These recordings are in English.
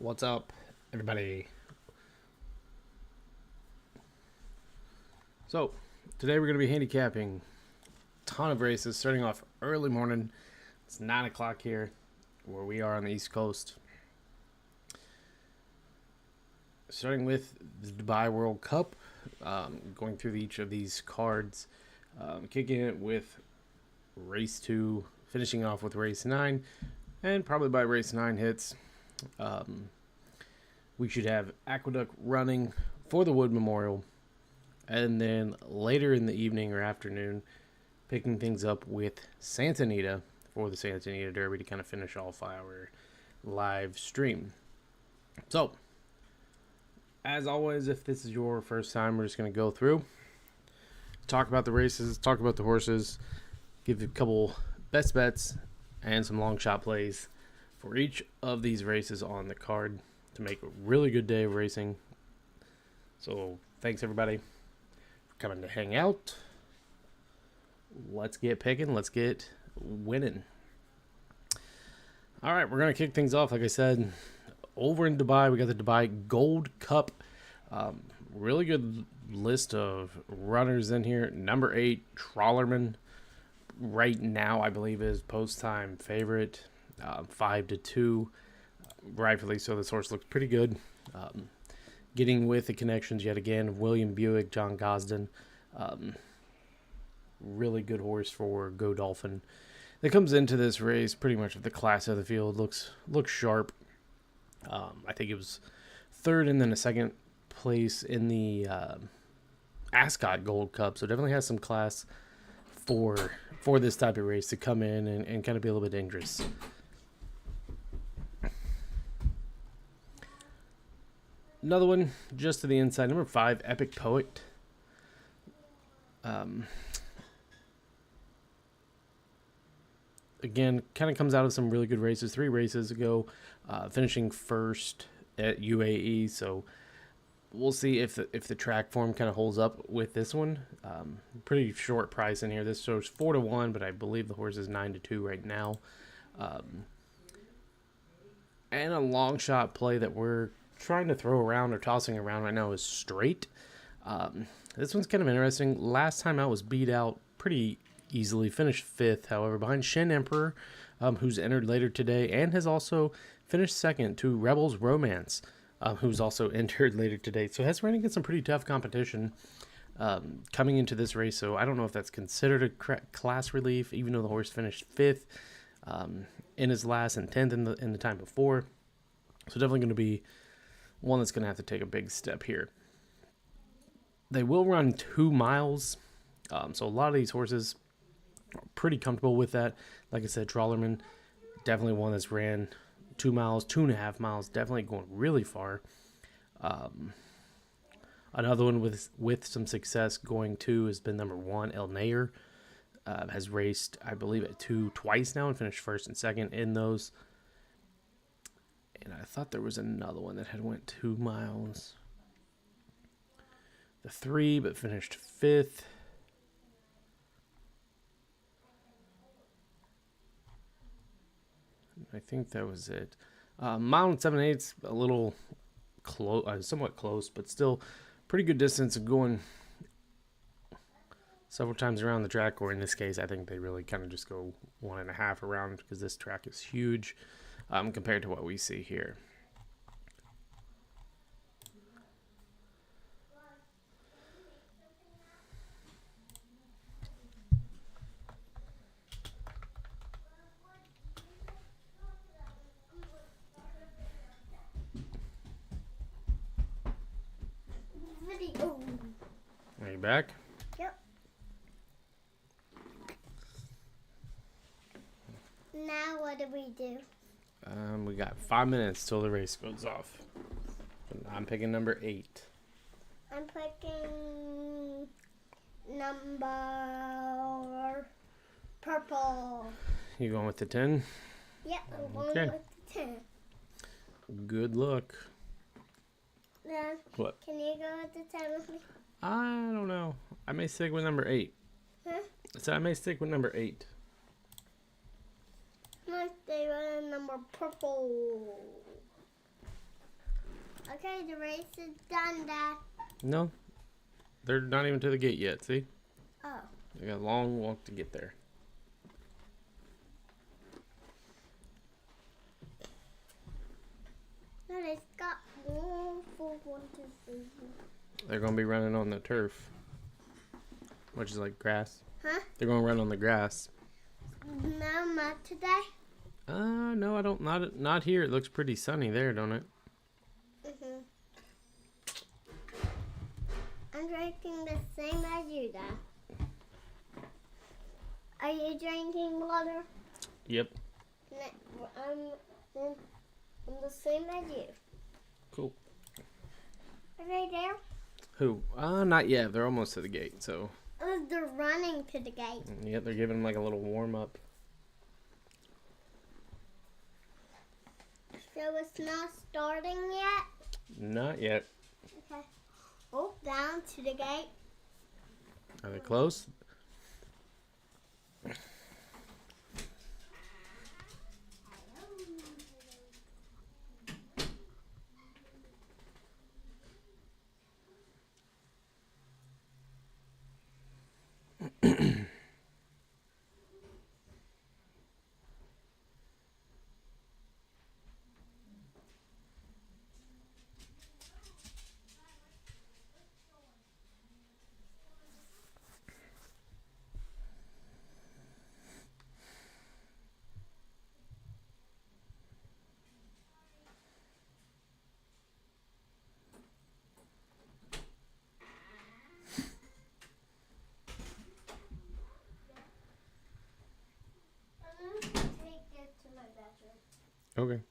What's up, everybody? So, today we're going to be handicapping a ton of races, starting off early morning. It's 9 o'clock here, where we are on the East Coast. Starting with the Dubai World Cup, going through each of these cards, kicking it with race 2, finishing off with race 9, and probably by race 9 hits, we should have Aqueduct running for the Wood Memorial, and then later in the evening or afternoon, picking things up with Santa Anita for the Santa Anita Derby to kind of finish off our live stream. So, as always, if this is your first time, we're just going to go through, talk about the races, talk about the horses, give you a couple best bets and some long shot plays for each of these races on the card to make a really good day of racing. So, thanks everybody for coming to hang out. Let's get picking. Let's get winning. All right, we're going to kick things off. Like I said, over in Dubai, we got the Dubai Gold Cup. Really good list of runners in here. Number 8, Trawlerman. Right now, I believe is post-time favorite. 5-2. Rightfully so. This horse looks pretty good. Getting with the connections yet again. William Buick, John Gosden. Really good horse for Godolphin. That comes into this race pretty much of the class of the field. Looks sharp. I think it was third and then a second place in the Ascot Gold Cup. So definitely has some class for this type of race to come in and kind of be a little bit dangerous. Another one just to the inside. Number 5, Epic Poet. Again, kind of comes out of some really good races. 3 races ago, finishing first at UAE. So we'll see if the track form kind of holds up with this one. Pretty short price in here. This shows 4-1, but I believe the horse is 9-2 right now. And a long shot play that we're trying to throw around or tossing around right now is Straight. This one's kind of interesting. Last time out was beat out pretty easily, finished 5th, however, behind Shen Emperor, who's entered later today, and has also finished 2nd to Rebels Romance, who's also entered later today. So has run against some pretty tough competition coming into this race. So I don't know if that's considered a class relief, even though the horse finished 5th in his last and 10th in the time before. So definitely going to be one that's going to have to take a big step here. They will run 2 miles. So a lot of these horses are pretty comfortable with that. Like I said, Trawlerman, definitely one that's ran 2 miles, 2.5 miles, definitely going really far. Another one with some success going to has been number 1, El Nair. Has raced, I believe, at 2 twice now and finished 1st and 2nd in those. And I thought there was another one that had went 2 miles. The 3, but finished 5th. I think that was it. Mile and 7/8, a little close, somewhat close, but still pretty good distance of going several times around the track. Or in this case, I think they really kind of just go 1.5 around because this track is huge compared to what we see here. Are you back? Yep. Now what do we do? We got 5 minutes till the race goes off. I'm picking number 8. I'm picking number purple. You going with the 10? Yep, I'm going Okay. with the 10. Good luck. Then, What? can you go with the 10 with me? I don't know. I may stick with number 8. Huh? So I may stick with number 8. My favorite number purple. Okay, the race is done, Dad. No, they're not even to the gate yet. See, Oh. they got a long walk to get there. No, they've got 1, 4, 1, 2, 3. They're gonna be running on the turf, which is like grass. Huh? They're gonna run on the grass. No, not today. No, I don't. Not here. It looks pretty sunny there, don't it? Mhm. I'm drinking the same as you, Dad. Are you drinking water? Yep. I'm the same as you. Cool. Are they there? Who? Not yet. They're almost to the gate. So. Oh, they're running to the gate. Yep, they're giving them like a little warm up. So it's not starting yet? Not yet. Okay. Oh, down to the gate. Are they close? I'm going to take it to my bedroom. Okay.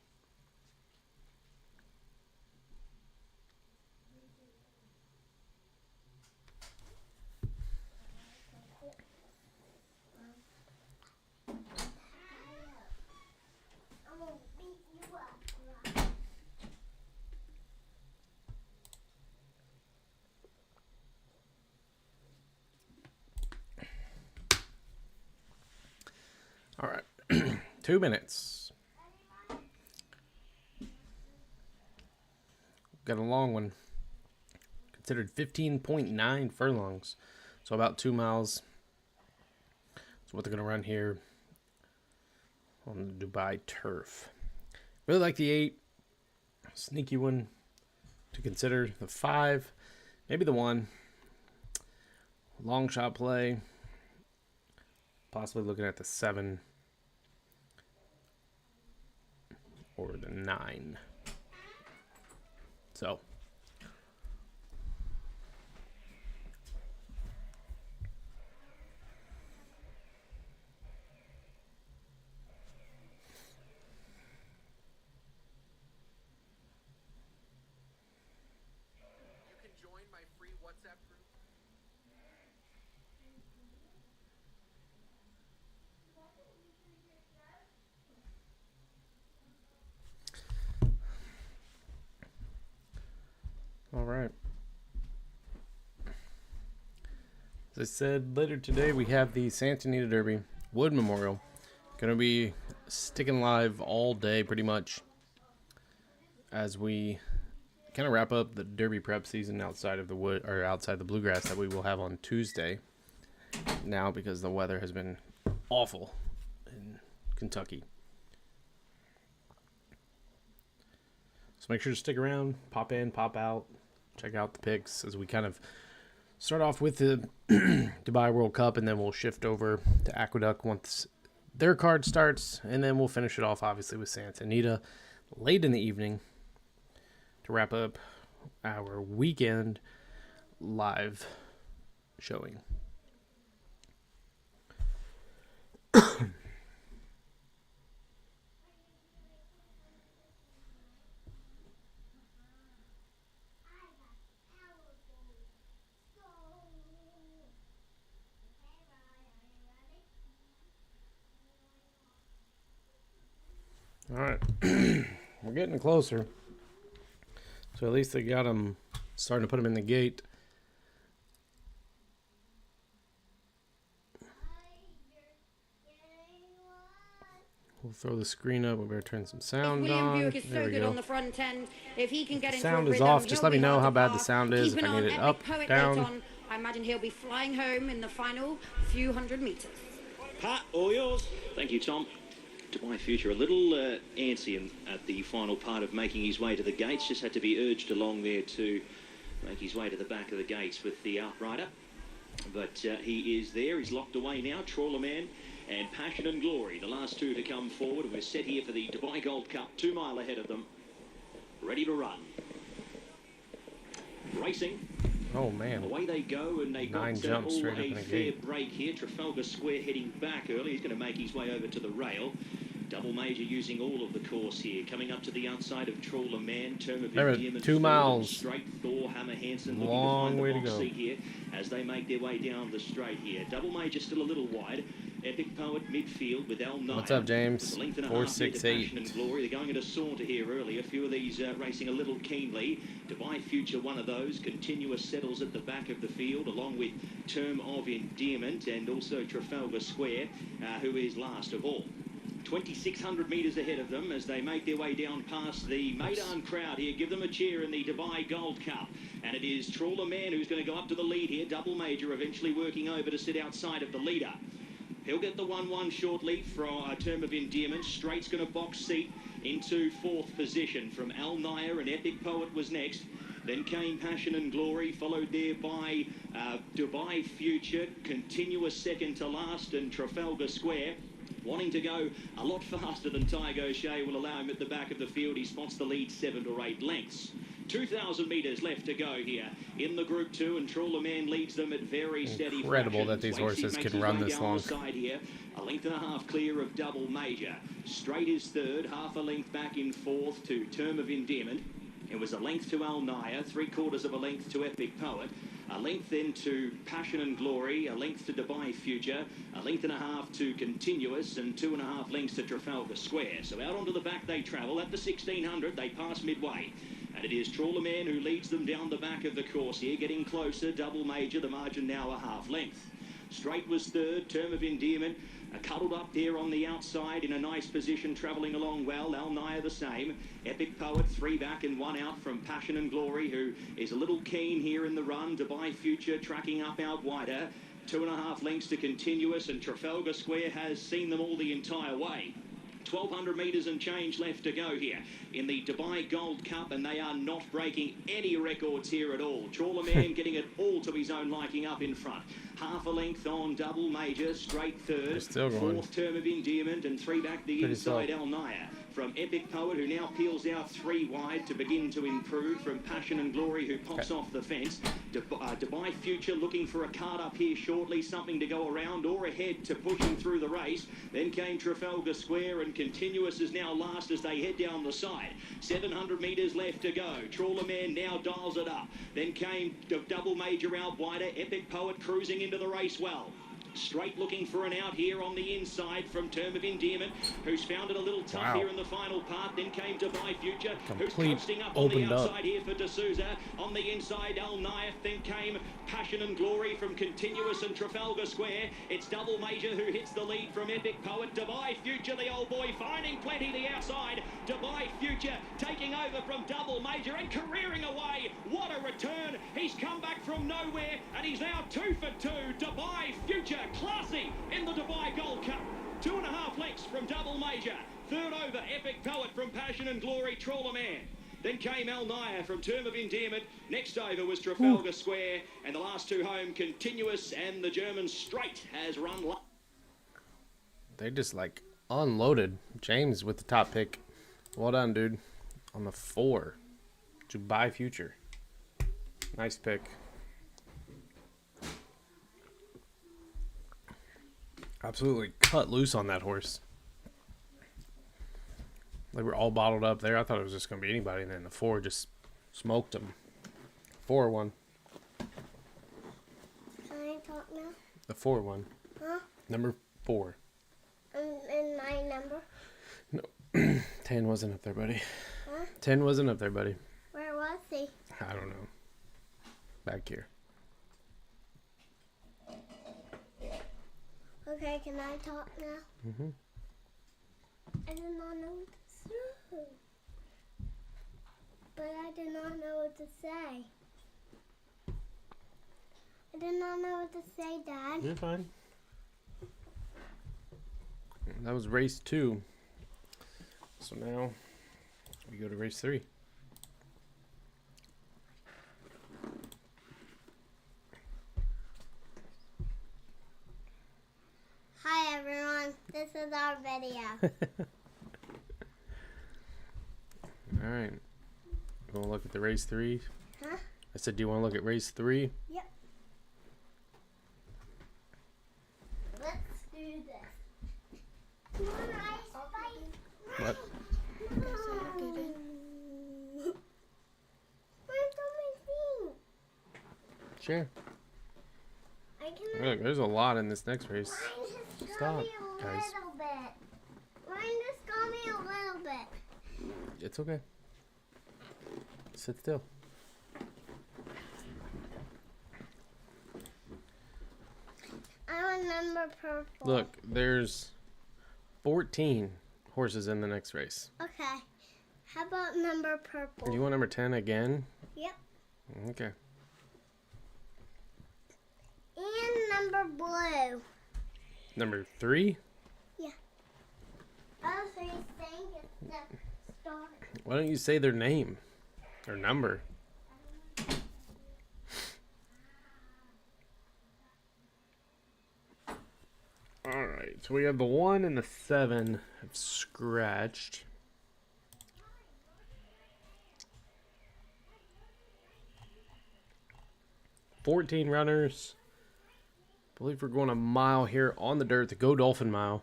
I'm going to beat you up. All right. 2 minutes. Got a long one. Considered 15.9 furlongs. So about 2 miles. That's what they're going to run here on the Dubai turf. Really like the 8. Sneaky one to consider. The 5. Maybe the 1. Long shot play. Possibly looking at the 7. Or the 9. So. You can join my free WhatsApp group. All right. As I said, later today we have the Santa Anita Derby Wood Memorial. Going to be sticking live all day pretty much as we kind of wrap up the Derby prep season outside of the wood or outside the bluegrass that we will have on Tuesday. Now because the weather has been awful in Kentucky. So make sure to stick around, pop in, pop out, check out the picks as we kind of start off with the Dubai World Cup, and then we'll shift over to Aqueduct once their card starts, and then we'll finish it off obviously with Santa Anita late in the evening to wrap up our weekend live showing. All right, we're getting closer. So at least they got them starting to put them in the gate. We'll throw the screen up. We better turn some If sound William on. Buick is There so we good on go. the front end, if he can get The into a sound is rhythm, off. Just he'll let me be know hard how to bad the pass. sound is. Keep If an I eye on need it Epic up, Poet down. late on. I imagine he'll be flying home in the final few hundred meters. Pat, all yours. Thank you, Tom. Dubai Future, a little antsy at the final part of making his way to the gates. Just had to be urged along there to make his way to the back of the gates with the outrider. But he is there. He's locked away now. Trawler Man and Passion and Glory, the last two to come forward. We're set here for the Dubai Gold Cup, 2 mile ahead of them. Ready to run. Racing. Oh, man. Away they go, and they got 9 jumps all straight up a in the fair gate. break here. Trafalgar Square heading back early. He's going to make his way over to the rail. Double Major using all of the course here. Coming up to the outside of Trawler Man. Term of Remember, Endearment. 2 miles. Straight Thor, Hammer Hansen Long way to looking to go. find the box seat here as they make their way down the straight here. Double Major still a little wide. Epic Poet midfield with Al Nye. What's up, James? A length and a 468. half here to Passion and Glory. They're going at a saunter here early. A few of these racing a little keenly. Dubai Future, one of those. Continuous settles at the back of the field, along with Term of Endearment and also Trafalgar Square, who is last of all. 2,600 metres ahead of them as they make their way down past the Maidan crowd here. Give them a cheer in the Dubai Gold Cup. And it is Trawler Man who's going to go up to the lead here. Double Major eventually working over to sit outside of the leader. He'll get the 1-1 shortly from a Term of Endearment. Straight's going to box seat into 4th position. From Al Nair and Epic Poet was next. Then came Passion and Glory, followed there by Dubai Future. Continuous second to last, and Trafalgar Square wanting to go a lot faster than Tygo O'Shea will allow him at the back of the field. He spots the lead 7 or 8 lengths. 2,000 metres left to go here in the Group 2, and Trawler Man leads them at very steady Incredible that fractions. these Wakesy horses makes can his run way this down long. the side here. A length and a half clear of Double Major. Straight is third, half a length back in 4th to Term of Endearment. It was a length to Al Nair, 3/4 of a length to Epic Poet. A length then to Passion and Glory, a length to Dubai Future, a length and a half to Continuous, and 2.5 lengths to Trafalgar Square. So out onto the back they travel. At the 1,600, they pass midway. And it is Trawler Man who leads them down the back of the course here, getting closer. Double Major, the margin now a half length. Straight was third, Term of Endearment. Cuddled up there on the outside in a nice position, travelling along well. Al Nair the same. Epic Poet 3 back and 1 out from Passion and Glory, who is a little keen here in the run. Dubai Future tracking up out wider. 2.5 lengths to Continuous, and Trafalgar Square has seen them all the entire way. 1,200 metres and change left to go here in the Dubai Gold Cup, and they are not breaking any records here at all. Trawler Man getting it all to his own liking up in front. Half a length on Double Major, straight third. Still going. 4th Term of Endearment, and 3 back the Pretty inside solid. Al Nair. From Epic Poet, who now peels out 3 wide to begin to improve. From Passion and Glory, who pops off the fence. Dubai Future looking for a card up here shortly, something to go around or ahead to push him through the race. Then came Trafalgar Square, and Continuous is now last as they head down the side. 700 metres left to go. Trawler Man now dials it up. Then came Double Major out wider. Epic Poet cruising into the race well. Straight looking for an out here on the inside from Term of Endearment, who's found it a little tough Wow. here in the final part. Then came Dubai Future, who's Complete coasting up on the opened up. outside here for D'Souza. On the inside, Al Nair. Then came Passion and Glory from Continuous and Trafalgar Square. It's Double Major who hits the lead from Epic Poet. Dubai Future, the old boy, finding plenty the outside. Dubai Future taking over from Double Major and careering away. What a return. He's come back from nowhere, and he's now 2 for 2. Dubai Future, classy in the Dubai Gold Cup. 2.5 lengths from Double Major. Third over, Epic Poet from Passion and Glory, Trawler Man. Then came Al Nair from Term of Endearment. Next over was Trafalgar Square. And the last two home, Continuous, and the German Straight has run last. They just like unloaded. James with the top pick. Well done, dude. On the 4. Dubai Future. Nice pick. Absolutely cut loose on that horse. They were all bottled up there. I thought it was just going to be anybody, and then the 4 just smoked them. 4-1. Can I talk now? The 4-1. Huh? Number 4. And my number? No. 10 wasn't up there, buddy. Huh? 10 wasn't up there, buddy. Where was he? I don't know. Back here. Okay, can I talk now? I did not know what to say. But I did not know what to say. I did not know what to say, Dad. You're fine. That was race 2. So now we go to race 3. Hi everyone, this is our video. All right. You want to look at the race 3? Huh? I said, do you want to look at race 3? Yep. Let's do this. You want ice spice? What? Where's all my things? Sure. I can. Look, there's a lot in this next race. Mine has got Stop, me a guys. little bit. Mine just got me a little bit. It's okay. Sit still. I remember purple. Look, there's 14 horses in the next race. Okay. How about number purple? Do you want number 10 again? Yep. Okay. And number blue. Number 3? Oh, so you're saying it's the star. Why don't you say their name or number? All right, so we have the 1 and the 7 have scratched. $14 runners. I believe we're going a mile here on the dirt, the Go Dolphin Mile.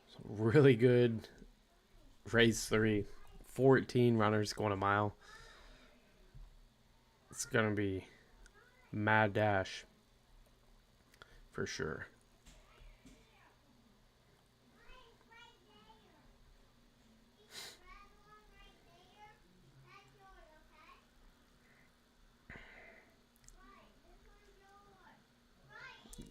So really good race 3. 14 runners going a mile. It's going to be mad dash for sure.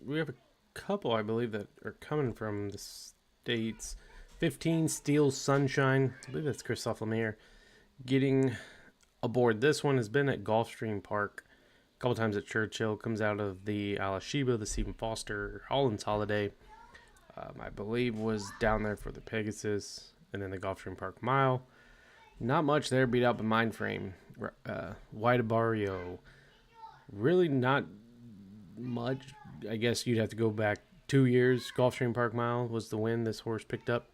We have a couple, I believe, that are coming from the States. 15 Steel Sunshine. I believe that's Christophe Lemire. Getting aboard. This one has been at Gulfstream Park a couple times at Churchill. Comes out of the Alashiba, the Stephen Foster Holland's Holiday. I believe was down there for the Pegasus and then the Gulfstream Park Mile. Not much there. Beat out by Mindframe. White Barrio. Really not much. I guess you'd have to go back 2 years. Gulfstream Park Mile was the win this horse picked up.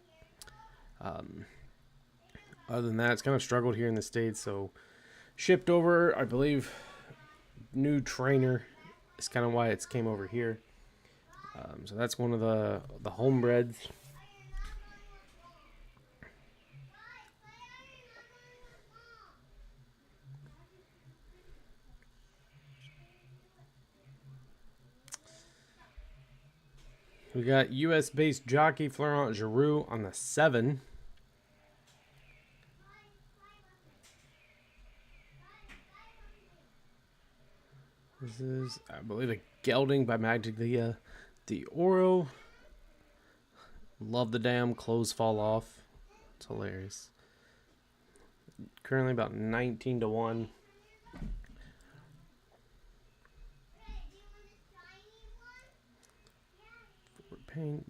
Other than that, it's kind of struggled here in the States, so shipped over, I believe, new trainer is kind of why it's came over here. So that's one of the homebreds. We got U.S.-based jockey Florent Giroux on the 7. This is, I believe, a gelding by Magdalia de Oro. Love the damn clothes fall off. It's hilarious. Currently about 19 to 1.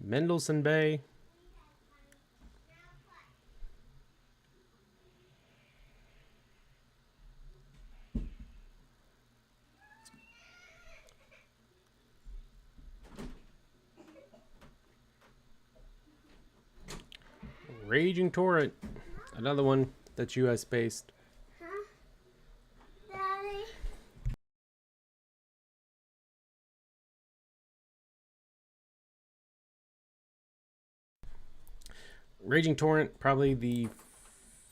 Mendelssohn Bay. Raging Torrent. Another one that's US based. Huh? Daddy? Raging Torrent, probably the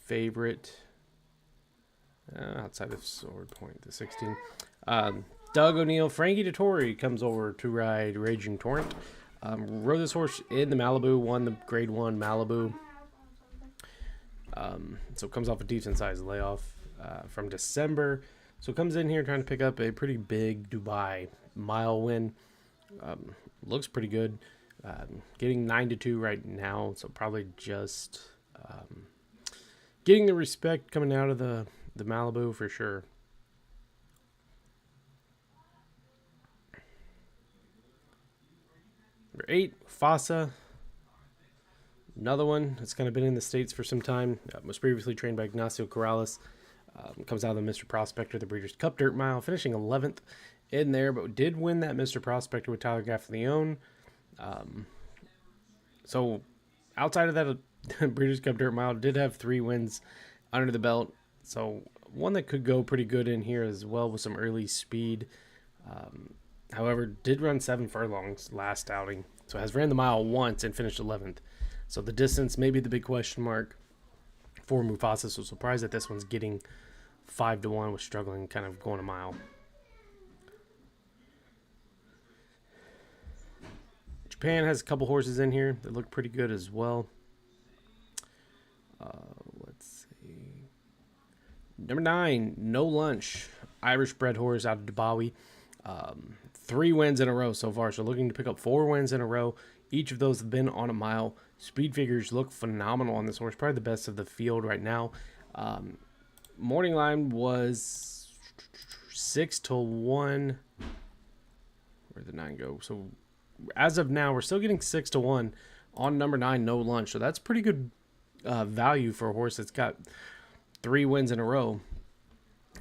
favorite outside of Sword Point, the 16. Doug O'Neill, Frankie Dettori comes over to ride Raging Torrent. Rode this horse in the Malibu, won the Grade 1 Malibu. So comes off a decent sized layoff from December. So comes in here trying to pick up a pretty big Dubai mile win. Looks pretty good. Getting 9-2 right now, so probably just getting the respect coming out of the Malibu for sure. Number 8, Fasa. Another one that's kind of been in the States for some time. Was previously trained by Ignacio Corrales. Comes out of the Mr. Prospector, the Breeders' Cup Dirt Mile, finishing 11th in there, but did win that Mr. Prospector with Tyler Gaffalione. So outside of that, Breeders' Cup Dirt Mile did have 3 wins under the belt. So one that could go pretty good in here as well with some early speed. However, did run 7 furlongs last outing. So has ran the mile once and finished 11th. So the distance may be the big question mark for Mufasa. So surprised that this one's getting 5-1, was struggling kind of going a mile. Japan has a couple horses in here that look pretty good as well. Let's see. Number 9, No Lunch. Irish bred horse out of Dubawi. 3 wins in a row so far. So looking to pick up 4 wins in a row. Each of those have been on a mile. Speed figures look phenomenal on this horse. Probably the best of the field right now. Morning line was 6-1. Where'd the 9 go? So as of now, we're still getting 6-1 on number 9, No Lunch. So that's pretty good value for a horse that's got 3 wins in a row.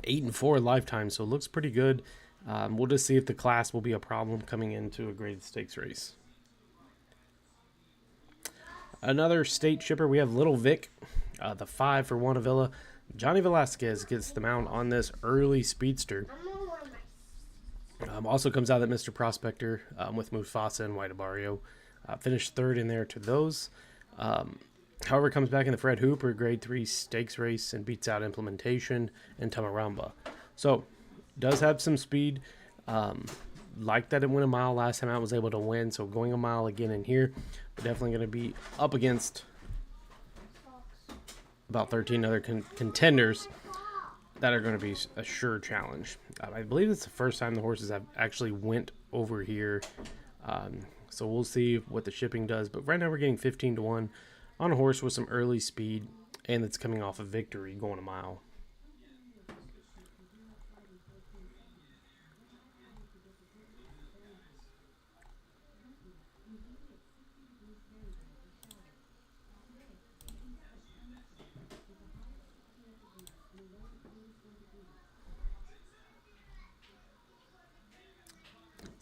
8-4 lifetime. So it looks pretty good. We'll just see if the class will be a problem coming into a graded stakes race. Another state shipper, we have Little Vic, the 5 for Juanavilla. Johnny Velasquez gets the mount on this early speedster. Also comes out of Mr. Prospector with Mufasa and White Barrio. Finished 3rd in there to those. However, comes back in the Fred Hooper grade 3 stakes race and beats out Implementation and Tamaramba. So, does have some speed. Like that it went a mile last time out, was able to win. So going a mile again in here, but definitely going to be up against about 13 other contenders that are going to be a sure challenge. I believe it's the first time the horses have actually went over here. So we'll see what the shipping does. But right now we're getting 15-1 on a horse with some early speed and that's coming off a victory going a mile.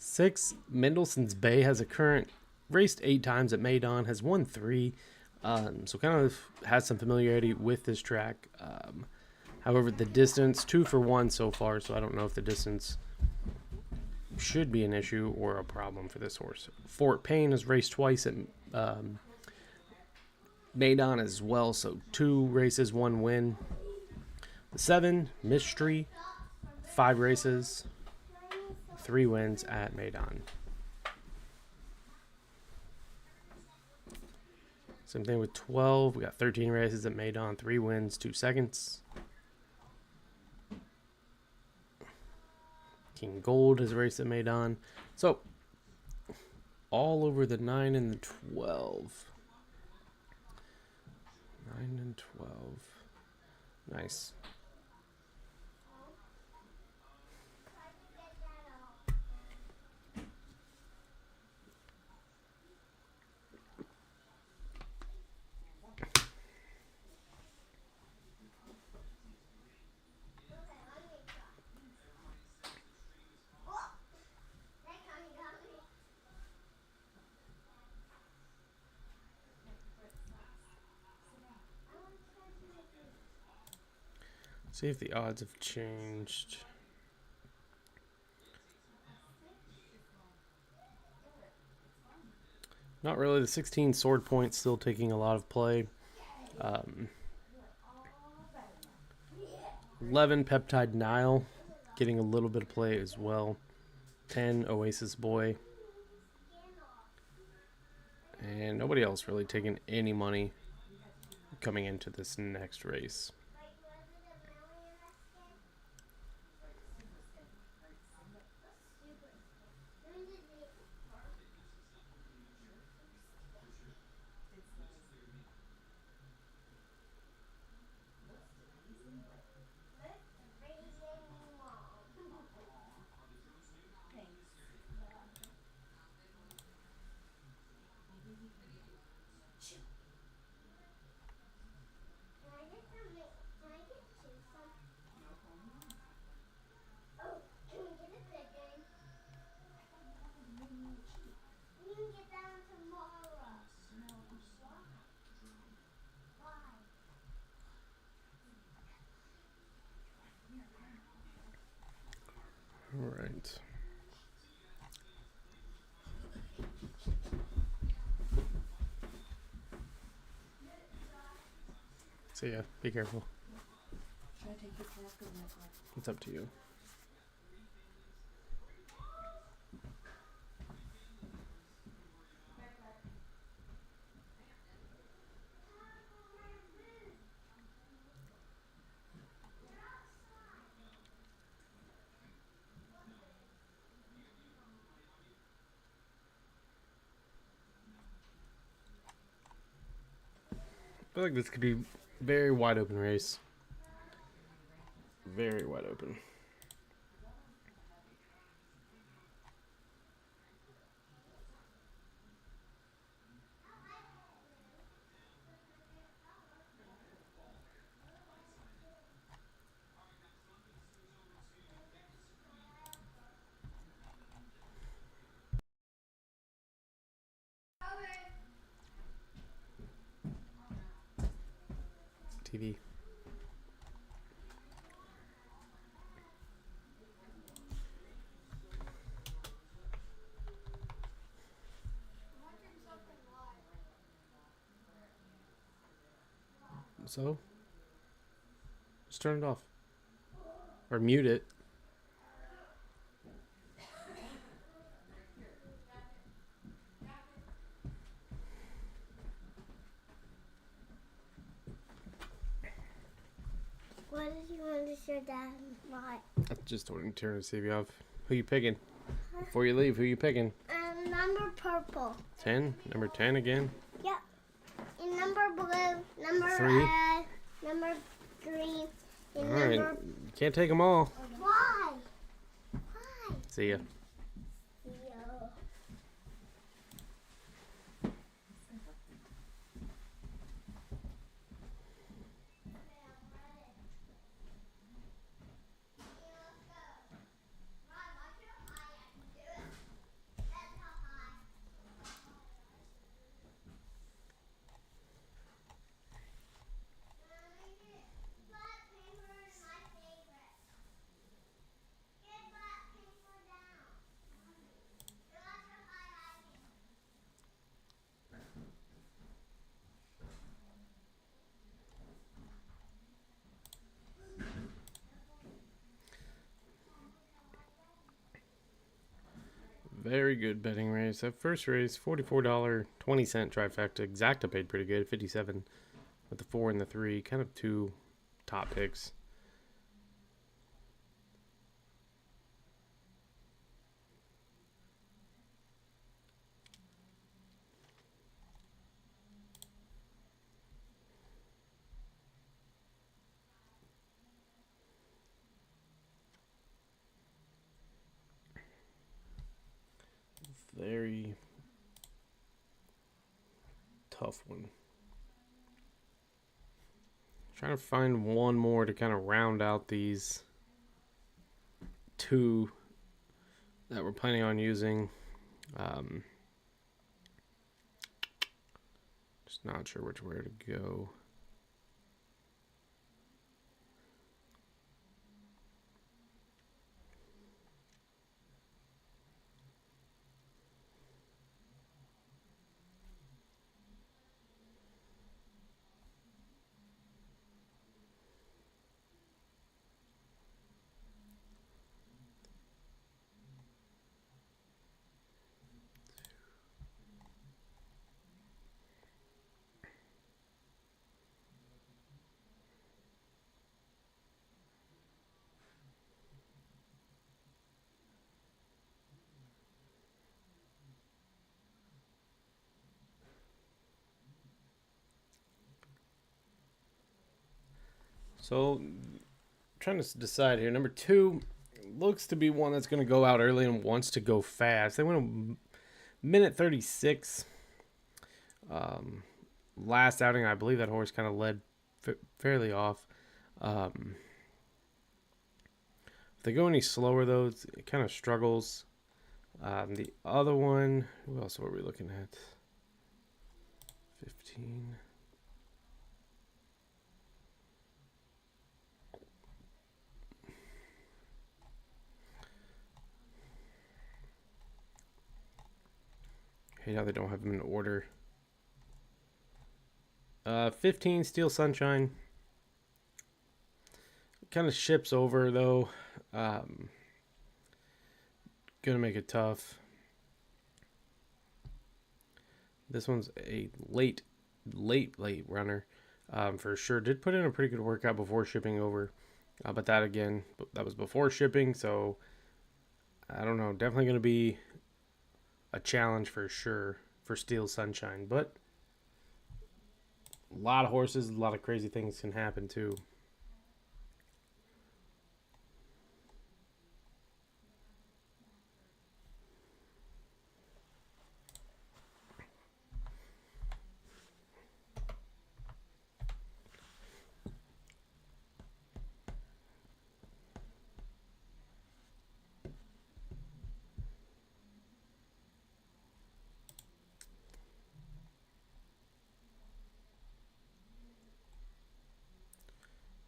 Six, Mendelssohn's Bay has a current, raced 8 times at Maidan, has won 3, so kind of has some familiarity with this track. However, the distance, 2 for 1 so far, so I don't know if the distance should be an issue or a problem for this horse. Fort Payne has raced twice at Maidan as well, so 2 races, 1 win. The 7, Mystery, 5 races, 3 wins at Maidan. Same thing with 12. We got 13 races at Maidan, 3 wins, 2 seconds. King Gold has raced at Maidan. So, all over the 9 and the 12. 9 and 12. Nice. See if the odds have changed. Not really. The 16 sword point still taking a lot of play. 11 Peptide Nile getting a little bit of play as well. 10 Oasis Boy. And nobody else really taking any money coming into this next race. All right. See ya. Be careful. Should I take your task or my task? It's up to you. I feel like this could be very wide open race. Very wide open. TV. So, just turn it off. Or mute it. What did you want to show Dad? What? I just told him to turn the TV off. Who you picking? Before you leave, who you picking? Number purple. 10? Number 10 again? Yep. And number blue. Number 3. Number 3. And Alright. number. You can't take them all. Why? Why? See ya. Yo. Very good betting race. That first race, $44.20 trifecta. Exacta paid pretty good, 57 with the 4 and the 3. Kind of two top picks. Very tough one. Trying to find one more to kind of round out these two that we're planning on using. Just not sure where to go. So, trying to decide here. Number 2 looks to be one that's going to go out early and wants to go fast. They went a minute 36. Last outing, I believe that horse kind of led fairly off. If they go any slower, though, it kind of struggles. The other one, who else were we looking at? 15. hate how they don't have them in order. 15 Steel Sunshine. Kind of ships over though. Gonna make it tough. This one's a late runner. For sure. Did put in a pretty good workout before shipping over. But that again, that was before shipping, so I don't know. Definitely going to be a challenge for sure for Steel Sunshine. But a lot of horses, a lot of crazy things can happen too.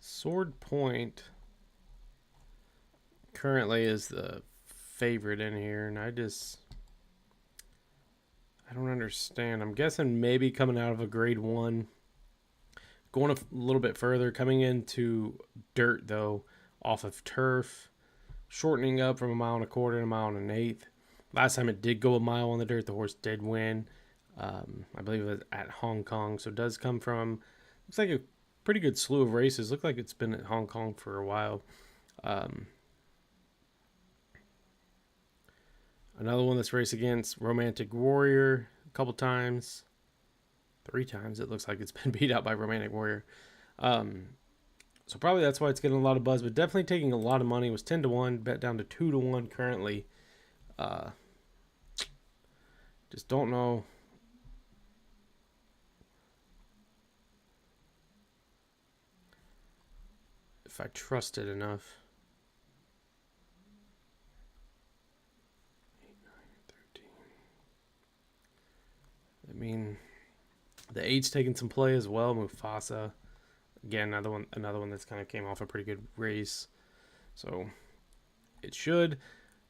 Sword Point currently is the favorite in here, and I don't understand. I'm guessing maybe coming out of a grade 1, going a little bit further, coming into dirt though, off of turf, shortening up from 1.25 miles to 1.25 miles. Last time it did go a mile on the dirt, the horse did win. I believe it was at Hong Kong, so it does come from, looks like a pretty good slew of races. Look like it's been at Hong Kong for a while. Another one that's raced against Romantic Warrior a couple times. 3 times it looks like it's been beat out by Romantic Warrior. So probably that's why it's getting a lot of buzz, but definitely taking a lot of money. It was 10-1, bet down to 2-1 currently. Just don't know. If I trust it enough. 8, 9, 13. I mean, the 8's taking some play as well. Mufasa, again, another one that's kind of came off a pretty good race. So it should.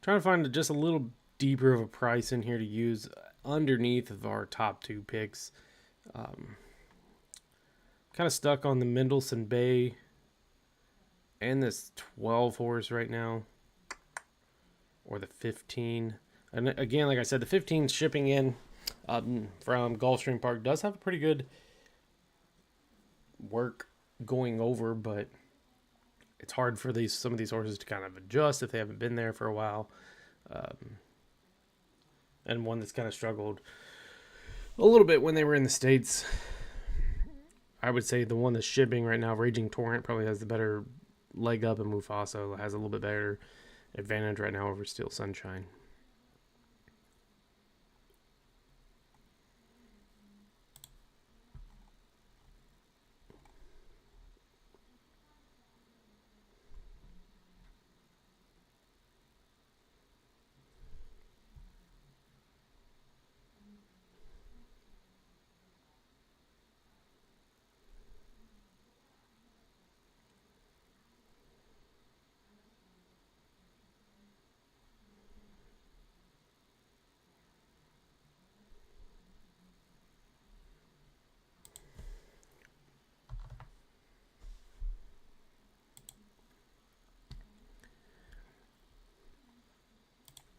Trying to find just a little deeper of a price in here to use underneath of our top 2 picks. Kind of stuck on the Mendelssohn Bay and this 12 horse right now, or the 15. And again, like I said, the 15 shipping in from Gulfstream Park does have a pretty good work going over, but it's hard for some of these horses to kind of adjust if they haven't been there for a while. And one that's kind of struggled a little bit when they were in the States. I would say the one that's shipping right now, Raging Torrent, probably has the better leg up, and Mufasa has a little bit better advantage right now over Steel Sunshine.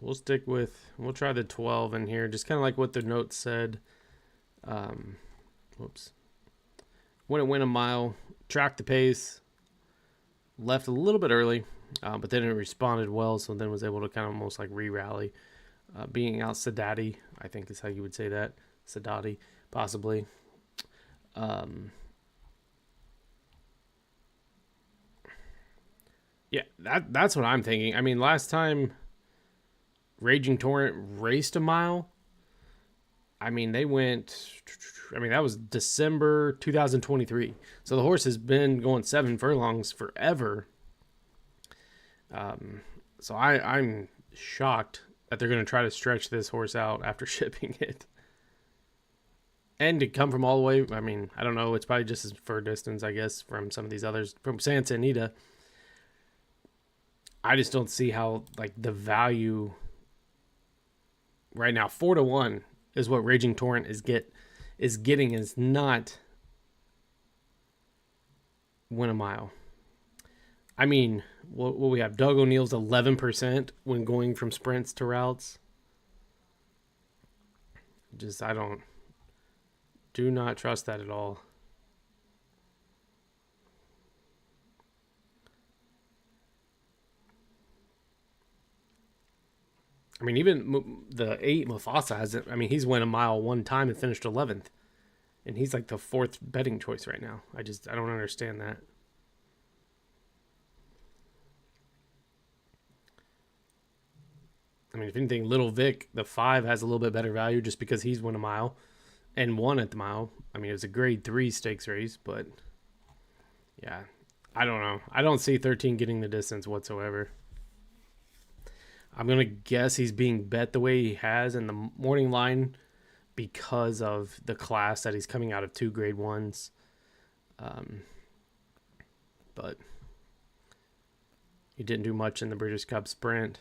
We'll try the 12 in here, just kind of like what the note said. Whoops. Wouldn't win a mile, tracked the pace, left a little bit early, but then it responded well, so then was able to kind of almost like re-rally. Being out Sadati, I think is how you would say that. Sadati, possibly. Yeah, that's what I'm thinking. I mean, last time Raging Torrent raced a mile, I mean, that was December 2023. So the horse has been going 7 furlongs forever. So I'm shocked that they're going to try to stretch this horse out after shipping it. And to come from all the way, I mean, I don't know, it's probably just as far distance, I guess, from some of these others. From Santa Anita, I just don't see how, like, the value right now, 4-1 is what Raging Torrent is getting, is not win a mile. I mean, what we have, Doug O'Neill's 11% when going from sprints to routes. Just, do not trust that at all. I mean, even the 8 Mufasa hasn't. I mean, he's won a mile one time and finished 11th, and he's like the 4th betting choice right now. I don't understand that. I mean, if anything, Little Vic, the 5, has a little bit better value just because he's won a mile and won at the mile. I mean, it was a grade 3 stakes race, but yeah, I don't know. I don't see 13 getting the distance whatsoever. I'm going to guess he's being bet the way he has in the morning line because of the class that he's coming out of, 2 grade 1s. But he didn't do much in the British Cup sprint.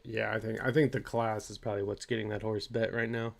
Yeah, I think the class is probably what's getting that horse bet right now.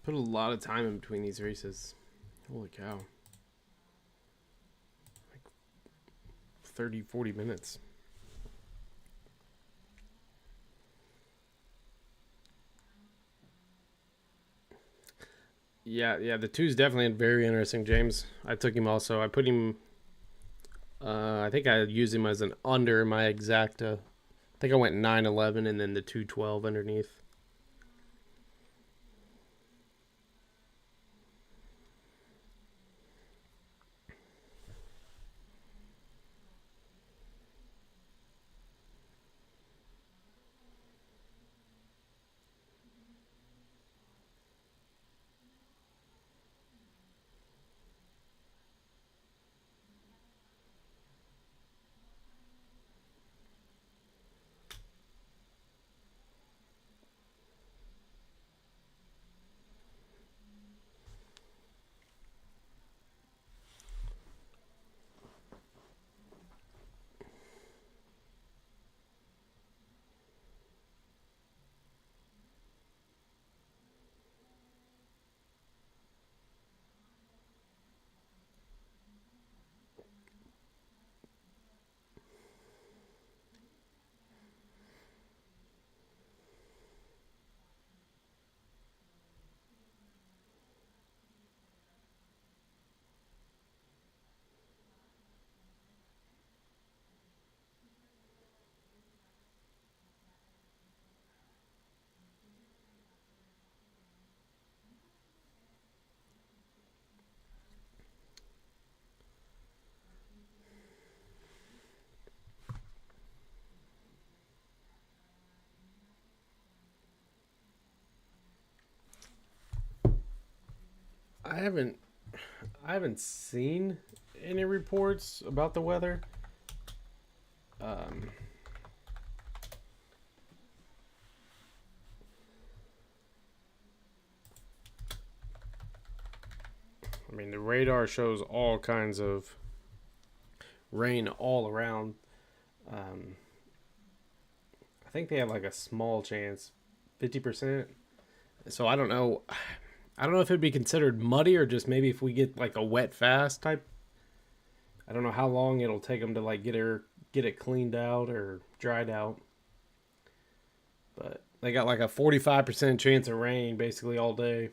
Put a lot of time in between these races. Holy cow. Like 30, 40 minutes. Yeah, the two's definitely very interesting, James. I took him also. I put him, I think I used him as an under in my exact, I think I went 9-11 and then the 2-12 underneath. I haven't seen any reports about the weather. I mean, the radar shows all kinds of rain all around. I think they have like a small chance, 50%. So I don't know. I don't know if it'd be considered muddy or just maybe if we get like a wet fast type. I don't know how long it'll take them to like get it cleaned out or dried out. But they got like a 45% chance of rain basically all day.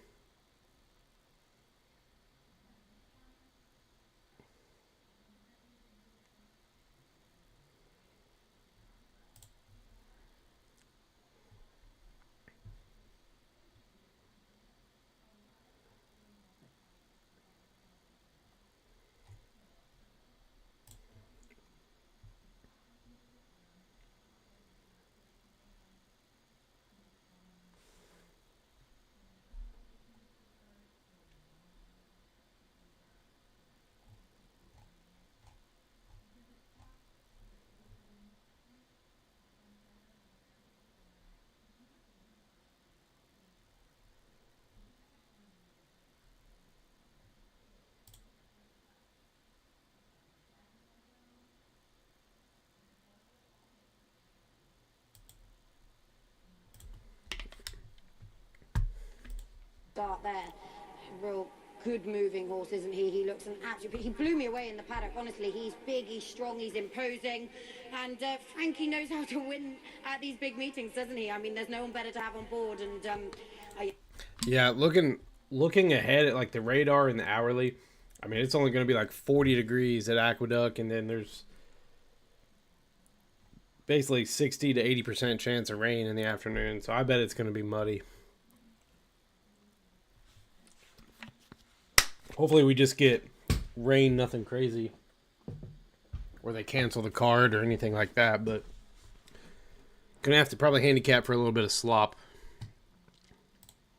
Start there. Real good moving horse, isn't he? He looks an absolute... He blew me away in the paddock, honestly. He's big, he's strong, he's imposing. And Frankie knows how to win at these big meetings, doesn't he? I mean, there's no one better to have on board. And yeah, looking ahead at like the radar and the hourly, I mean, it's only going to be like 40 degrees at Aqueduct, and then there's basically 60 to 80% chance of rain in the afternoon. So I bet it's going to be muddy. Hopefully we just get rain, nothing crazy, or they cancel the card or anything like that, but gonna have to probably handicap for a little bit of slop.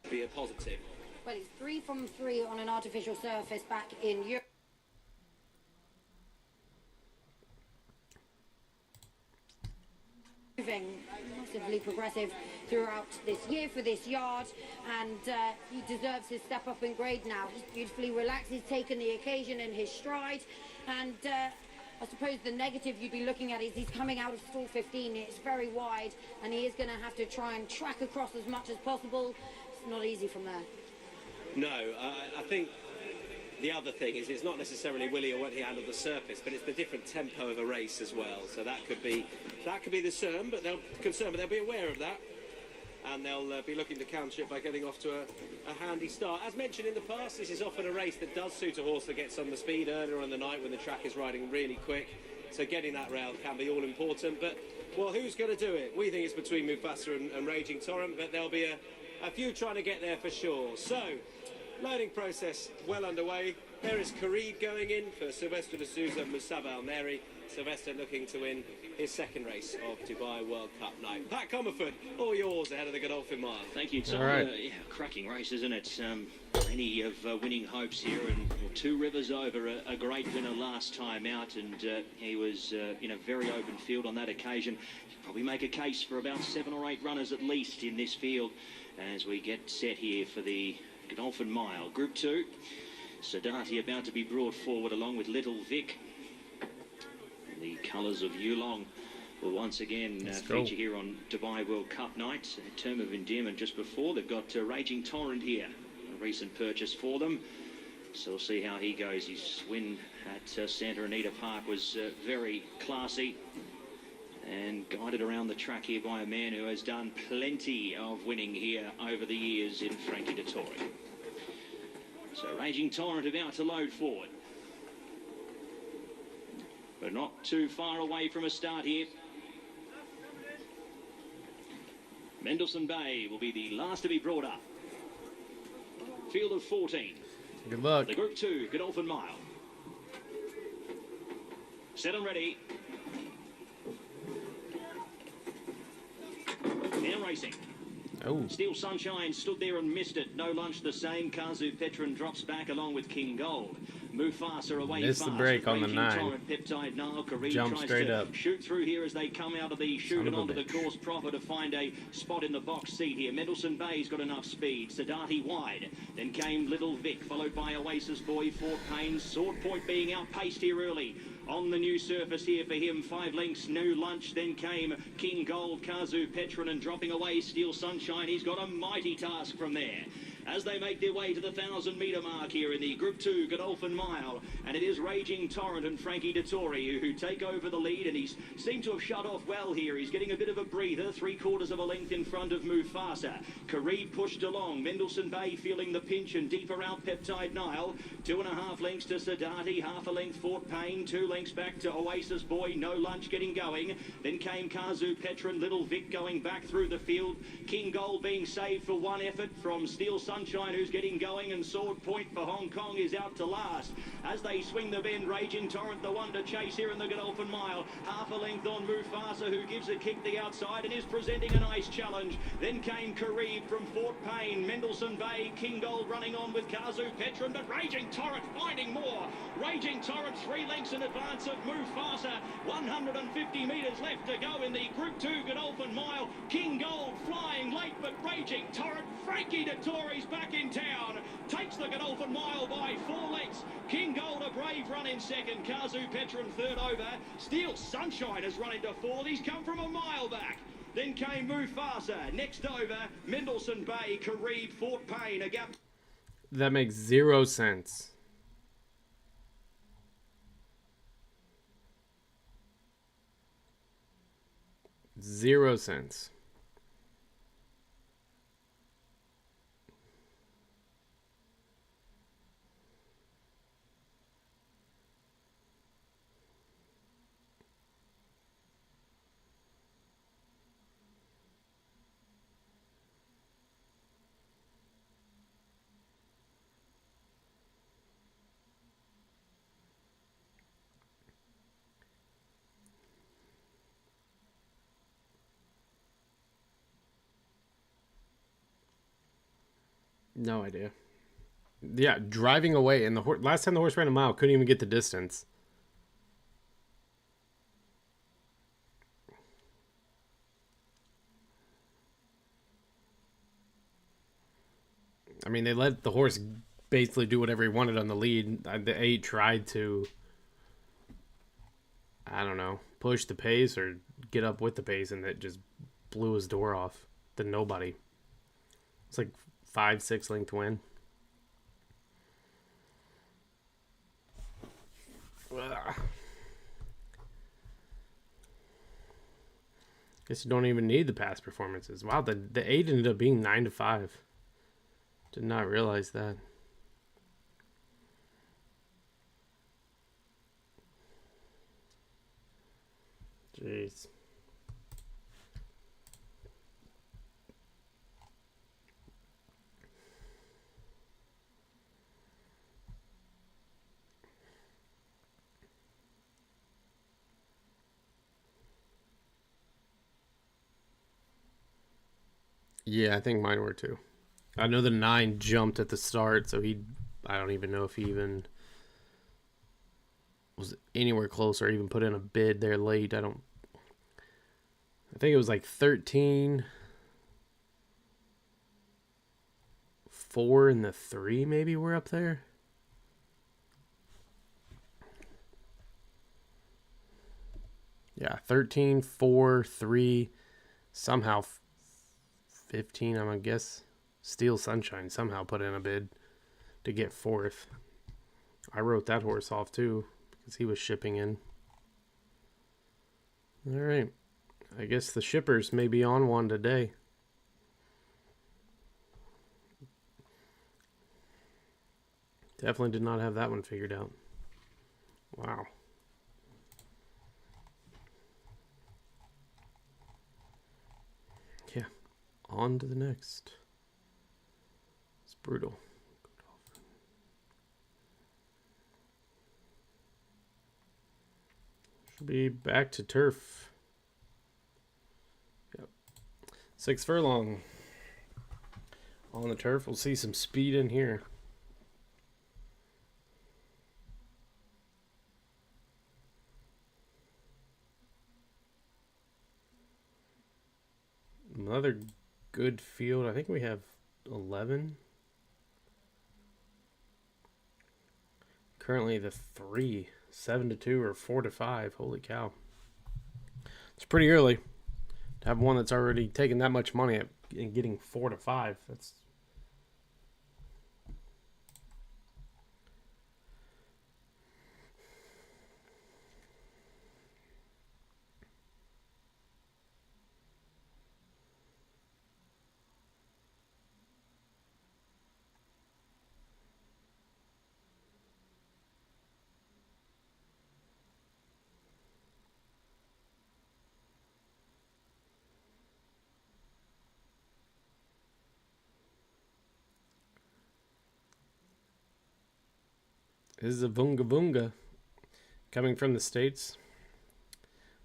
Be a positive. well, it's 3 from 3 on an artificial surface back in Europe. Moving massively progressive throughout this year for this yard, and he deserves his step up in grade now. He's beautifully relaxed, he's taken the occasion in his stride, and I suppose the negative you'd be looking at is he's coming out of stall 15. It's very wide, and he is going to have to try and track across as much as possible. It's not easy from there. No, I think the other thing is it's not necessarily will he or won't he handle the surface, but it's the different tempo of a race as well. So that could be the concern, but they'll be aware of that, and they'll be looking to counter it by getting off to a handy start. As mentioned in the past, this is often a race that does suit a horse that gets on the speed earlier in the night when the track is riding really quick. So getting that round can be all important. But, well, who's going to do it? We think it's between Mufasa and Raging Torrent, but there'll be a few trying to get there for sure. So, loading process well underway. There is Khalid going in for Sylvester de Souza and Musab Al-Meri. Sylvester looking to win his second race of Dubai World Cup night. Pat Comerford, all yours ahead of the Godolphin Mile. Thank you, Tom. All right. Yeah, cracking race, isn't it? Plenty of winning hopes here, and Two Rivers Over, a great winner last time out, and he was in a very open field on that occasion. Probably make a case for about 7 or 8 runners at least in this field as we get set here for the Godolphin Mile. Group 2, Siddharthi about to be brought forward along with Little Vic. The colours of Yulong will once again feature here on Dubai World Cup night. A term of endearment just before. They've got Raging Torrent here, a recent purchase for them. So we'll see how he goes. His win at Santa Anita Park was very classy and guided around the track here by a man who has done plenty of winning here over the years in Frankie Dettori. So Raging Torrent about to load forward, but not too far away from a start here. Mendelssohn Bay will be the last to be brought up. Field of 14. Good luck. The Group 2 Godolphin Mile. Set and ready. Now racing. Oh. Steel Sunshine stood there and missed it. No lunch the same. Kazu Petron drops back along with King Gold. Mufasa away Missed fast. the break on the Raging 9. Torrent, Peptide Nile. Kareem Jump tries straight to up. shoot through here as they come out of the chute Son and of a onto the bitch. course proper to find a spot in the box seat here. Mendelssohn Bay's got enough speed. Siddharthi wide. Then came Little Vic, followed by Oasis Boy, Fort Payne. Sword Point being outpaced here early. On the new surface here for him, 5 lengths, new lunch. Then came King Gold, Kazu Petron, and dropping away Steel Sunshine. He's got a mighty task from there as they make their way to the 1,000-metre mark here in the Group 2 Godolphin Mile. And it is Raging Torrent and Frankie Dettori who take over the lead, and he's seemed to have shut off well here. He's getting a bit of a breather, 3/4 of a length in front of Mufasa. Kareem pushed along. Mendelssohn Bay feeling the pinch, and deeper out Peptide Nile. 2.5 lengths to Siddharthi, half a length Fort Payne, 2 lengths back to Oasis Boy, no lunch getting going. Then came Kazu Petron, Little Vic going back through the field. King Gold being saved for one effort from Steel Sunshine, who's getting going, and Sword Point for Hong Kong is out to last. As they swing the bend, Raging Torrent the one to chase here in the Godolphin Mile. Half a length on Mufasa, who gives a kick the outside and is presenting a nice challenge. Then came Kareem from Fort Payne, Mendelssohn Bay, King Gold running on with Kazu Petron, but Raging Torrent finding more. Raging Torrent 3 lengths in advance of Mufasa. 150 metres left to go in the Group 2 Godolphin Mile. King Gold flying late, but Raging Torrent, Frankie Dettori's back in town, takes the Godolphin Mile by 4 lengths. King Gold a brave run in second. Kazu Petron third over. Steel Sunshine has run into fourth. He's come from a mile back. Then came Mufasa. Next over, Mendelssohn Bay, Kareem, Fort Payne. A gap. That makes 0 sense. Zero sense. No idea. Yeah, driving away, and the last time the horse ran a mile, couldn't even get the distance. I mean, they let the horse basically do whatever he wanted on the lead. The 8 tried to, I don't know, push the pace or get up with the pace, and it just blew his door off to nobody. It's like 5-6 length win. Guess you don't even need the past performances. Wow, the 8 ended up being 9-5. Did not realize that. Jeez. Yeah, I think mine were too. I know the 9 jumped at the start, so I don't even know if he even was anywhere close or even put in a bid there late. I think it was like 13, 4, and the 3 maybe were up there. Yeah, 13, 4, 3, somehow 15, I'm gonna guess. Steel Sunshine somehow put in a bid to get 4th. I wrote that horse off too because he was shipping in. All right. I guess the shippers may be on one today. Definitely did not have that one figured out. Wow. Yeah. On to the next. It's brutal. Should be back to turf. Yep. 6 furlong. On the turf. We'll see some speed in here. Another good field. I think we have 11. Currently the 3, 7-2 or 4-5. Holy cow. It's pretty early to have one that's already taken that much money and getting 4-5. That's This is a Vunga Vunga coming from the States.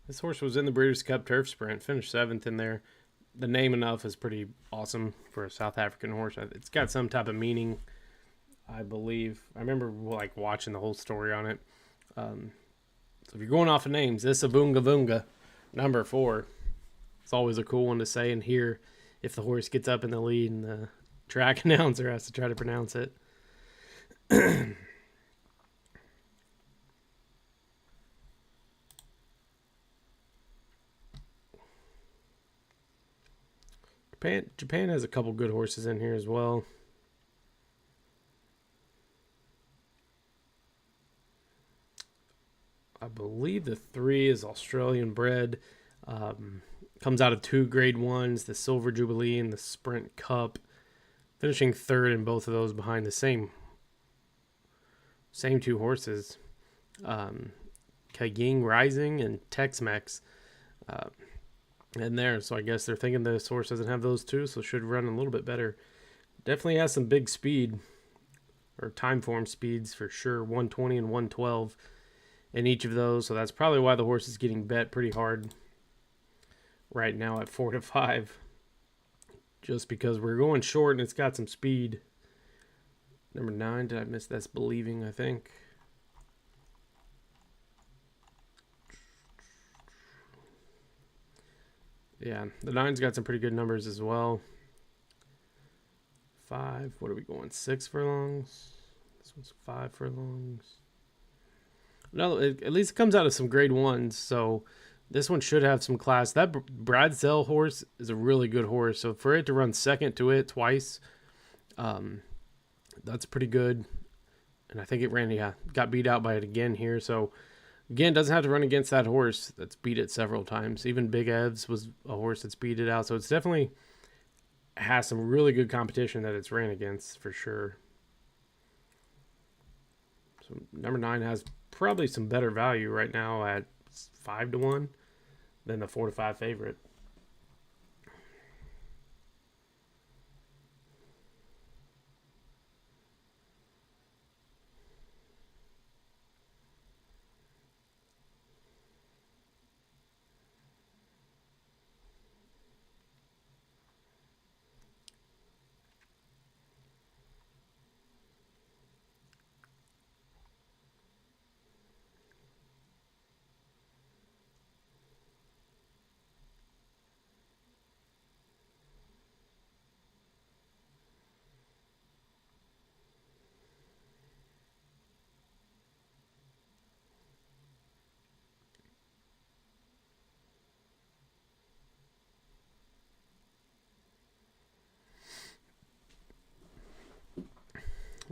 This horse was in the Breeders' Cup Turf Sprint, finished 7th in there. The name enough is pretty awesome for a South African horse. It's got some type of meaning, I believe. I remember like watching the whole story on it. So if you're going off of names, this is a Vunga Vunga, number 4. It's always a cool one to say and hear if the horse gets up in the lead and the track announcer has to try to pronounce it. Japan has a couple good horses in here as well. I believe the 3 is Australian bred. Comes out of 2 grade 1s, the Silver Jubilee and the Sprint Cup. Finishing 3rd in both of those behind the same 2 horses. Kaging Rising and Tex-Mex. In there, so I guess they're thinking this horse doesn't have those 2, so should run a little bit better. Definitely has some big speed, or time form speeds for sure, 120 and 112 in each of those, so that's probably why the horse is getting bet pretty hard right now at 4-5, just because we're going short and it's got some speed. Number 9, did I miss? That's Believing, I think. Yeah, the 9's got some pretty good numbers as well. 5, what are we going? 6 furlongs? This one's 5 furlongs. No, at least it comes out of some grade 1s, so this one should have some class. That Brad Sell horse is a really good horse, so for it to run second to it twice, that's pretty good. And I think it ran, got beat out by it again here, so Again, doesn't have to run against that horse that's beat it several times. Even Big Evs was a horse that's beat it out. So it's definitely has some really good competition that it's ran against for sure. So number 9 has probably some better value right now at 5-1 than the 4-5 favorite.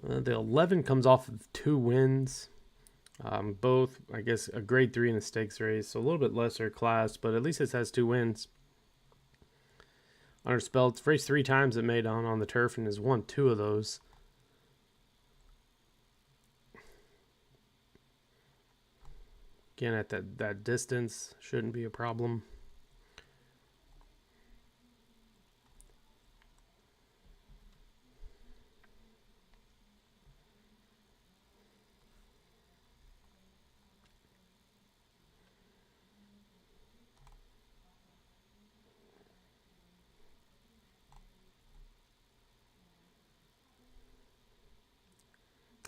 The 11 comes off of 2 wins. Both, I guess, a grade 3 in a stakes race. So a little bit lesser class, but at least it has 2 wins. Under spell, it's raced 3 times at Maidan on the turf and has won 2 of those. Again, at that distance, shouldn't be a problem.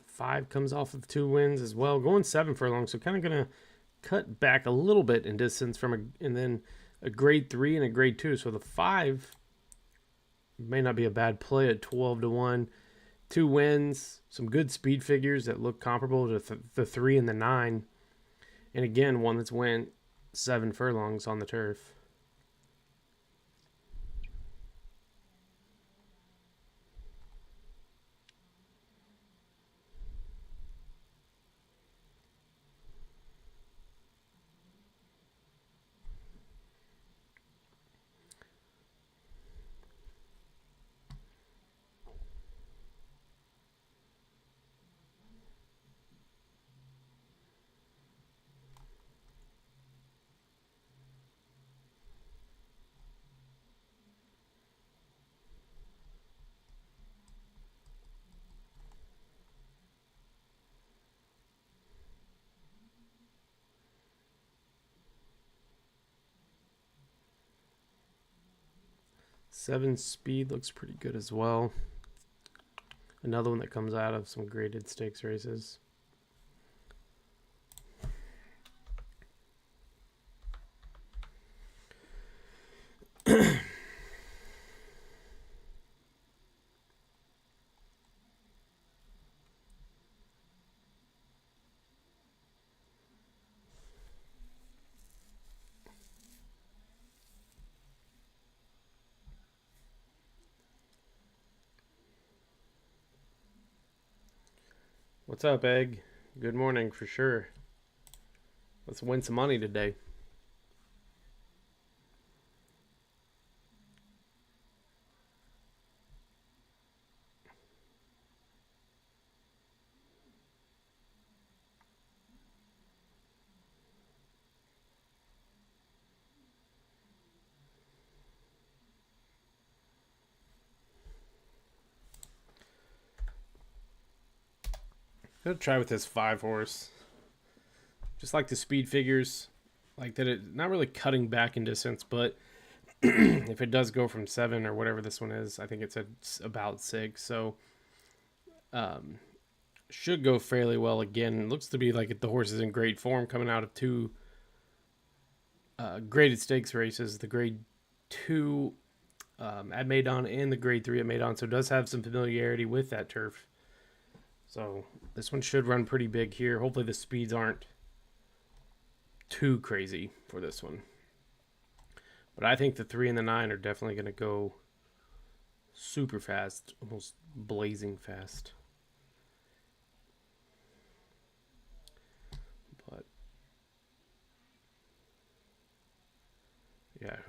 Five comes off of 2 wins as well, going 7 furlongs, so kind of going to cut back a little bit in distance from and then a grade 3 and a grade 2. So the 5 may not be a bad play at 12-1. 2 wins, some good speed figures that look comparable to the 3 and the 9. And again, one that's went 7 furlongs on the turf. Seven speed looks pretty good as well. Another one that comes out of some graded stakes races. What's up, Egg? Good morning for sure. Let's win some money today. I'm gonna try with this 5 horse. Just like the speed figures, like that it not really cutting back in distance, but if it does go from 7 or whatever this one is, I think it's about 6. So should go fairly well again. It looks to be like the horse is in great form coming out of 2 graded stakes races, the grade 2 at Maidan and the grade 3 at Maidan. So it does have some familiarity with that turf. So this one should run pretty big here. Hopefully the speeds aren't too crazy for this one. But I think the 3 and the 9 are definitely going to go super fast, almost blazing fast. But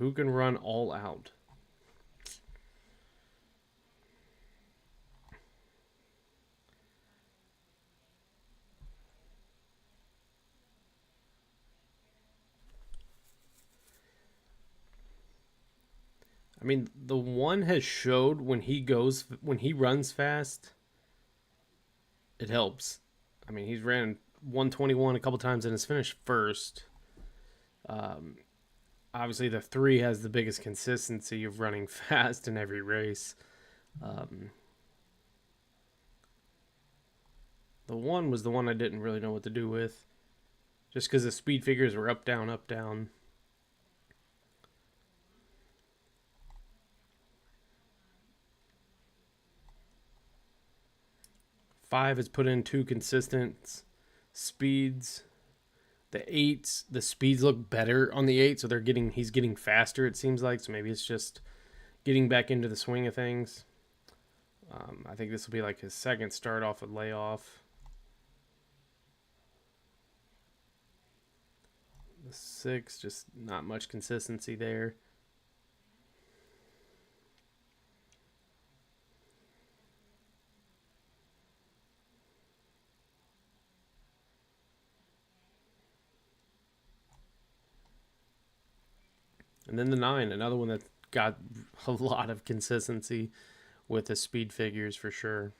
Who can run all out? I mean, the one has showed when he runs fast, it helps. I mean, he's ran 121 a couple times and has finished first. Obviously, the 3 has the biggest consistency of running fast in every race. The 1 was the one I didn't really know what to do with, just because the speed figures were up, down, up, down. 5 has put in 2 consistent speeds. The 8s, the speeds look better on the 8, so he's getting faster, it seems like. So maybe it's just getting back into the swing of things. I think this will be like his second start off with layoff. The 6, just not much consistency there. And then the 9, another one that got a lot of consistency with the speed figures for sure.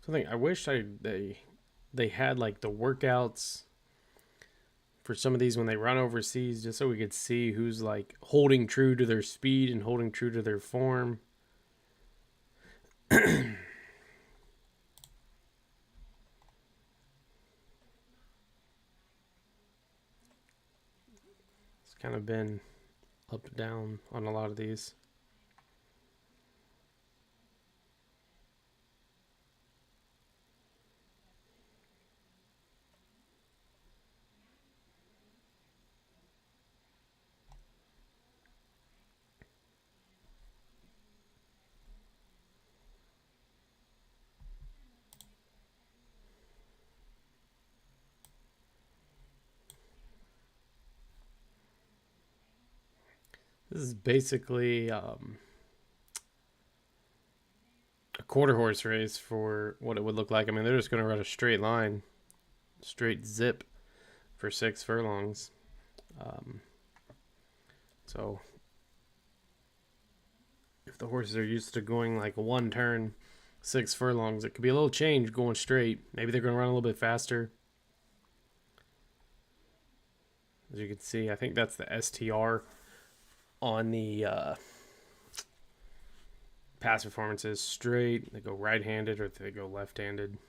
Something I wish they had like the workouts for some of these when they run overseas, just so we could see who's like holding true to their speed and holding true to their form. Kind of been up and down on a lot of these. This is basically a quarter horse race for what it would look like. I mean, they're just going to run a straight line, straight zip for 6 furlongs. So if the horses are used to going like one turn, 6 furlongs, it could be a little change going straight. Maybe they're going to run a little bit faster. As you can see, I think that's the STR on the past performances. Straight, they go right-handed or they go left-handed.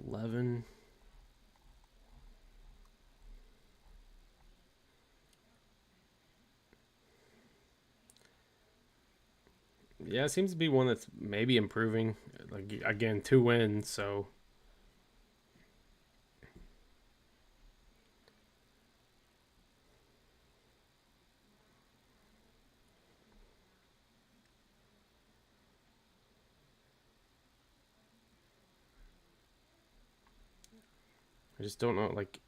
11. Yeah, it seems to be one that's maybe improving. Like, again, 2 wins, so I just don't know, like,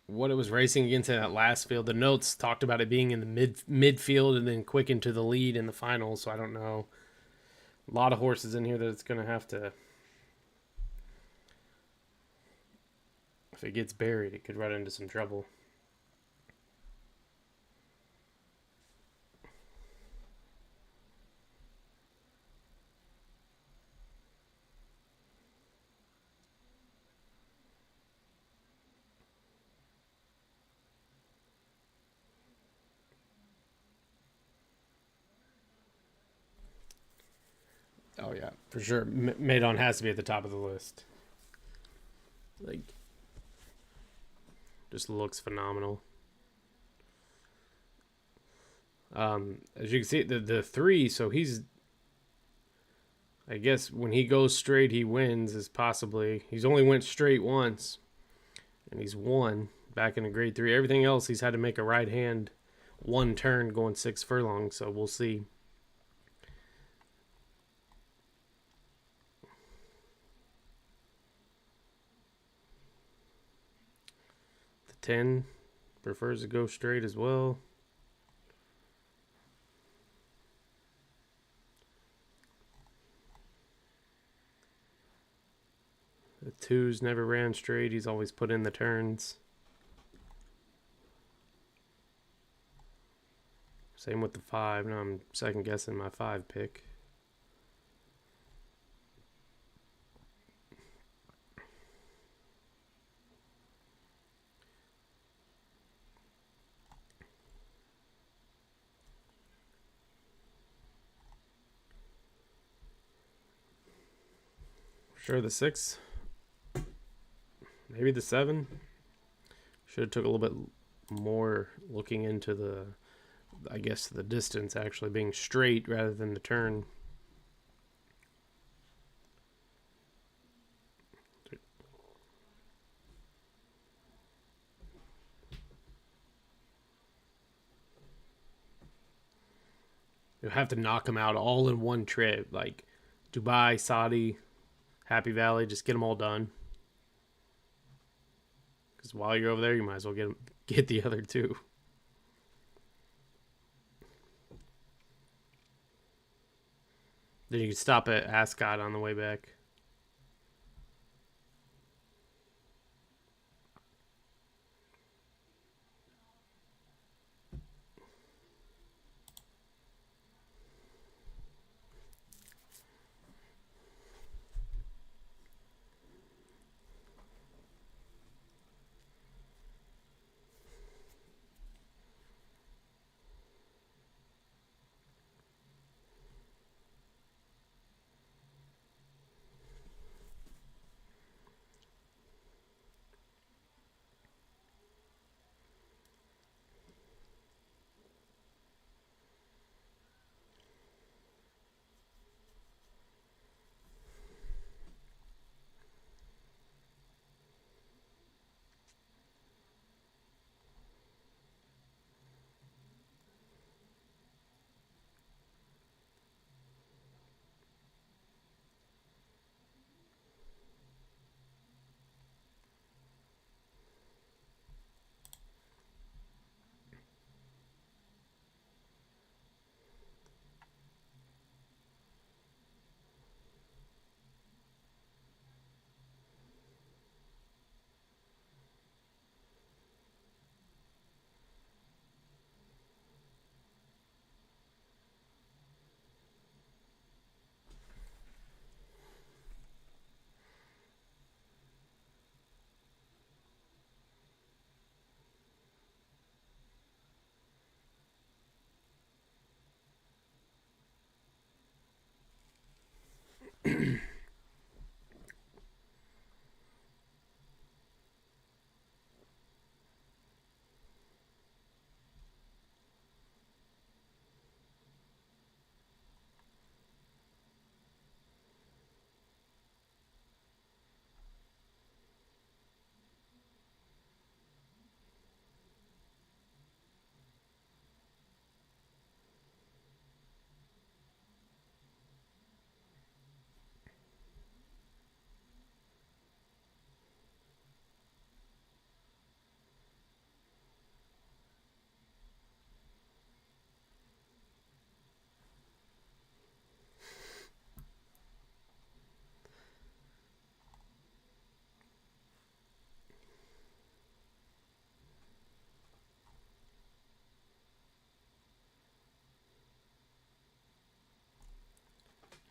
what it was racing against in that last field. The notes talked about it being in the midfield and then quick into the lead in the final, so I don't know. A lot of horses in here that it's going to have to... If it gets buried, it could run into some trouble. Oh, yeah, for sure. Maidon has to be at the top of the list. Like, just looks phenomenal. As you can see, the 3, so he's... I guess when he goes straight, he wins, is possibly... He's only went straight once, and he's won back in a grade 3. Everything else, he's had to make a right hand one turn going 6 furlongs, so we'll see. 10 prefers to go straight as well. The 2's never ran straight. He's always put in the turns. Same with the 5. Now I'm second guessing my 5 pick. Sure, the 6. Maybe the 7. Should have took a little bit more looking into the, I guess, the distance actually being straight rather than the turn. You have to knock them out all in one trip, like Dubai, Saudi, Happy Valley. Just get them all done. Because while you're over there, you might as well get the other 2. Then you can stop at Ascot on the way back.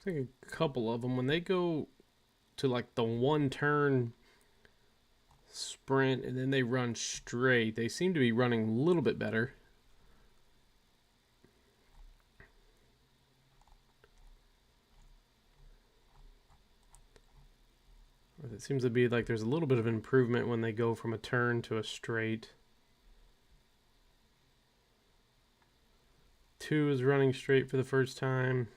I think a couple of them, when they go to like the one turn sprint and then they run straight, they seem to be running a little bit better. It seems to be like there's a little bit of improvement when they go from a turn to a straight. 2 is running straight for the first time.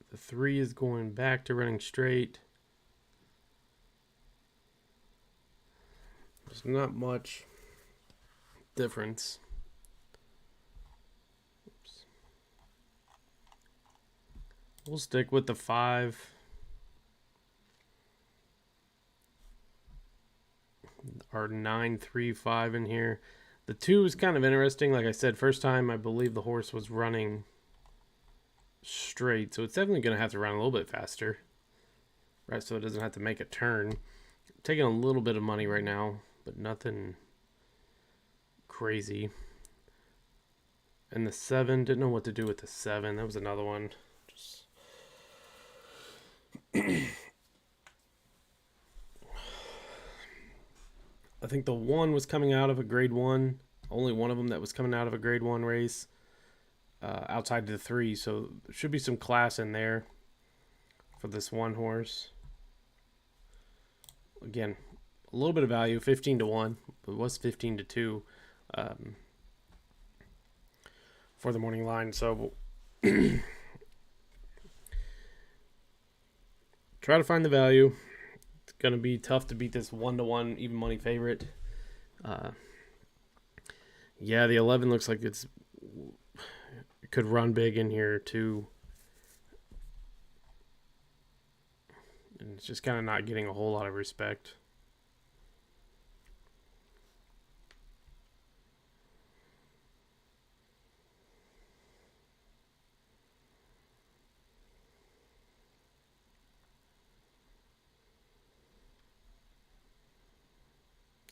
The 3 is going back to running straight. There's not much difference. Oops. We'll stick with the 5. are 9.35 in here. The 2 is kind of interesting. Like I said, first time I believe the horse was running straight, so it's definitely going to have to run a little bit faster, right? So it doesn't have to make a turn. I'm taking a little bit of money right now, but nothing crazy. And the 7, didn't know what to do with the 7. That was another one. Just I think the 1 was coming out of a grade 1. Only one of them that was coming out of a grade 1 race. Outside the 3, so there should be some class in there for this one horse. Again, a little bit of value, 15-1, but it was 15-2 for the morning line. So try to find the value. It's gonna be tough to beat this 1-1 even money favorite. Yeah, the 11 looks like it could run big in here too. And it's just kind of not getting a whole lot of respect.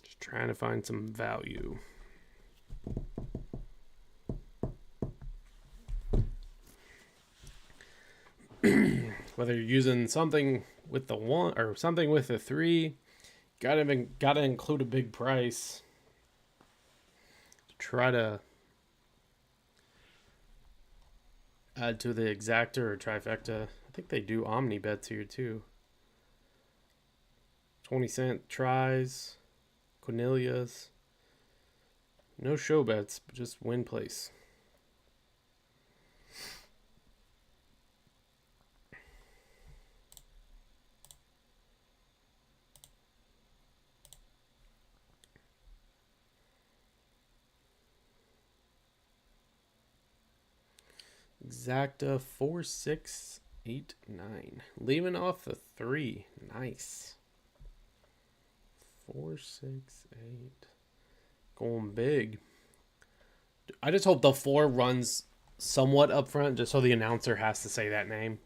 Just trying to find some value. Whether you're using something with the 1 or something with the 3, gotta include a big price to try to add to the exacta or trifecta. I think they do omni bets here too. 20-cent tries, Cornelius. No show bets, but just win place. Exacta 4, 6, 8, 9. Leaving off the 3. Nice. 4, 6, 8. Going big. I just hope the 4 runs somewhat up front, just so the announcer has to say that name.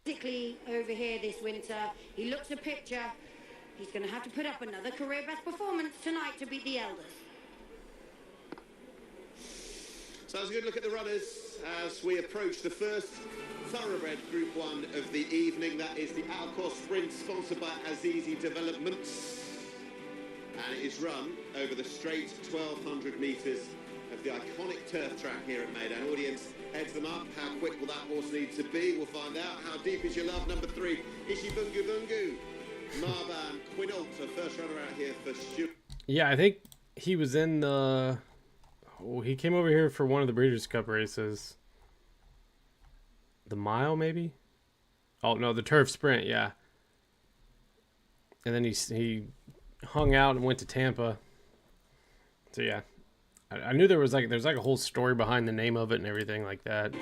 Physically over here this winter, he looks a picture. He's going to have to put up another career best performance tonight to beat the elders. So that's a good look at the runners as we approach the first thoroughbred Group 1 of the evening. That is the Alcor Sprint, sponsored by Azizi Developments. And it is run over the straight 1,200 metres of the iconic turf track here at Meydan. Audience heads them up. How quick will that horse need to be? We'll find out. How deep is your love? Number 3, Ishibungu Bungu. Marban Quinolta, first runner out here for Shu. Yeah, I think he was in the... Oh, he came over here for one of the Breeders' Cup races. The mile, maybe? Oh, no, the turf sprint, yeah. And then he hung out and went to Tampa. So, yeah. I knew there's like a whole story behind the name of it and everything like that, but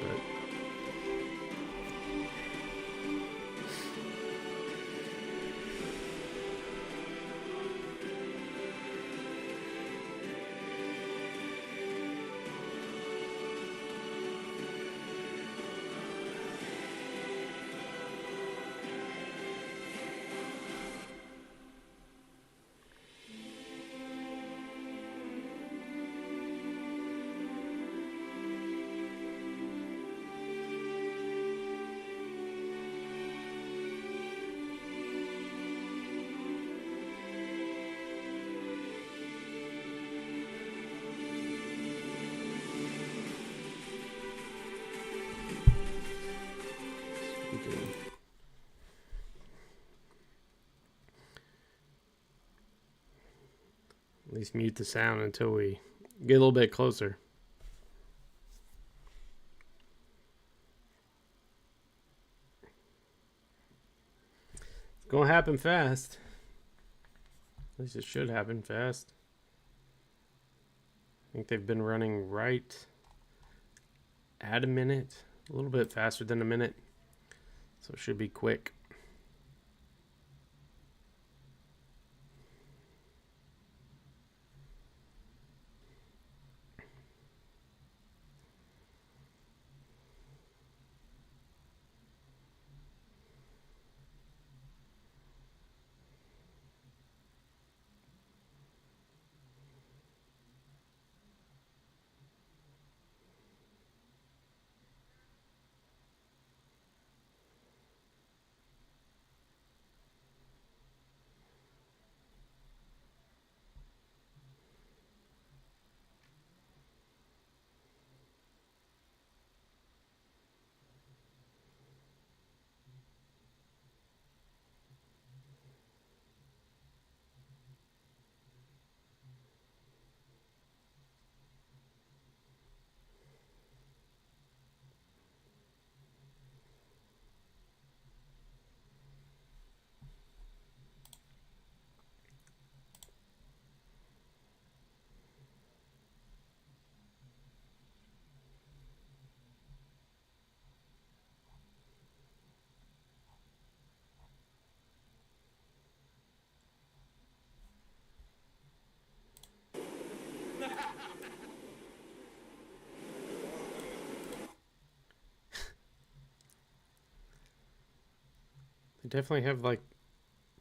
At least mute the sound until we get a little bit closer. It's gonna happen fast. At least it should happen fast. I think they've been running right at a minute. A little bit faster than a minute. So it should be quick. They definitely have like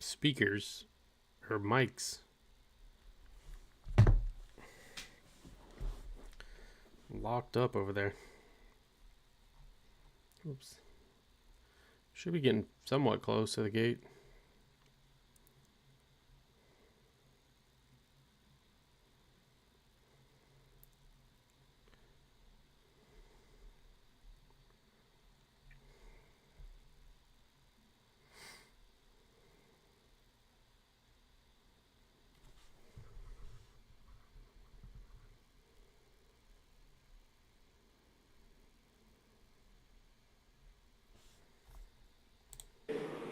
speakers or mics. Locked up over there. Oops. Should be getting somewhat close to the gate.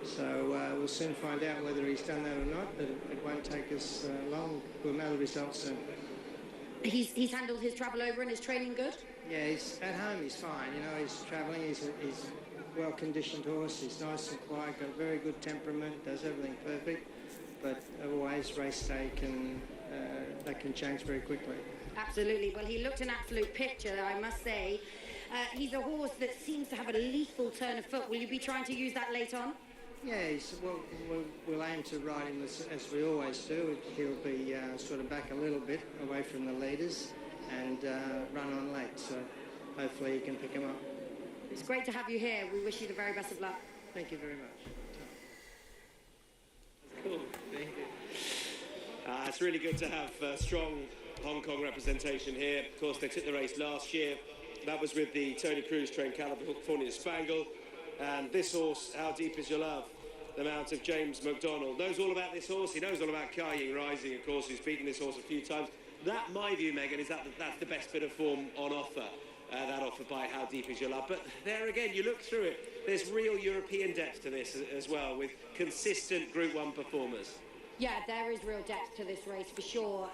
So we'll soon find out whether he's done that or not, but it won't take us long. We'll know the results soon. He's handled his travel over and his training good? Yeah, he's at home, he's fine. You know, he's travelling, he's a well-conditioned horse, he's nice and quiet, got a very good temperament, does everything perfect, but always race day that can change very quickly. Absolutely. Well, he looked an absolute picture, I must say. He's a horse that seems to have a lethal turn of foot. Will you be trying to use that late on? Yeah, we'll aim to ride him as we always do. He'll be sort of back a little bit away from the leaders and run on late, so hopefully you can pick him up. It's great to have you here. We wish you the very best of luck. Thank you very much. Cool, thank you. It's really good to have strong Hong Kong representation here. Of course, they took the race last year. That was with the Tony Cruz trained California Spangle. And this horse, How Deep Is Your Love, the mount of James McDonald, knows all about this horse. He knows all about Kai Ying Rising, of course, who's beaten this horse a few times. That, my view, Megan, is that's the best bit of form on offer. That offer by How Deep Is Your Love. But there again, you look through it, there's real European depth to this as well, with consistent Group 1 performers. Yeah, there is real depth to this race for sure.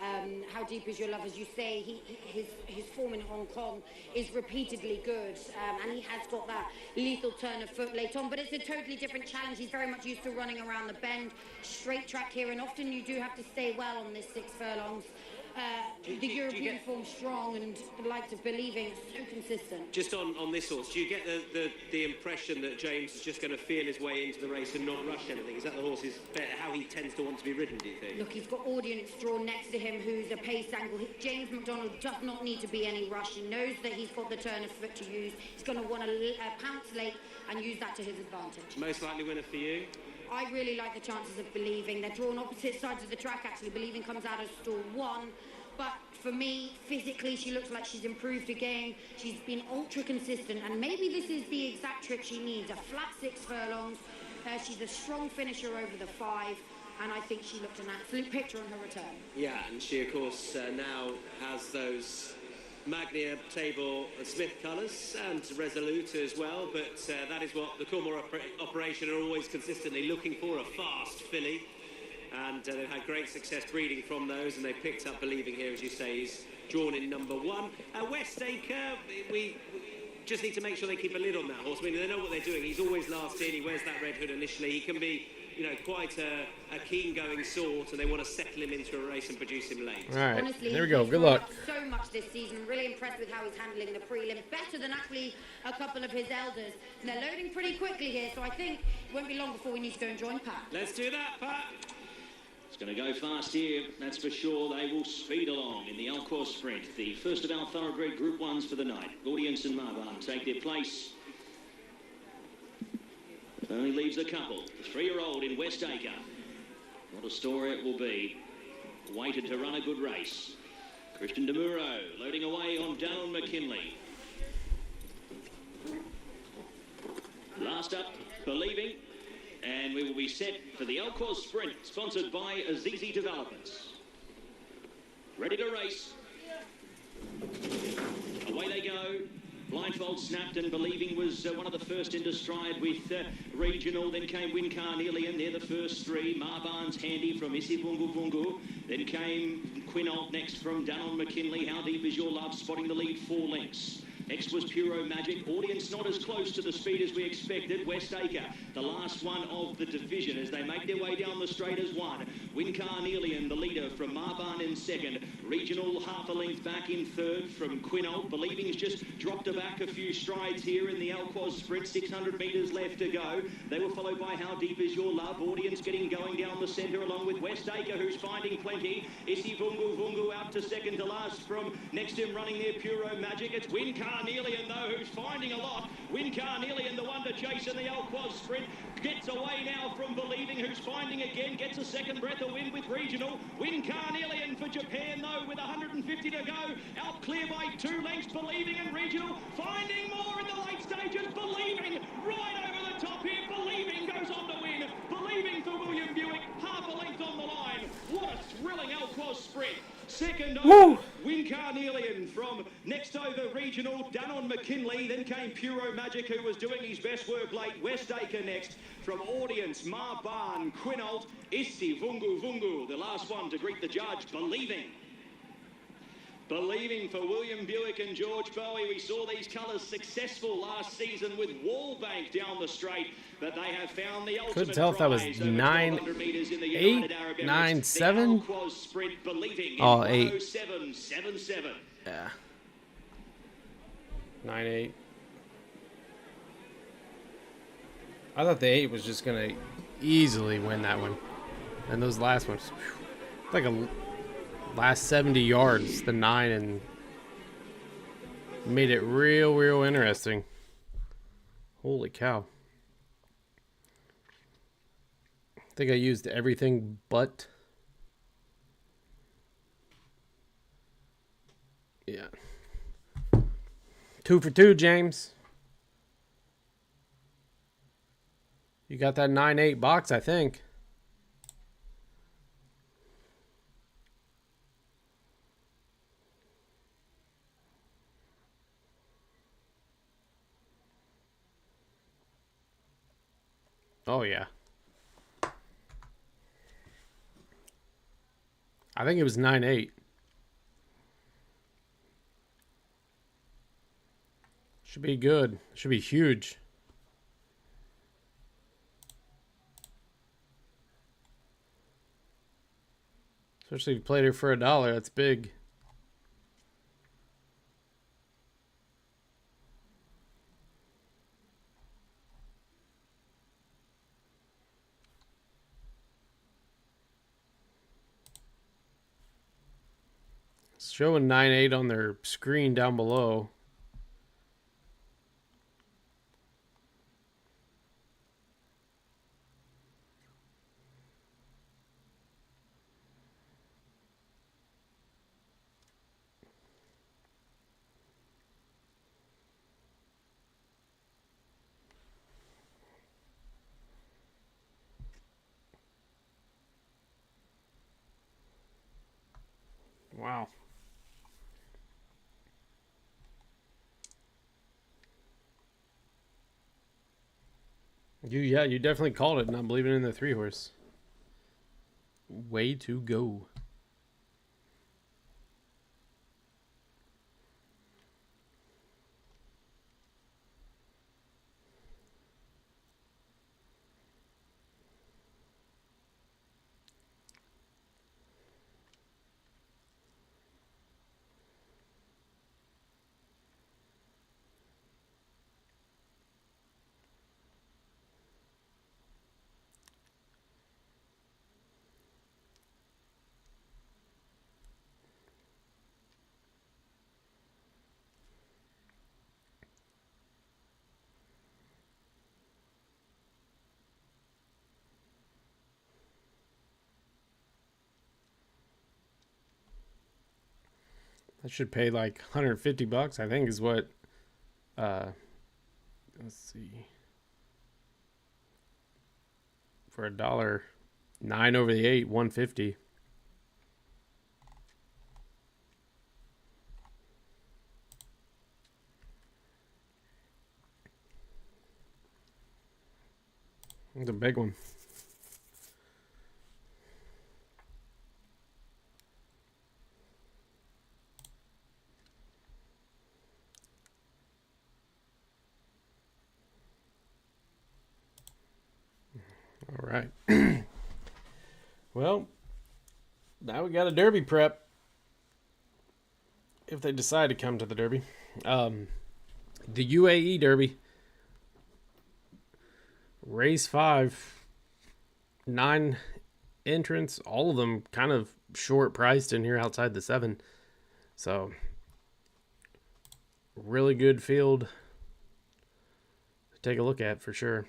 How Deep Is Your Love, as you say, his form in Hong Kong is repeatedly good, and he has got that lethal turn of foot late on, but it's a totally different challenge. He's very much used to running around the bend, straight track here, and often you do have to stay well on this 6 furlongs. The European form strong, and the likes of Believing so consistent. Just on this horse, do you get the impression that James is just going to feel his way into the race and not rush anything? Is that the horse's how he tends to want to be ridden, do you think? Look, he's got audience drawn next to him who's a pace angle. James McDonald does not need to be any rush. He knows that he's got the turn of foot to use. He's going to want to pounce late and use that to his advantage. Most likely winner for you? I really like the chances of Believing. They're drawn opposite sides of the track, actually. Believing comes out of stall 1. But for me, physically, she looks like she's improved again. She's been ultra consistent, and maybe this is the exact trip she needs. A flat 6 furlongs. She's a strong finisher over the 5. and I think she looked an absolute picture on her return. Yeah, and she, of course, now has those Magnia, Tabor and Smith colours, and Resolute as well, but that is what the Coolmore operation are always consistently looking for, a fast filly. And they've had great success breeding from those, and they picked up Believing here, as you say, is drawn in number 1. West Acre, we just need to make sure they keep a lid on that horse. I mean, they know what they're doing. He's always last in. He wears that red hood initially. He can be, you know, quite a keen-going sort, and they want to settle him into a race and produce him late. All right, Honestly, there we go. he's Good grown luck. up so much this season. I'm really impressed with how he's handling the prelims. Better than actually a couple of his elders. And they're loading pretty quickly here, so I think it won't be long before we need to go and join Pat. Let's do that, Pat. It's going to go fast here, that's for sure. They will speed along in the Alcor Sprint. The first of our thoroughbred Group 1s for the night. Audience and Marban take their place. Only leaves a couple. The 3-year-old in West Acre. What a story it will be. Waited to run a good race. Christian DeMuro loading away on Dallin McKinley. Last up, Believing. And we will be set for the Alcor Sprint, sponsored by Azizi Developments. Ready to race. Away they go. Blindfold snapped, and Believing was one of the first into stride with Regional. Then came Win Carnelian. They're the first 3. Marban's Handy from Isi Vungu Vungu. Then came Quinault next from Dallin McKinley. How Deep Is Your Love, spotting the lead 4 lengths. Next was Puro Magic. Audience not as close to the speed as we expected. West Acre, the last one of the division as they make their way down the straight as 1. Win Carnelian, the leader from Marban in 2nd. Regional half a length back in 3rd from Quinault. Believing's just dropped back a few strides here in the Alquoz Sprint. 600 metres left to go. They were followed by How Deep Is Your Love. Audience getting going down the centre along with West Acre, who's finding plenty. Isi Vungu Vungu out to 2nd to last from next to him running there Puro Magic. It's Win Carnelian, though, who's finding a lot. Win Carnelian, the one to chase in the Alquoz Sprint, gets away now from Believing, who's finding again, gets a second breath of wind with Regional. Win Carnelian for Japan, though, with 150 to go. Out clear by 2 lengths, Believing and Regional. Finding more in the late stages. Believing right over the top here. Believing goes on to win. Believing for William Buick, half a length on the line. What a thrilling Alquoz Sprint. Second over, Win Carnelian from next over Regional, Dallin McKinley. Then came Puro Magic, who was doing his best work late. West Acre next from Audience, Marban, Quinault, Isi Vungu Vungu. The last one to greet the judge, Believing. Believing for William Buick and George Bowie. We saw these colours successful last season with Wallbank down the straight, but they have found the ultimate Couldn't tell if that was prize over 9, 1200 metres in the 8, United Arab Emirates. 9, 7. The Alquoz Sprint, Believing in Oh, 8. 107.77. Yeah. 9, 8. I thought the 8 was just going to easily win that one. And those last ones, whew, like a last 70 yards, the 9, and made it real interesting. Holy cow. I think I used everything but... Yeah. 2 for 2, James. You got that 9-8 box, I think. Oh, yeah. I think it was 9-8. Should be good. Should be huge. Especially if you played her for $1. That's big. It's showing 9-8 on their screen down below. Wow. You definitely called it, not believing in the 3-horse. Way to go. That should pay like $150, I think, is what. Let's see. For a dollar, 9 over the 8, 150. It's a big one. All right. Well, now we got a Derby prep. If they decide to come to the Derby. The UAE Derby. Race 5. 9 entrants. All of them kind of short priced in here outside the 7. So, really good field to take a look at for sure.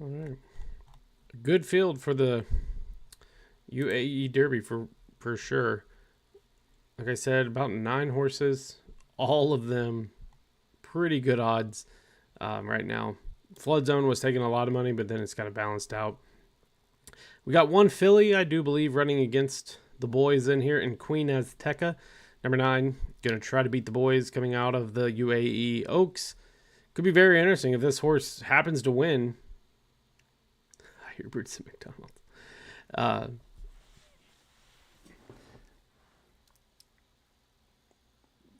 All right. Good field for the UAE Derby for sure. Like I said, about 9 horses. All of them pretty good odds right now. Flood Zone was taking a lot of money, but then it's kind of balanced out. We got one filly, I do believe, running against the boys in here in Queen Azteca. Number 9, going to try to beat the boys coming out of the UAE Oaks. Could be very interesting if this horse happens to win. I hear Bruce at McDonald's.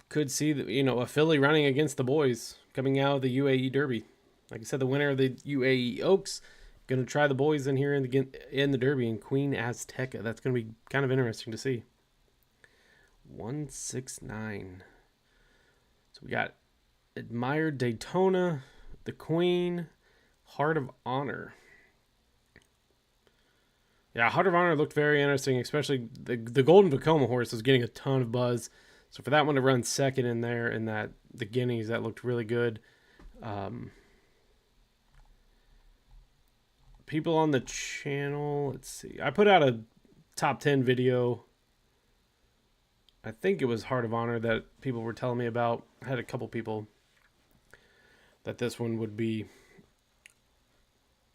Could see a filly running against the boys coming out of the UAE Derby. Like I said, the winner of the UAE Oaks going to try the boys in here in the Derby in Queen Azteca. That's going to be kind of interesting to see. 169. So we got Admired Daytona, the Queen, Heart of Honor. Yeah, Heart of Honor looked very interesting, especially the Golden Vacoma horse was getting a ton of buzz. So for that one to run second in there in that the guineas that looked really good. People on the channel, let's see. I put out a top 10 video. I think it was Heart of Honor that people were telling me about. I had a couple people that this one would be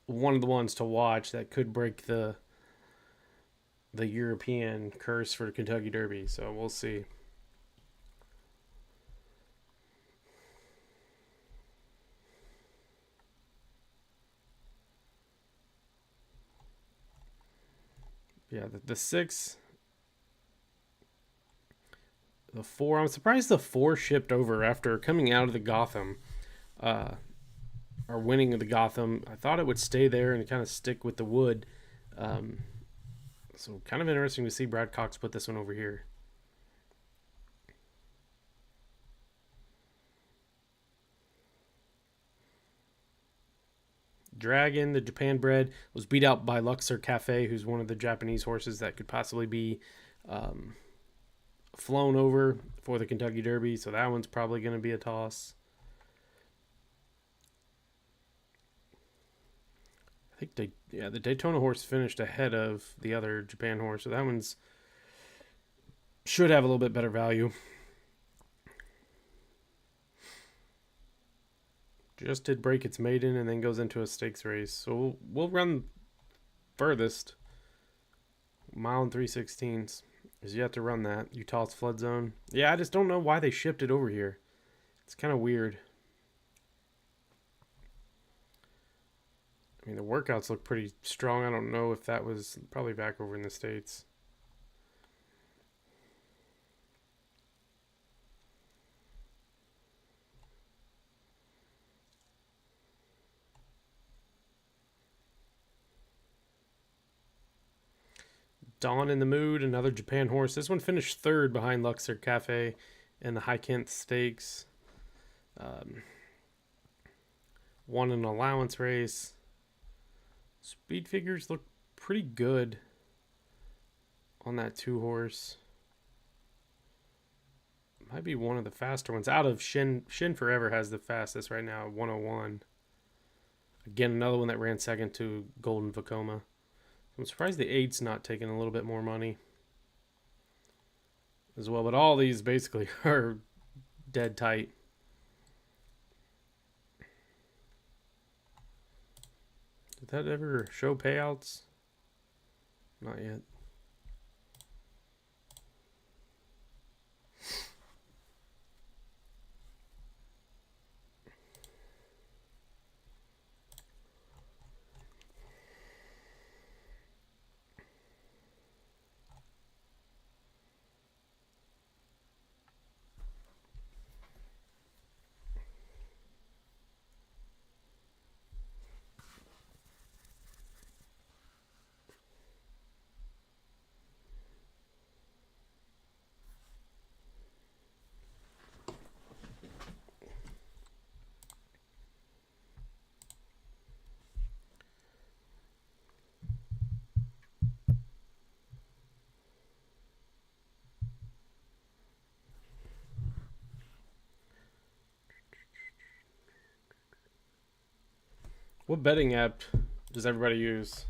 one of the ones to watch that could break the European curse for the Kentucky Derby. So we'll see. Yeah, the 6, the 4. I'm surprised the 4 shipped over after coming out of the Gotham, or winning of the Gotham. I thought it would stay there and kind of stick with the wood. So kind of interesting to see Brad Cox put this one over here. Dragon, the Japan bred, was beat out by Luxor Cafe, who's one of the Japanese horses that could possibly be flown over for the Kentucky Derby. So that one's probably going to be a toss. I think the Daytona horse finished ahead of the other Japan horse, so that one's should have a little bit better value. Just did break its maiden and then goes into a stakes race. So we'll run furthest. 1 3/16 is yet to run that. Utah's flood zone. Yeah, I just don't know why they shipped it over here. It's kind of weird. I mean, the workouts look pretty strong. I don't know if that was probably back over in the States. Dawn in the Mood, another Japan horse. This one finished 3rd behind Luxor Cafe in the High Kent Stakes. Won an allowance race. Speed figures look pretty good on that 2 horse. Might be one of the faster ones. Out of Shin Forever has the fastest right now, 101. Again, another one that ran 2nd to Golden Vacoma. I'm surprised the 8's not taking a little bit more money as well. But all these basically are dead tight. Did that ever show payouts? Not yet. What betting app does everybody use?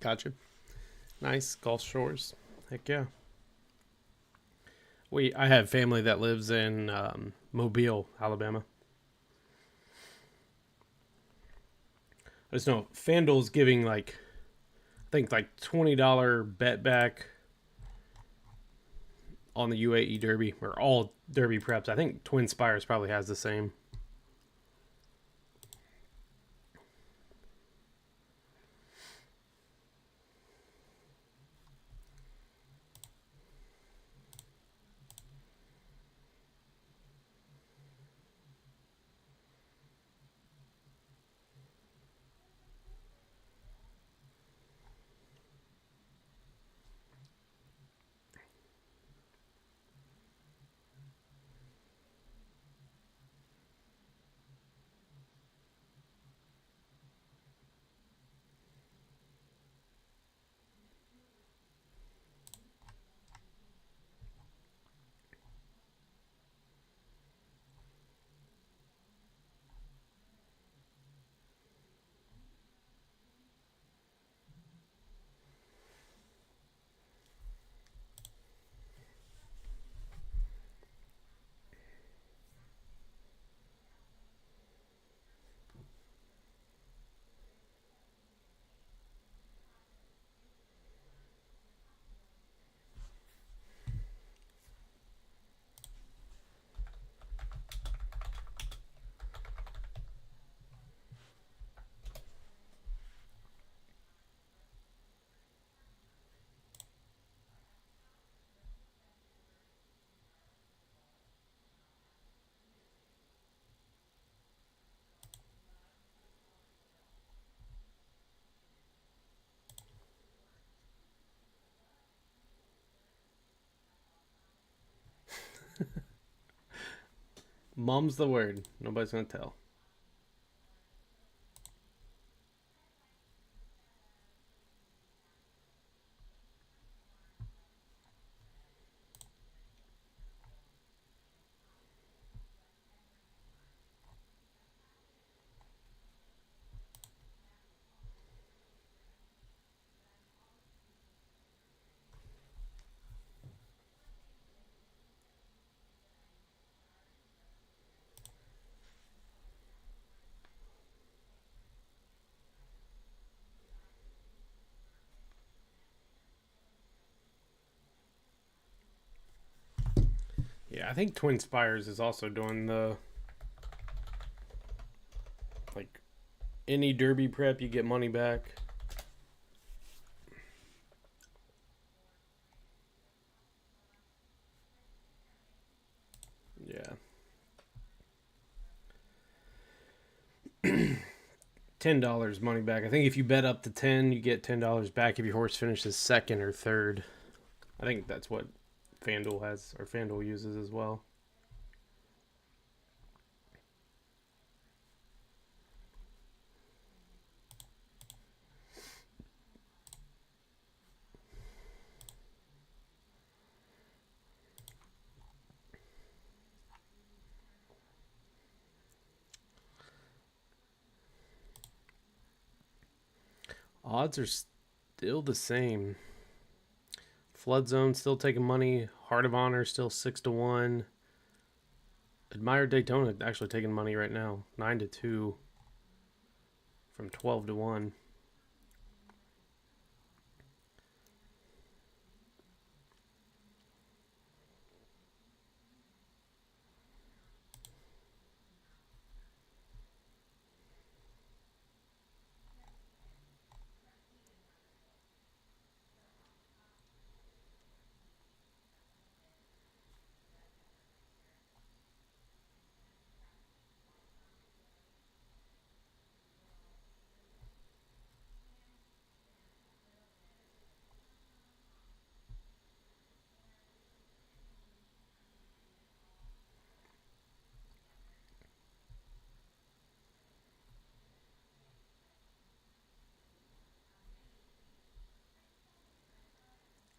Gotcha. Nice. Gulf Shores. Heck yeah. I have family that lives in Mobile, Alabama. I just know FanDuel's giving I think $20 bet back on the UAE Derby, or all Derby preps. I think Twin Spires probably has the same. Mom's the word. Nobody's gonna tell. Yeah, I think Twin Spires is also doing the any Derby prep you get money back. Yeah. $10 money back. I think if you bet up to 10, you get $10 back if your horse finishes second or third. I think that's what FanDuel has, or FanDuel uses as well. Odds are still the same. Flood Zone still taking money. Heart of Honor still 6-1. Admired Daytona actually taking money right now, 9-2 from 12-1.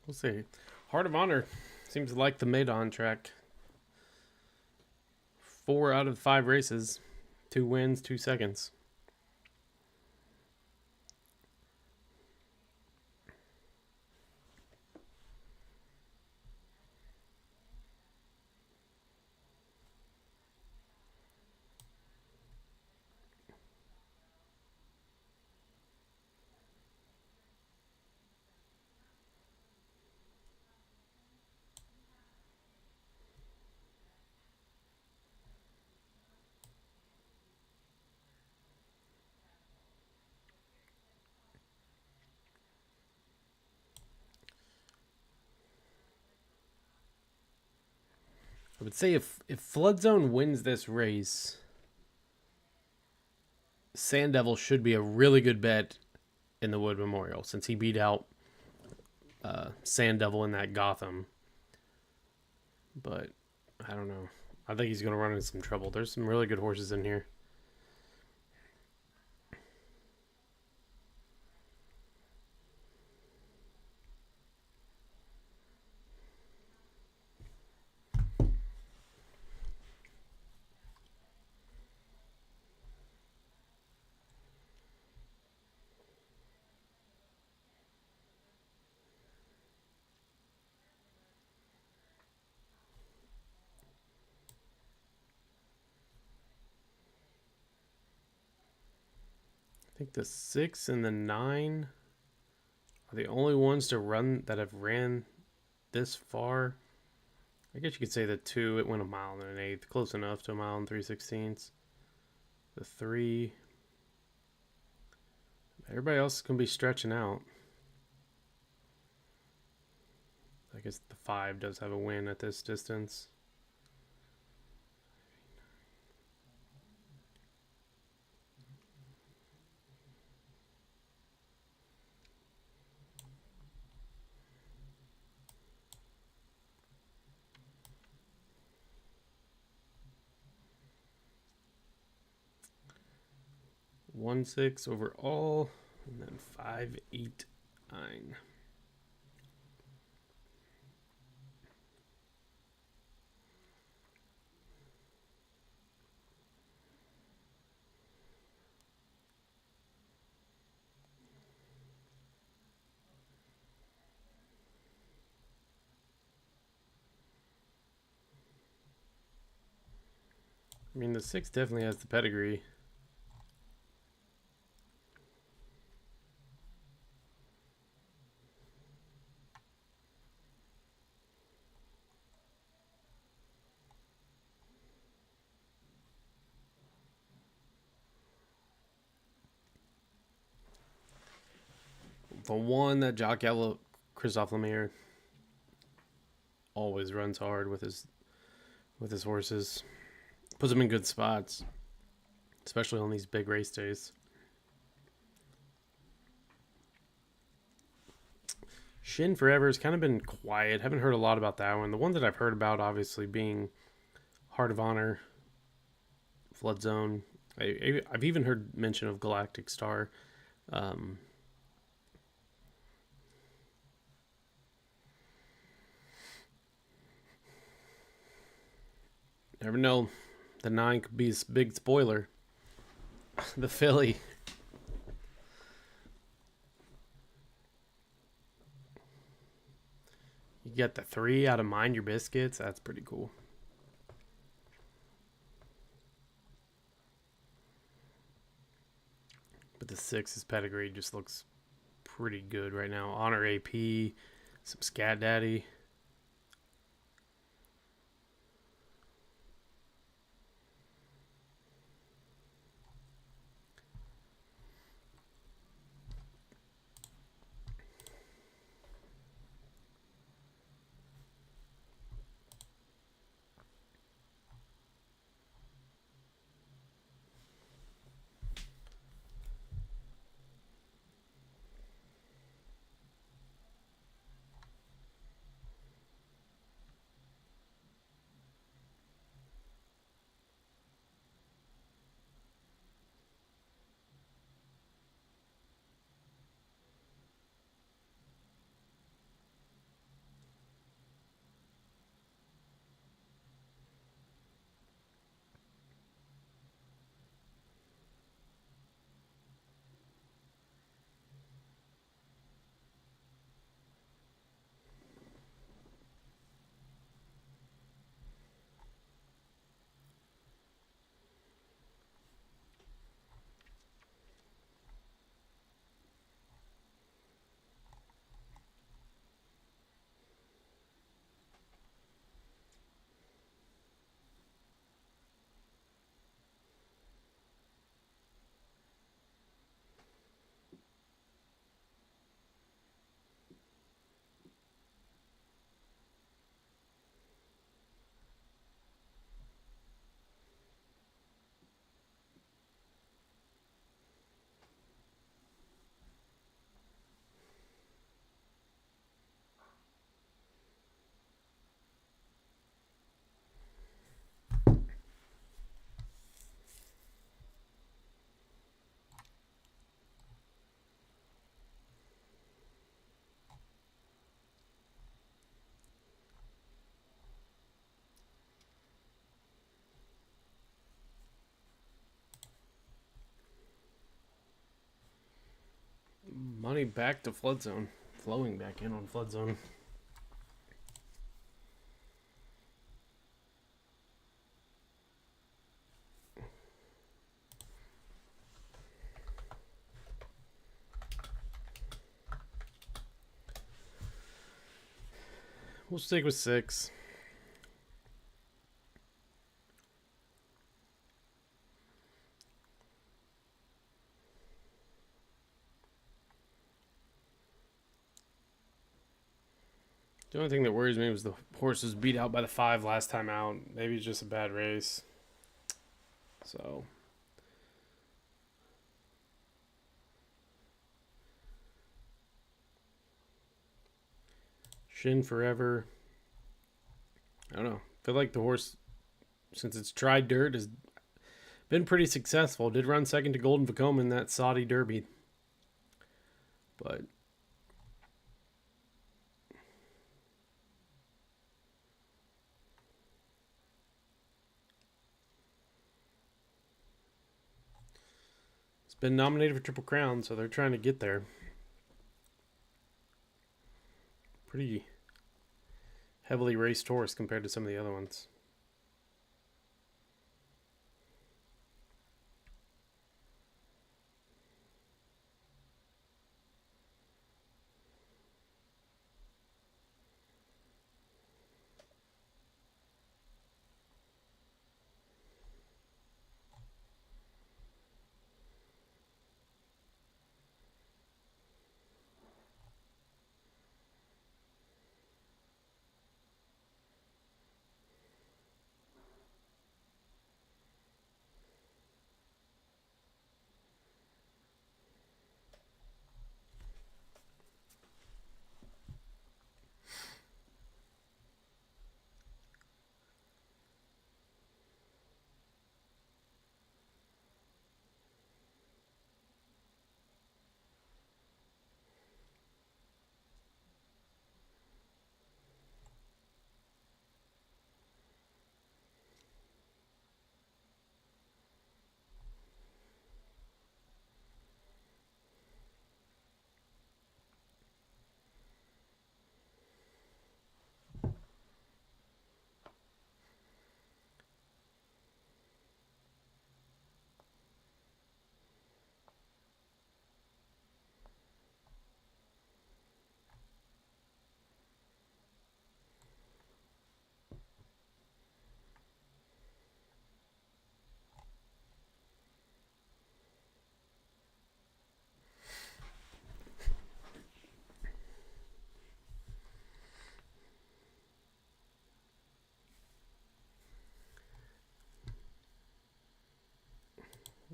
We'll see. Heart of Honor seems to like the Maidon track. 4 out of 5 races. 2 wins, 2 seconds. would say if Flood Zone wins this race, Sand Devil should be a really good bet in the Wood Memorial since he beat out Sand Devil in that Gotham. But I don't know. I think he's going to run into some trouble. There's some really good horses in here. I think the 6 and the 9 are the only ones to run that have ran this far. I guess you could say the 2, it went a mile and an eighth, close enough to a mile and 3/16. The 3, everybody else is going to be stretching out. I guess the 5 does have a win at this distance. One 6 overall, and then 5, 8, 9. I mean, the 6 definitely has the pedigree. The 1 that Jock Yellow, Christophe Lemire, always runs hard with his horses. Puts them in good spots, especially on these big race days. Shin Forever has kind of been quiet. Haven't heard a lot about that one. The one that I've heard about, obviously, being Heart of Honor, Flood Zone. I've even heard mention of Galactic Star. Never know. The 9 could be a big spoiler. The filly. You get the 3 out of Mind Your Biscuits. That's pretty cool. But the 6's pedigree just looks pretty good right now. Honor AP, some Scat Daddy. Money back to flood zone. Flowing back in on flood zone. We'll stick with 6. The only thing that worries me was the horse was beat out by the 5 last time out. Maybe it's just a bad race. So. Shin Forever. I don't know. I feel like the horse, since it's tried dirt, has been pretty successful. Did run second to Golden Vacoma in that Saudi Derby. But it's been nominated for Triple Crown, so they're trying to get there. Pretty heavily raced horse compared to some of the other ones.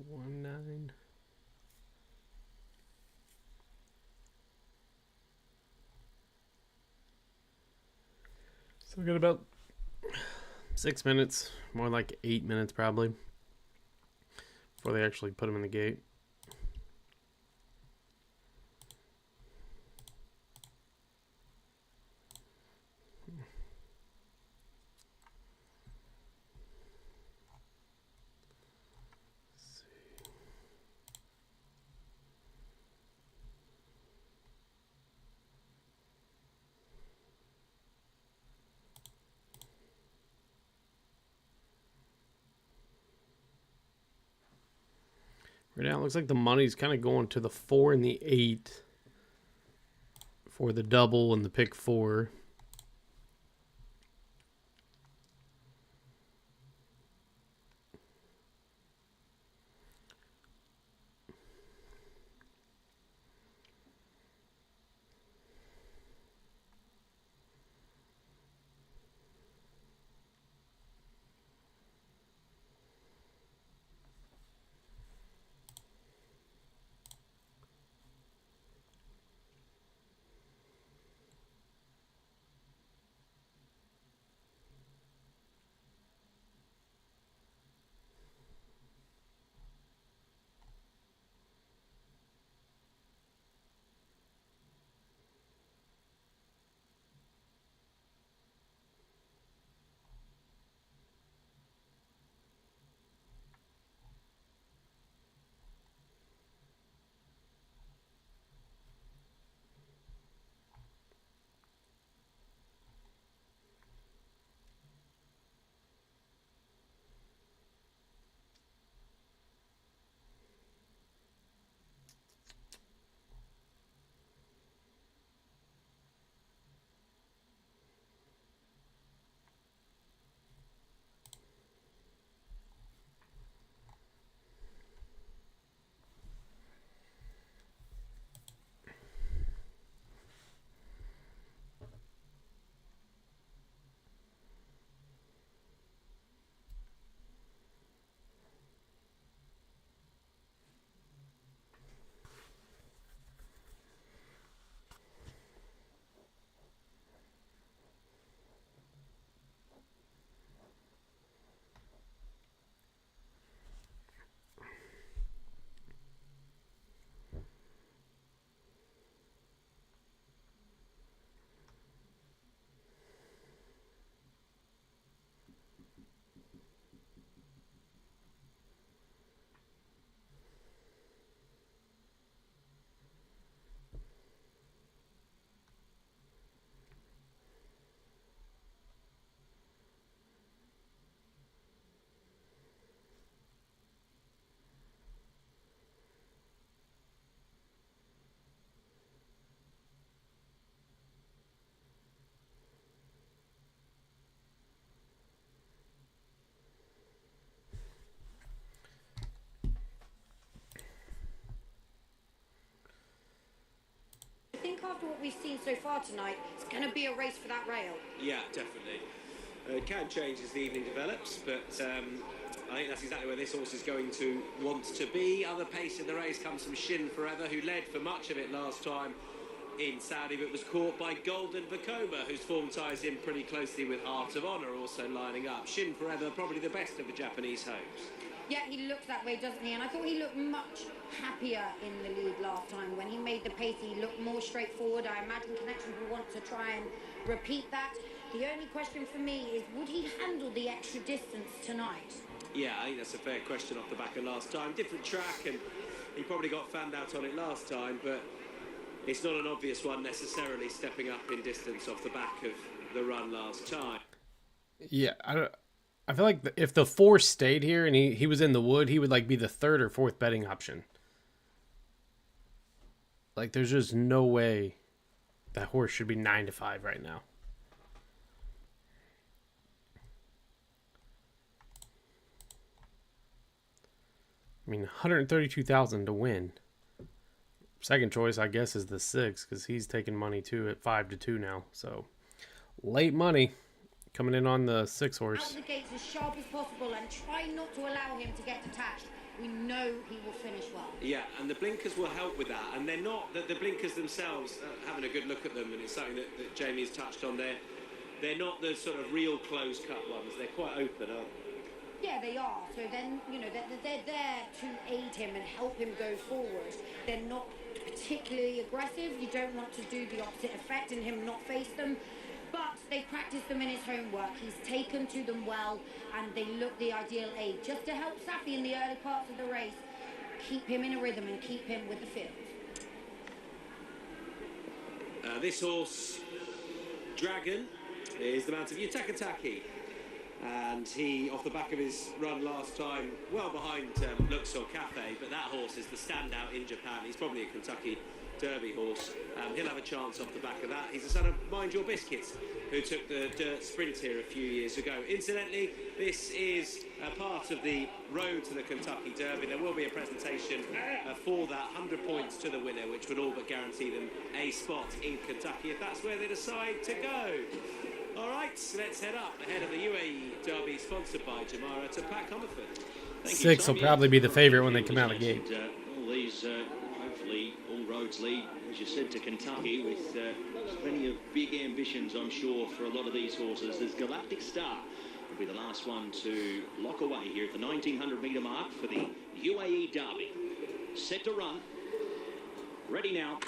One nine. So we got about 6 minutes, more like 8 minutes probably, before they actually put him in the gate. Right now, it looks like the money's kind of going to the 4 and the 8 for the double and the pick 4. we've seen so far tonight, it's going to be a race for that rail. Yeah, definitely. It can change as the evening develops, but I think that's exactly where this horse is going to want to be. Other pace in the race comes from Shin Forever, who led for much of it last time in Saudi, but was caught by Golden Vekoma, whose form ties in pretty closely with Heart of Honour, also lining up. Shin Forever, probably the best of the Japanese homes. Yeah, he looks that way, doesn't he? And I thought he looked much happier in the lead last time. When he made the pace, he looked more straightforward. I imagine Connection will want to try and repeat that. The only question for me is, would he handle the extra distance tonight? Yeah, I think that's a fair question off the back of last time. Different track, and he probably got fanned out on it last time, but it's not an obvious one necessarily, stepping up in distance off the back of the run last time. Yeah, I feel like if the 4 stayed here and he was in the wood, he would like be the 3rd or 4th betting option. Like, there's just no way that horse should be 9-5 right now. I mean, 132,000 to win. Second choice, I guess, is the 6, because he's taking money too at 5-2 now. So late money coming in on the 6 horse. Out the gates as sharp as possible and try not to allow him to get detached. We know he will finish well. Yeah, and the blinkers will help with that. And they're not, the blinkers themselves, having a good look at them, and it's something that Jamie's touched on there, they're not the sort of real close-cut ones. They're quite open, aren't they? Yeah, they are. So then, you know, they're there to aid him and help him go forward. They're not particularly aggressive. You don't want to do the opposite effect and him not face them. But they practiced them in his homework. He's taken to them well, and they look the ideal aid. Just to help Safi in the early parts of the race, keep him in a rhythm and keep him with the field. This horse, Dragon, is the mount of Yutakataki. And he, off the back of his run last time, well behind Luxor Cafe, but that horse is the standout in Japan. He's probably a Kentucky Derby horse. He'll have a chance off the back of that. He's the son of Mind Your Biscuits, who took the dirt sprint here a few years ago. Incidentally, this is a part of the road to the Kentucky Derby. There will be a presentation for that, 100 points to the winner, which would all but guarantee them a spot in Kentucky if that's where they decide to go. All right, let's head up ahead of the UAE Derby, sponsored by Jamara, to Pat Comerford. 6 will probably be the favorite when they come out of the gate. All these, hopefully, all roads lead, as you said, to Kentucky, with plenty of big ambitions, I'm sure, for a lot of these horses. There's Galactic Star will be the last one to lock away here at the 1900-metre mark for the UAE Derby. Set to run. Ready now.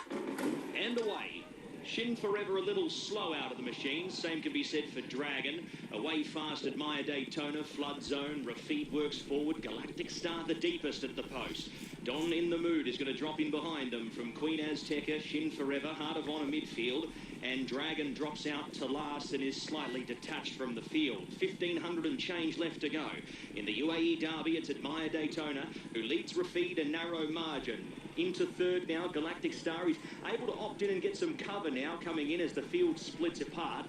And away. Shin Forever a little slow out of the machine. Same can be said for Dragon. Away fast Admire Daytona. Flood Zone. Rafid works forward. Galactic Star the deepest at the post. Don in the Mood is going to drop in behind them from Queen Azteca. Shin Forever. Heart of Honour midfield. And Dragon drops out to last and is slightly detached from the field. 1,500 and change left to go. In the UAE Derby, it's Admire Daytona, who leads Rafid a narrow margin. Into third now, Galactic Star. He's able to opt in and get some cover now, coming in as the field splits apart.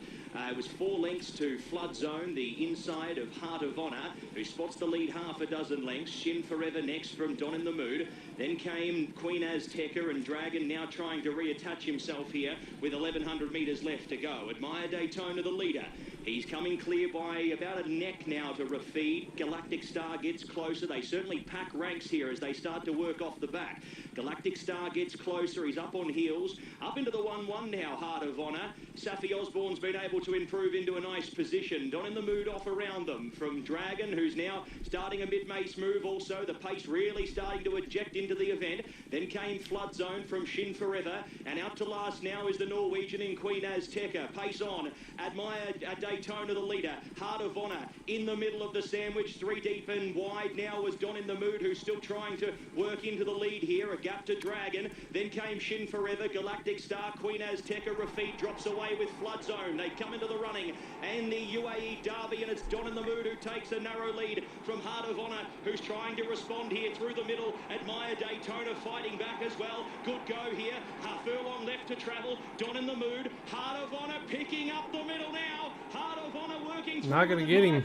It was 4 lengths to Flood Zone, the inside of Heart of Honour, who spots the lead half a dozen lengths. Shin Forever next from Don in the Mood. Then came Queen Azteca, and Dragon now trying to reattach himself here with 1,100 metres left to go. Admire Daytona, the leader. He's coming clear by about a neck now to Rafid. Galactic Star gets closer. They certainly pack ranks here as they start to work off the back. Galactic Star gets closer. He's up on heels. Up into the 1-1 now, Heart of Honour. Safi Osborne's been able to improve into a nice position. Don in the Mood off around them from Dragon, who's now starting a mid-mace move also. The pace really starting to eject into the event. Then came Flood Zone from Shin Forever. And out to last now is the Norwegian in Queen Azteca. Pace on. Admire Daytona, the leader. Heart of Honour in the middle of the sandwich. 3 deep and wide now was Don in the Mood, who's still trying to work into the lead here. A gap to Dragon. Then came Shin Forever, Galactic Star, Queen Azteca. Rafid drops away with Flood Zone. They come into the running. And the UAE Derby, and it's Don in the Mood who takes a narrow lead from Heart of Honour, who's trying to respond here through the middle. Admire Daytona fighting back as well. Good go here. Half furlong left to travel. Don in the Mood. Heart of Honour picking up the middle now. Heart of Honour working. Not going to get him.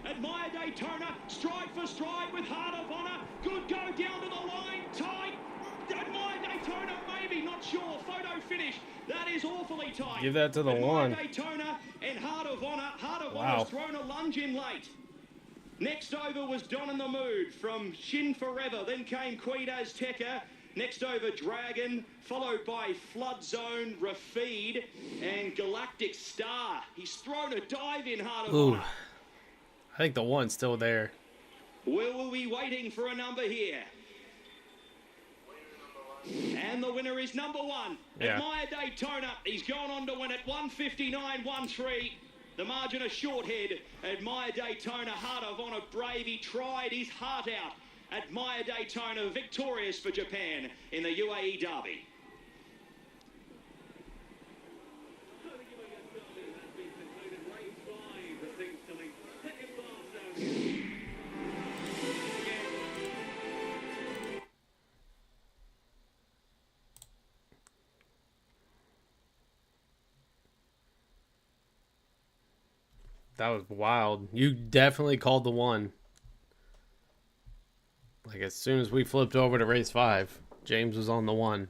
Admire Daytona, stride for stride with Heart of Honour. Good go down to the line. Tight. Admire Daytona, maybe, not sure. Photo finish. That is awfully tight. Give that to the Admire one. Daytona and Heart of Honor. Heart of Wow. Honor's thrown a lunge in late. Next over was Don in the Mood from Shin Forever. Then came Queen Azteca. Next over Dragon, followed by Flood Zone, Rafid, and Galactic Star. He's thrown a dive in Heart of Honor. I think the one's still there. We'll be waiting for a number here. And the winner is number 1. Yeah. Admire Daytona. He's gone on to win it. 159.13. The margin a short head. Admire Daytona. Heart of Honor. Brave. He tried his heart out. Admire Daytona victorious for Japan in the UAE Derby. That was wild. You definitely called the one. Like, as soon as we flipped over to race 5, James was on the one.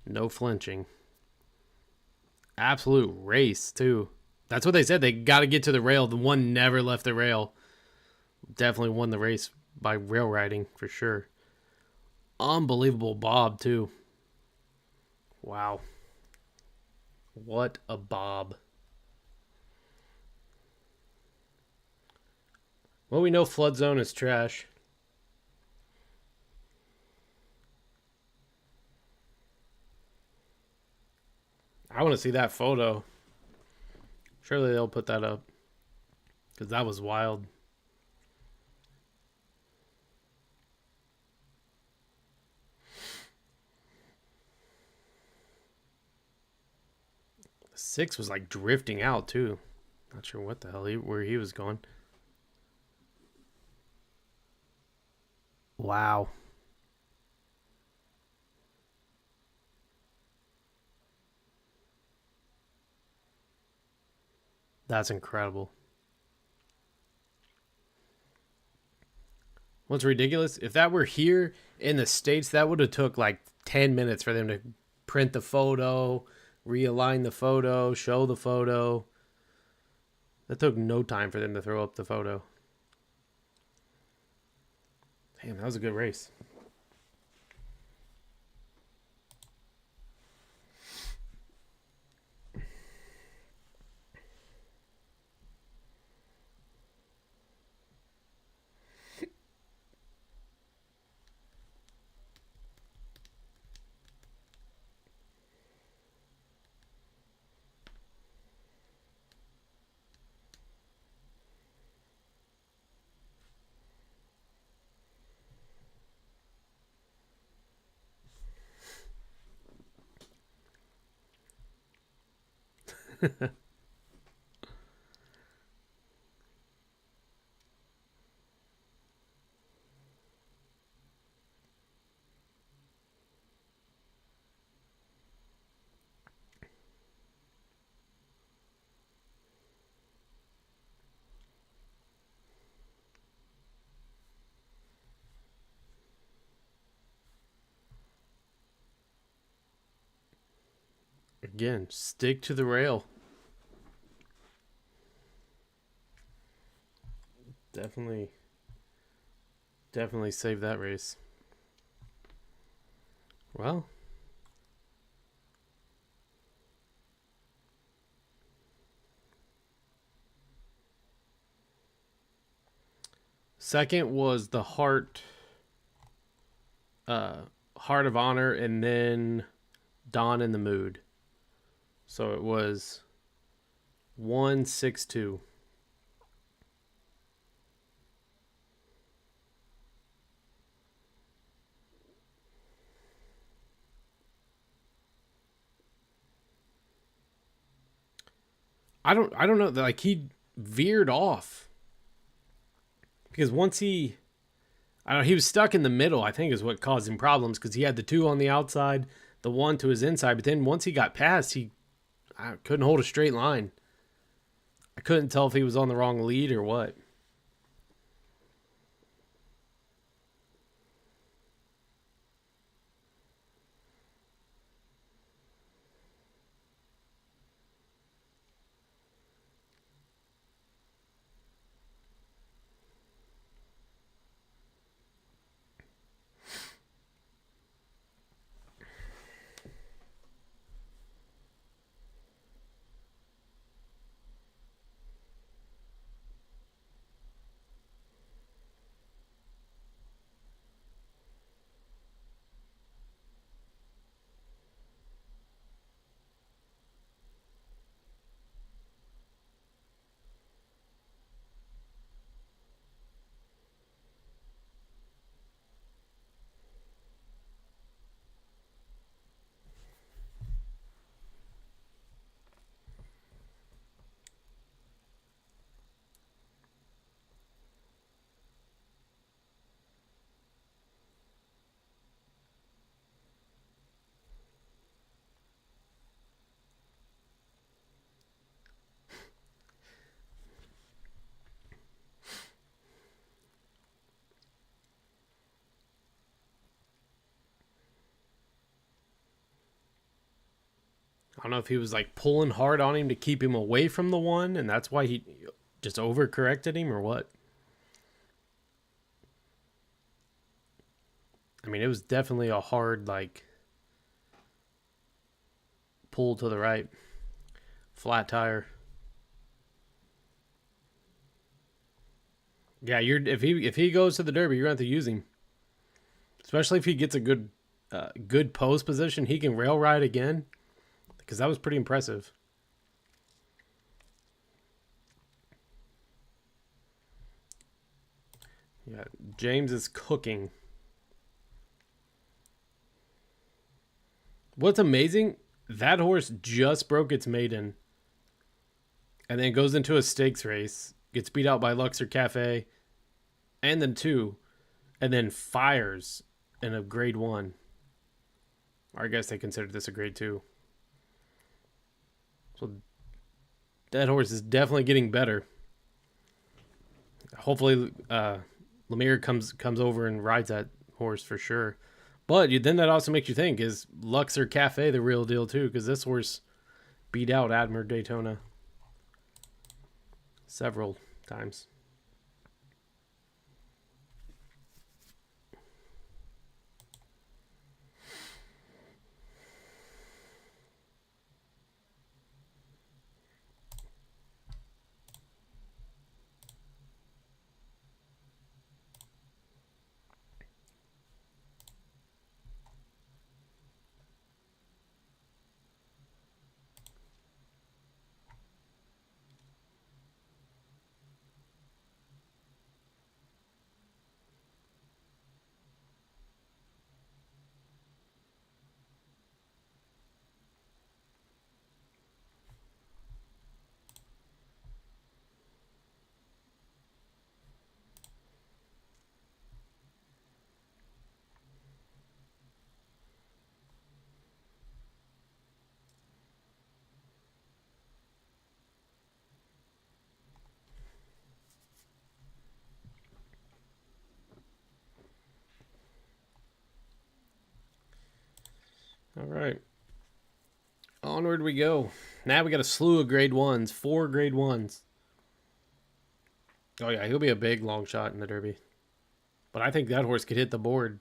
No flinching. Absolute race, too. That's what they said. They got to get to the rail. The one never left the rail. Definitely won the race by rail riding, for sure. Unbelievable bob, too. Wow. What a bob. Well, we know Flood Zone is trash. I want to see that photo. Surely they'll put that up. Because that was wild. The 6 was like drifting out too. Not sure what the hell where he was going. Wow. That's incredible. What's ridiculous? If that were here in the States, that would have took like 10 minutes for them to print the photo, realign the photo, show the photo. That took no time for them to throw up the photo. Damn, that was a good race. Again, stick to the rail. Definitely save that race. Well, second was the Heart of Honor, and then Dawn in the Mood. So it was 1-6-2. I don't know. Like, he veered off. Because once he was stuck in the middle, I think is what caused him problems. Because he had the 2 on the outside, the 1 to his inside. But then once he got past, I couldn't hold a straight line. I couldn't tell if he was on the wrong lead or what. I don't know if he was like pulling hard on him to keep him away from the one, and that's why he just overcorrected him, or what. I mean, it was definitely a hard, like, pull to the right. Flat tire. Yeah, if he goes to the Derby, you're going to have to use him. Especially if he gets a good post position, he can rail ride again. Because that was pretty impressive. Yeah, James is cooking. What's amazing, that horse just broke its maiden. And then goes into a stakes race. Gets beat out by Luxor Cafe. And then 2. And then fires in a grade 1. Or I guess they considered this a grade 2. So that horse is definitely getting better. Hopefully Lemire comes over and rides that horse for sure. But then that also makes you think, is Luxor Cafe the real deal too? Because this horse beat out Admiral Daytona several times. All right. Onward we go. Now we got a slew of grade 1s. 4 grade 1s. Oh, yeah. He'll be a big long shot in the Derby. But I think that horse could hit the board.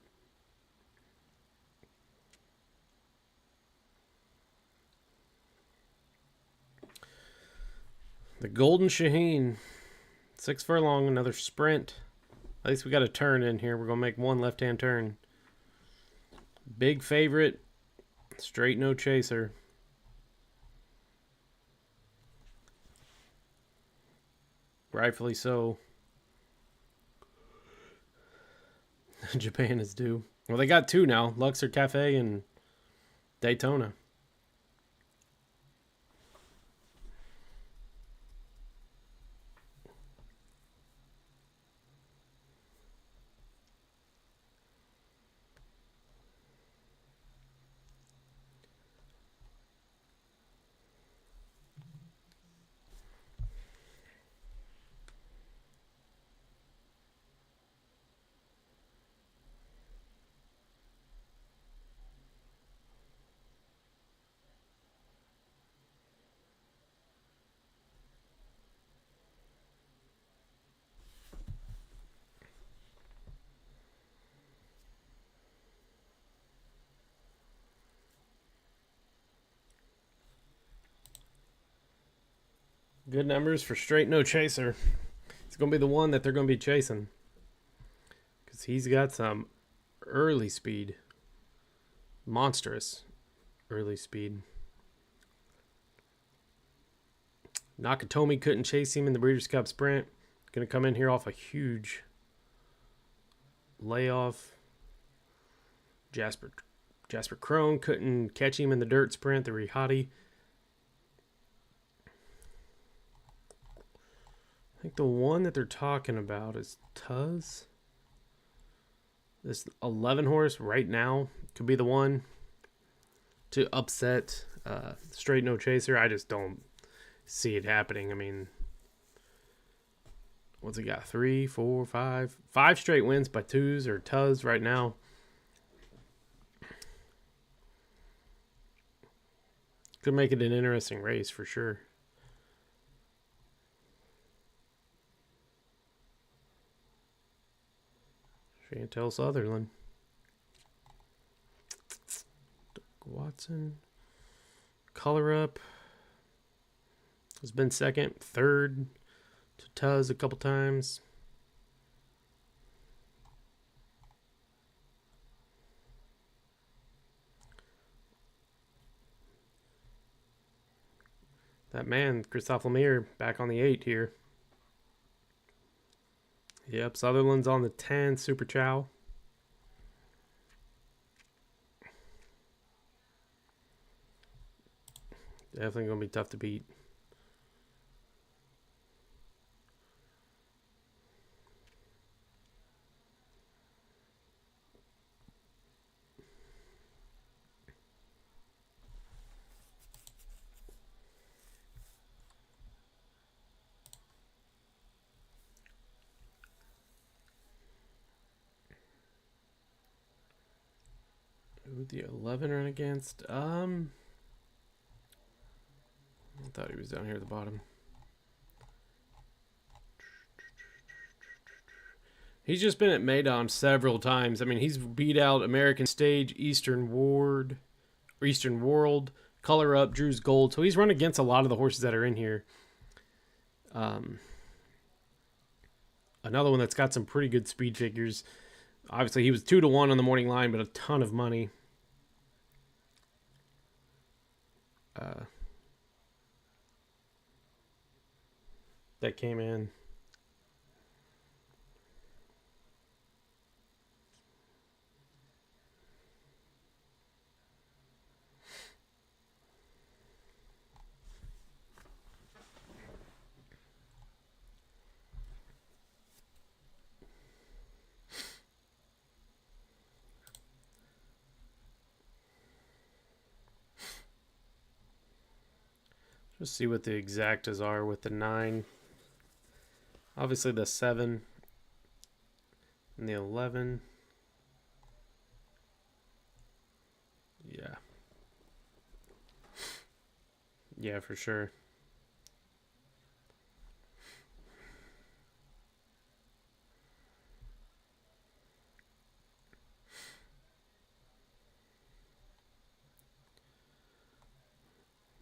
The Golden Shaheen. 6 furlong. Another sprint. At least we got a turn in here. We're going to make one left-hand turn. Big favorite. Straight no chaser. Rightfully so. Japan is due. Well, they got 2 now. Luxor Cafe and Daytona. Good numbers for straight no chaser. It's going to be the one that they're going to be chasing. Because he's got some early speed. Monstrous early speed. Nakatomi couldn't chase him in the Breeders' Cup Sprint. Going to come in here off a huge layoff. Jasper Crone couldn't catch him in the dirt sprint, the Rihati. I think the one that they're talking about is Tuz. This 11 horse right now could be the one to upset straight no chaser. I just don't see it happening. I mean, what's he got? 3, 4, 5. 5 straight wins by Tuz or Tuz right now. gonna make it an interesting race for sure. Chantel Sutherland. Doug Watson. Color Up. Has been second, third to Tuz a couple times. That man, Christophe Lemire, back on the 8 here. Yep, Sutherland's on the 10, Super Chow. Definitely going to be tough to beat. Who would the 11 run against? I thought he was down here at the bottom. He's just been at Maidan several times. I mean, he's beat out American Stage, Eastern World, Color Up, Drew's Gold. So he's run against a lot of the horses that are in here. Another one that's got some pretty good speed figures. Obviously, he was 2-1 on the morning line, but a ton of money. That came in. Just see what the exactas are with the 9. Obviously the 7 and the 11. Yeah. Yeah, for sure.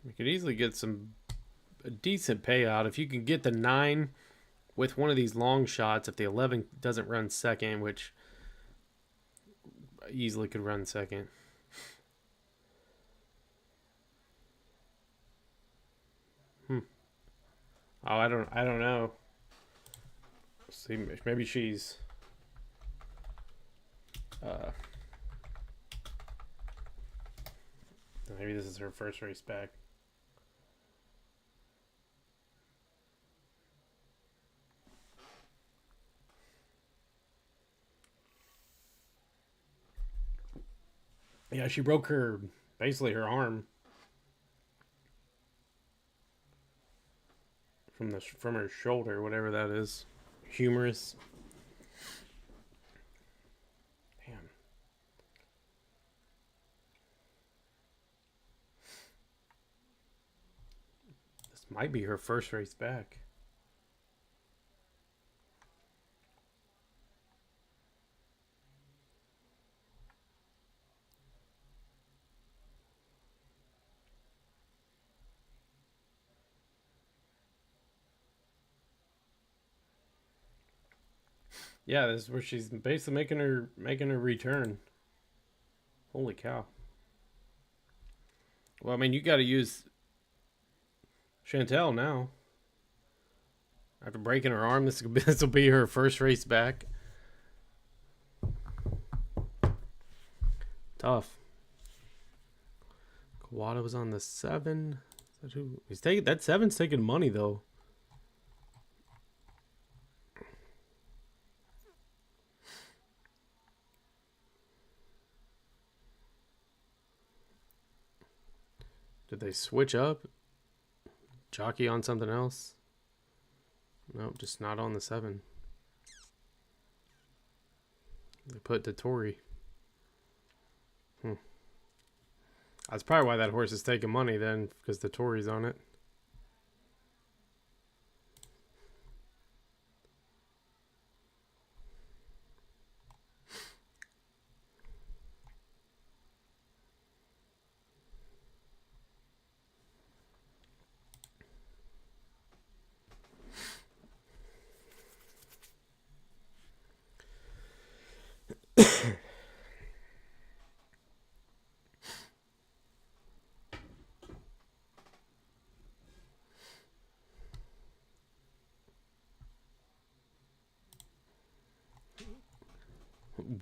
You could easily get a decent payout if you can get the 9 with one of these long shots. If the 11 doesn't run second, which easily could run second. Oh, I don't know. Let's see, maybe she's maybe this is her first race back. Yeah, she broke basically her arm from her shoulder, whatever that is. Humerus. Damn. This might be her first race back. Yeah, this is where she's basically making her return. Holy cow. Well, I mean, you got to use Chantel now. After breaking her arm, this will be her first race back. Tough. Kawada was on the 7. He's taking that 7's taking money though. Did they switch up? Jockey on something else? Nope, just not on the 7. They put Dettori. That's probably why that horse is taking money then, because the Tory's on it.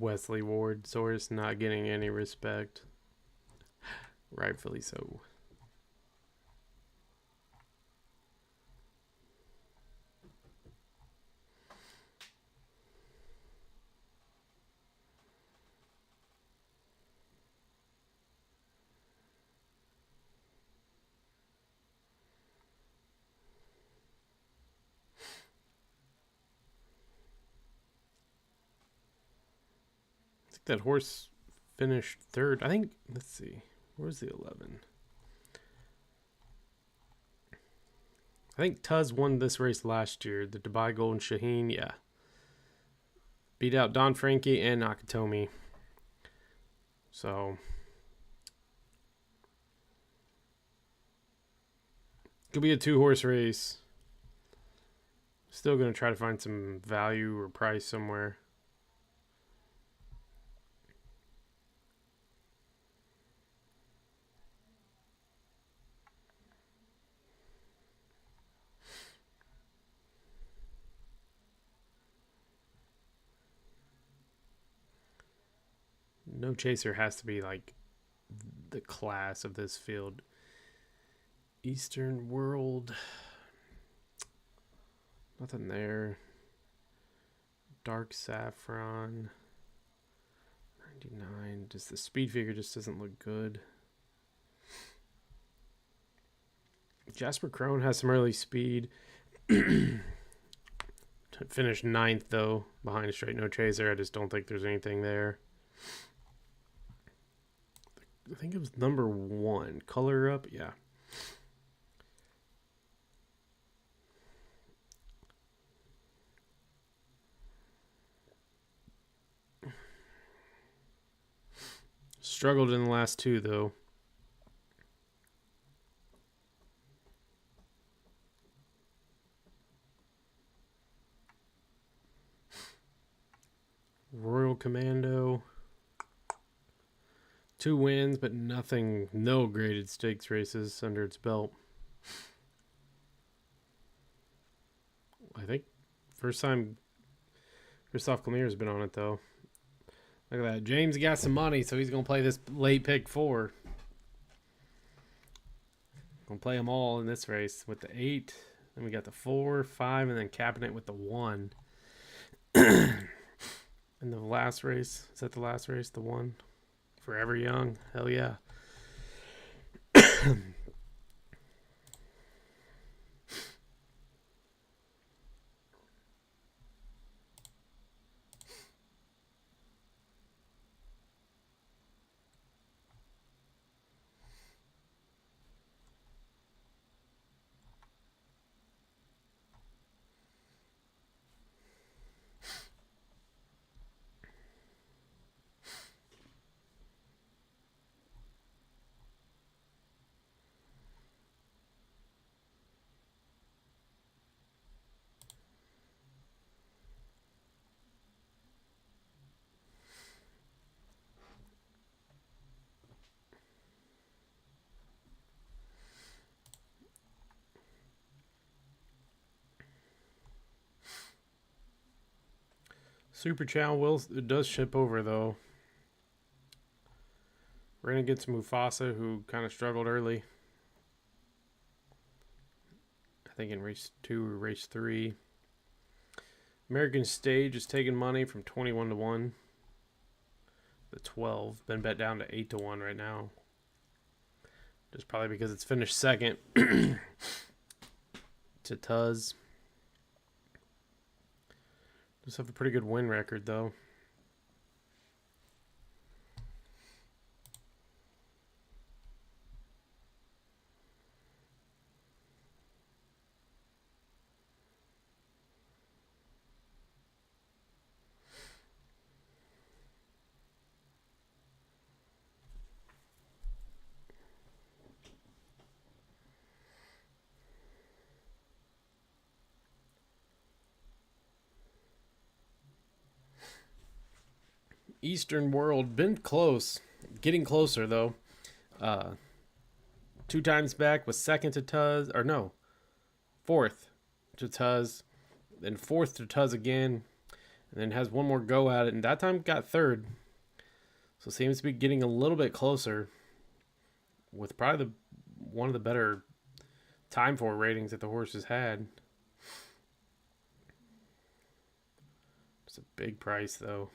Wesley Ward source not getting any respect. Rightfully so. That horse finished third. I think, let's see. Where's the 11? I think Tuz won this race last year. The Dubai Golden Shaheen, yeah. Beat out Don Frankie and Nakatomi. So, could be a 2-horse race. Still going to try to find some value or price somewhere. No Chaser has to be like the class of this field. Eastern World. Nothing there. Dark Saffron. 99. Just the speed figure just doesn't look good. Jasper Crone has some early speed. Finished 9th though, behind Straight No Chaser. I just don't think there's anything there. I think it was number 1. Color Up, yeah. Struggled in the last 2, though. Royal Commando. 2 wins, but nothing, no graded stakes races under its belt. I think first time Christophe Lemire has been on it, though. Look at that. James got some money, so he's going to play this late pick 4. Going to play them all in this race with the 8. Then we got the 4, 5, and then capping it with the 1. In the last race. Is that the last race? The 1? Forever Young. Hell yeah. Super Chow it does ship over, though. We're going to get to Mufasa, who kind of struggled early. I think in race 2 or race 3. American Stage is taking money from 21 to 1. The 12. Been bet down to 8 to 1 right now. Just probably because it's finished second to Tuz. Does have a pretty good win record, though. Eastern World. Been close. Getting closer, though. 2 times back was second to Tuz. Or no. Fourth to Tuz. Then fourth to Tuz again. And then has one more go at it. And that time got third. So seems to be getting a little bit closer. With probably one of the better time for ratings that the horse has had. It's a big price, though.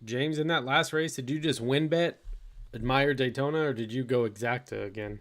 James, in that last race, did you just win bet, admire Daytona, or did you go exacta again?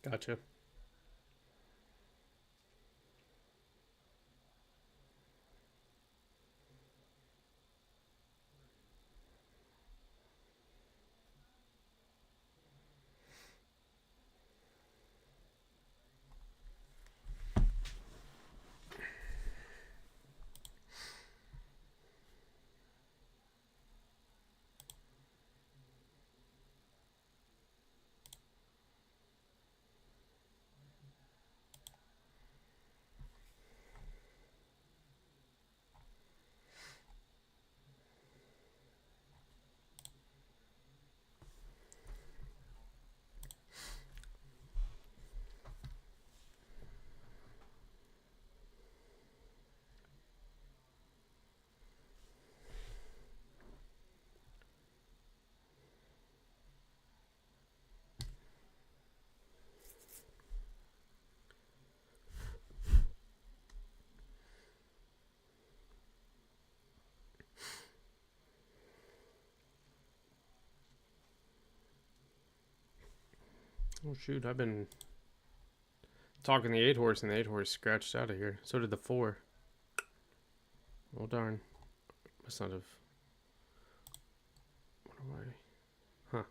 Gotcha. Oh, shoot. I've been talking the 8 horse, and the 8 horse scratched out of here. So did the 4. Oh, darn. Must not have. What am I? Huh.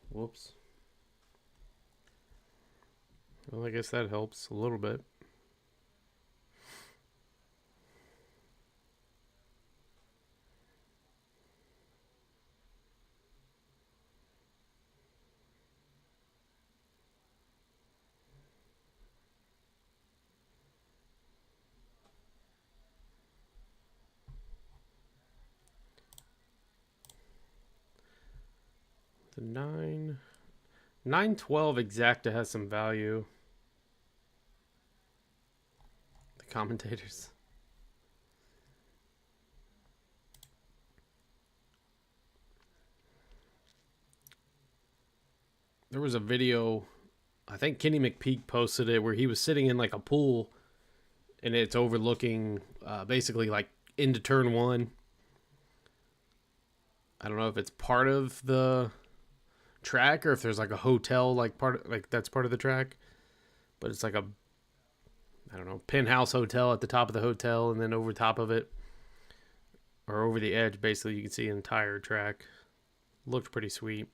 Whoops. Well, I guess that helps a little bit. So 912 exacta has some value. The commentators. There was a video, I think Kenny McPeak posted it, where he was sitting in like a pool and it's overlooking basically like into turn one. I don't know if it's part of the track or if there's like a hotel like that's part of the track, but it's like a, I don't know, penthouse hotel at the top of the hotel, and then over top of it or over the edge basically you can see an entire track. Looked pretty sweet.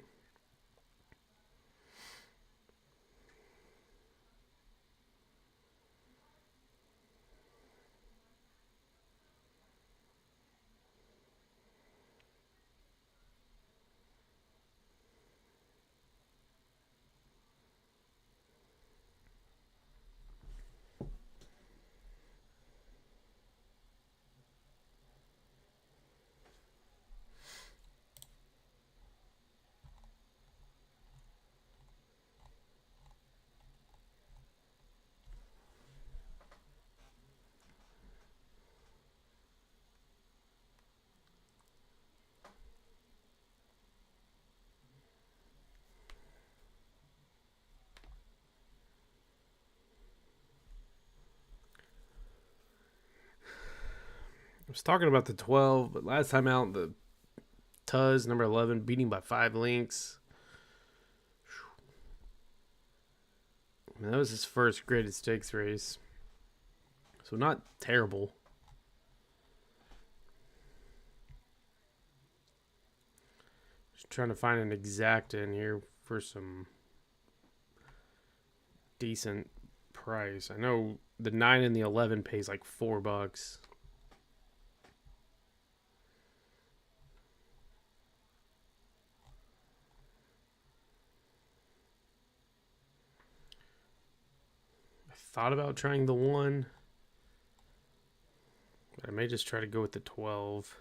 I was talking about the 12, but last time out, the Tuz, number 11, beating by 5 lengths. I mean, that was his first graded stakes race. So not terrible. Just trying to find an exacta in here for some decent price. I know the 9 and the 11 pays like $4. Thought about trying the 1, but I may just try to go with the 12.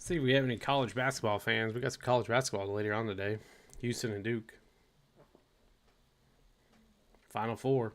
See if we have any college basketball fans. We got some college basketball later on today. Houston and Duke. Final Four.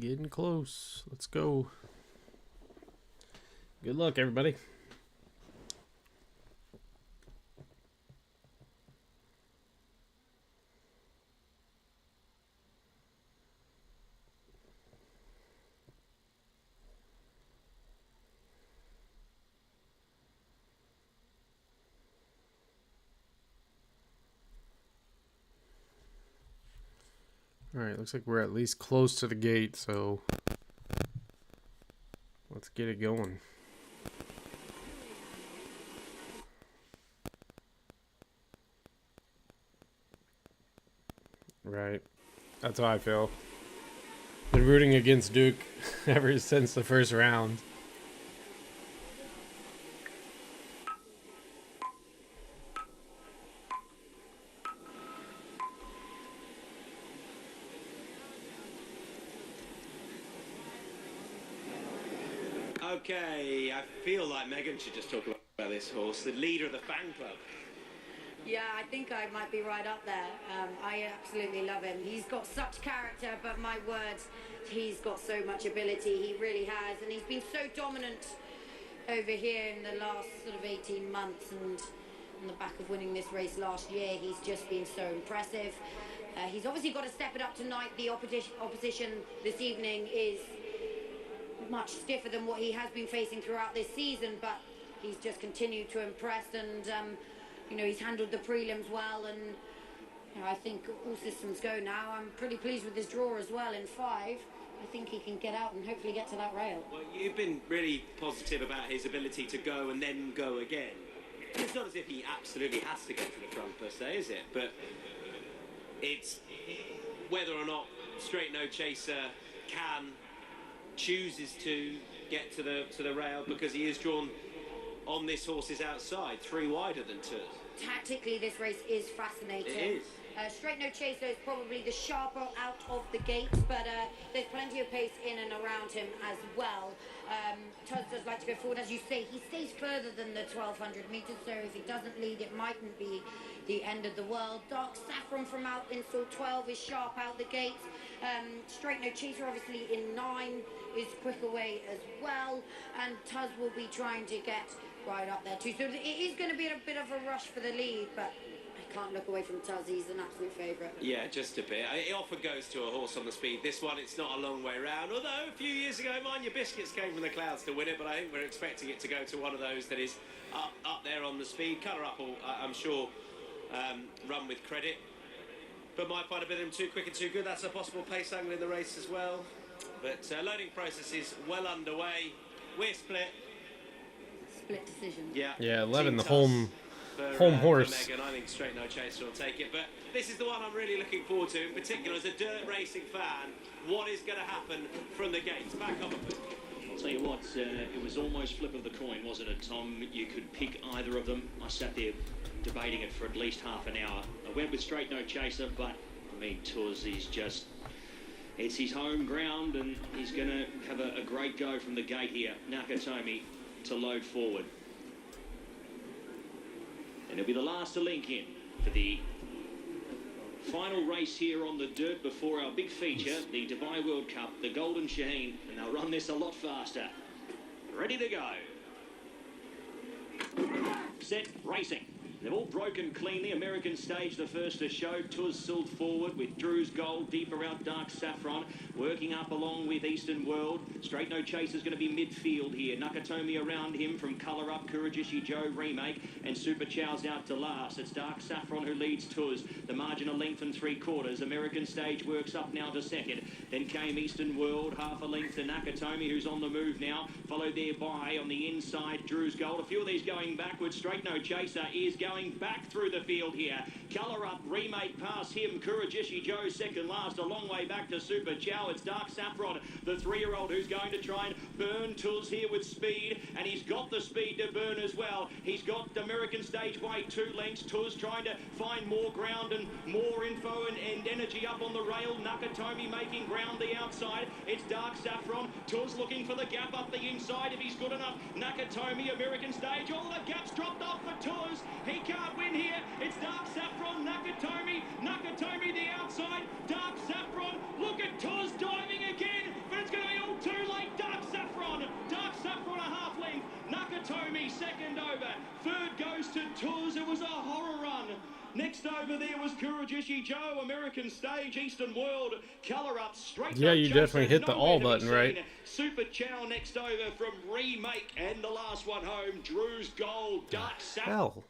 Getting close. Let's go. Good luck, everybody. All right, looks like we're at least close to the gate, so let's get it going. Right. That's how I feel. Been rooting against Duke ever since the first round. Okay, I feel like Megan should just talk about this horse, the leader of the fan club. Yeah, I think I might be right up there. I absolutely love him. He's got such character, but my word, he's got so much ability. He really has, and he's been so dominant over here in the last sort of 18 months, and on the back of winning this race last year, he's just been so impressive. He's obviously got to step it up tonight. The opposition this evening is much stiffer than what he has been facing throughout this season, but he's just continued to impress, and you know, he's handled the prelims well, and you know, I think all systems go now. I'm pretty pleased with his draw as well in 5. I think he can get out and hopefully get to that rail. Well, you've been really positive about his ability to go and then go again. It's not as if he absolutely has to get to the front per se, is it? But it's whether or not Straight No Chaser chooses to get to the rail, because he is drawn on this horse's outside, 3 wider than 2. Tactically, this race is fascinating. It is. Straight No Chaser is probably the sharper out of the gate, but there's plenty of pace in and around him as well. Tuz does like to go forward, as you say. He stays further than the 1200 metres, so if he doesn't lead, it mightn't be the end of the world. Dark Saffron from out in stall 12 is sharp out the gate. Straight No Chaser, obviously, in 9 is quick away as well, and Tuz will be trying to get right up there too. So it is going to be a bit of a rush for the lead, but I can't look away from Tuz. He's an absolute favourite. Yeah, just a bit. It often goes to a horse on the speed. This one, it's not a long way round. Although a few years ago, Mind Your Biscuits came from the clouds to win it, but I think we're expecting it to go to one of those that is up there on the speed. Colour Up will, I'm sure, run with credit, but might find a bit of them too quick and too good. That's a possible pace angle in the race as well. But loading process is well underway. We're split. Split decision. Yeah, 11, the Team home toss home for horse. Megan. I think Straight No Chaser will take it, but this is the one I'm really looking forward to, in particular as a dirt racing fan. What is going to happen from the gates? Back up a bit. I'll tell you what, it was almost flip of the coin, wasn't it, Tom? You could pick either of them. I sat there debating it for at least half an hour. I went with Straight No Chaser, but I mean, Tuz, it's his home ground, and he's going to have a great go from the gate here. Nakatomi to load forward. And it'll be the last to link in for the final race here on the dirt before our big feature, the Dubai World Cup, the Golden Shaheen, and they'll run this a lot faster. Ready to go. Set, racing. They've all broken cleanly. American Stage, the first to show. Tuz Silt forward with Drew's Gold deep around Dark Saffron. Working up along with Eastern World. Straight No Chaser's going to be midfield here. Nakatomi around him from Colour Up, Kurajishi Joe Remake. And Super Chow's out to last. It's Dark Saffron who leads Tuz. The margin a length and 3/4. American Stage works up now to second. Then came Eastern World, half a length to Nakatomi, who's on the move now. Followed there by, on the inside, Drew's Gold. A few of these going backwards. Straight No Chaser is going back through the field here. Colour Up, Remake past him. Kurajishi Joe second last. A long way back to Super Chow. It's Dark Saffron, the 3-year-old, who's going to try and burn Tuz here with speed. And he's got the speed to burn as well. He's got American Stage by 2 lengths. Tuz trying to find more ground and more info and energy up on the rail. Nakatomi making ground the outside. It's Dark Saffron. Tuz looking for the gap up the inside if he's good enough. Nakatomi, American Stage. All the gaps dropped off for Tuz. He can't win here. It's Dark Saffron, Nakatomi. Nakatomi the outside. Dark Saffron. Look at Tuz diving again. But it's going to be all too late. Dark Saffron. Dark Saffron a half length. Nakatomi second over. Third goes to Tuz. It was a horror run. Next over there was Kurajishi Joe, American Stage, Eastern World, Colour Up, Straight Yeah, No you Chaser, definitely hit the nowhere all to be button, right? seen. Super Chow next over from Remake, and the last one home, Drew's Gold, Dark Saffron. Hell.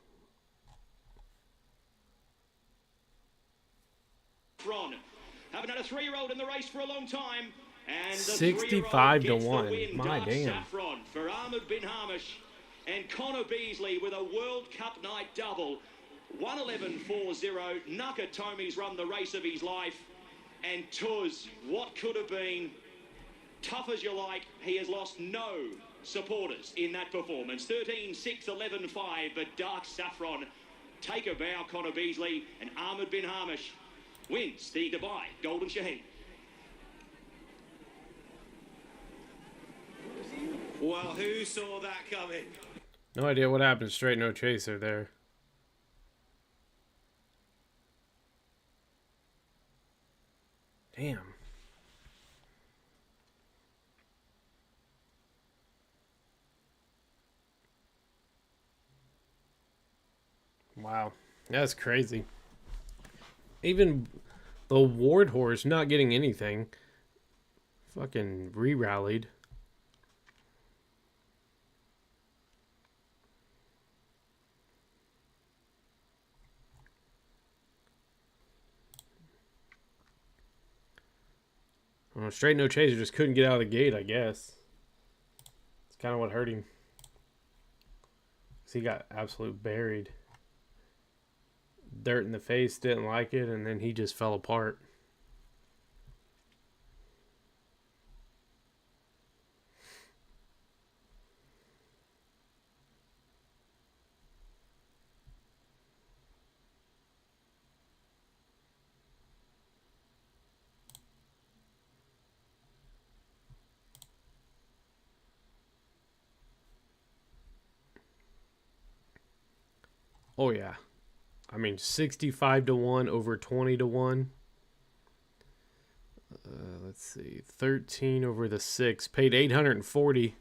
Haven't had a 3-year-old in the race for a long time. And the 65 to 3-year-old gets the 1. win. My Dark damn. Saffron for Ahmed bin Hamish and Connor Beasley with a World Cup night double. 1:11.40. Nakatomi's run the race of his life. And Tuz, what could have been, tough as you like, he has lost no supporters in that performance. 13.6, 11.5, but Dark Saffron, take a bow, Connor Beasley, and Ahmed bin Hamish wins the Dubai Golden Shaheen. Well, who saw that coming? No idea what happened. Straight No Chaser there. Damn. Wow. That's crazy. Even the Ward horse not getting anything. Fucking re-rallied. Well, Straight No Chaser just couldn't get out of the gate, I guess. It's kind of what hurt him. 'Cause he got absolute buried. Dirt in the face, didn't like it, and then he just fell apart. Oh, yeah. I mean, 65 to 1 over 20 to 1. Let's see. 13 over the 6. Paid 840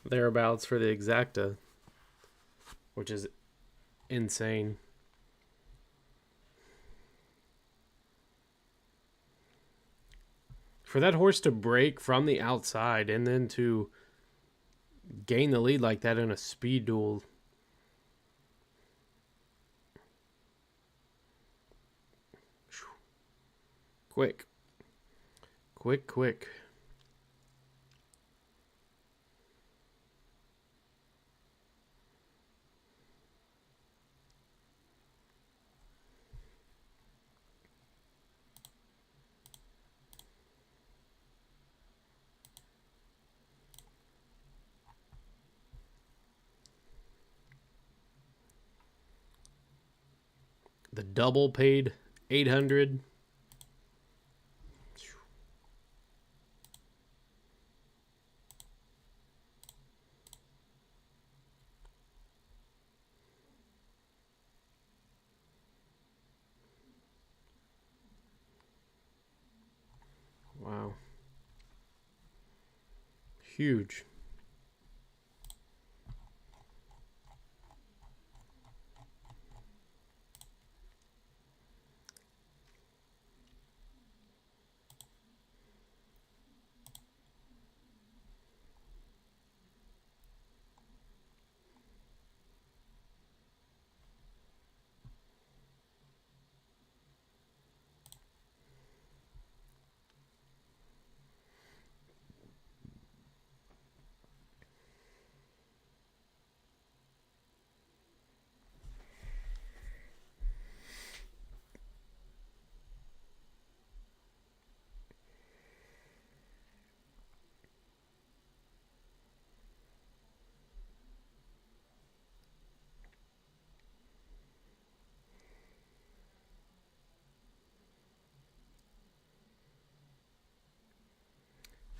thereabouts for the exacta, which is insane. For that horse to break from the outside and then to gain the lead like that in a speed duel, Quick. Quick, quick. The double paid 800. Wow. Huge.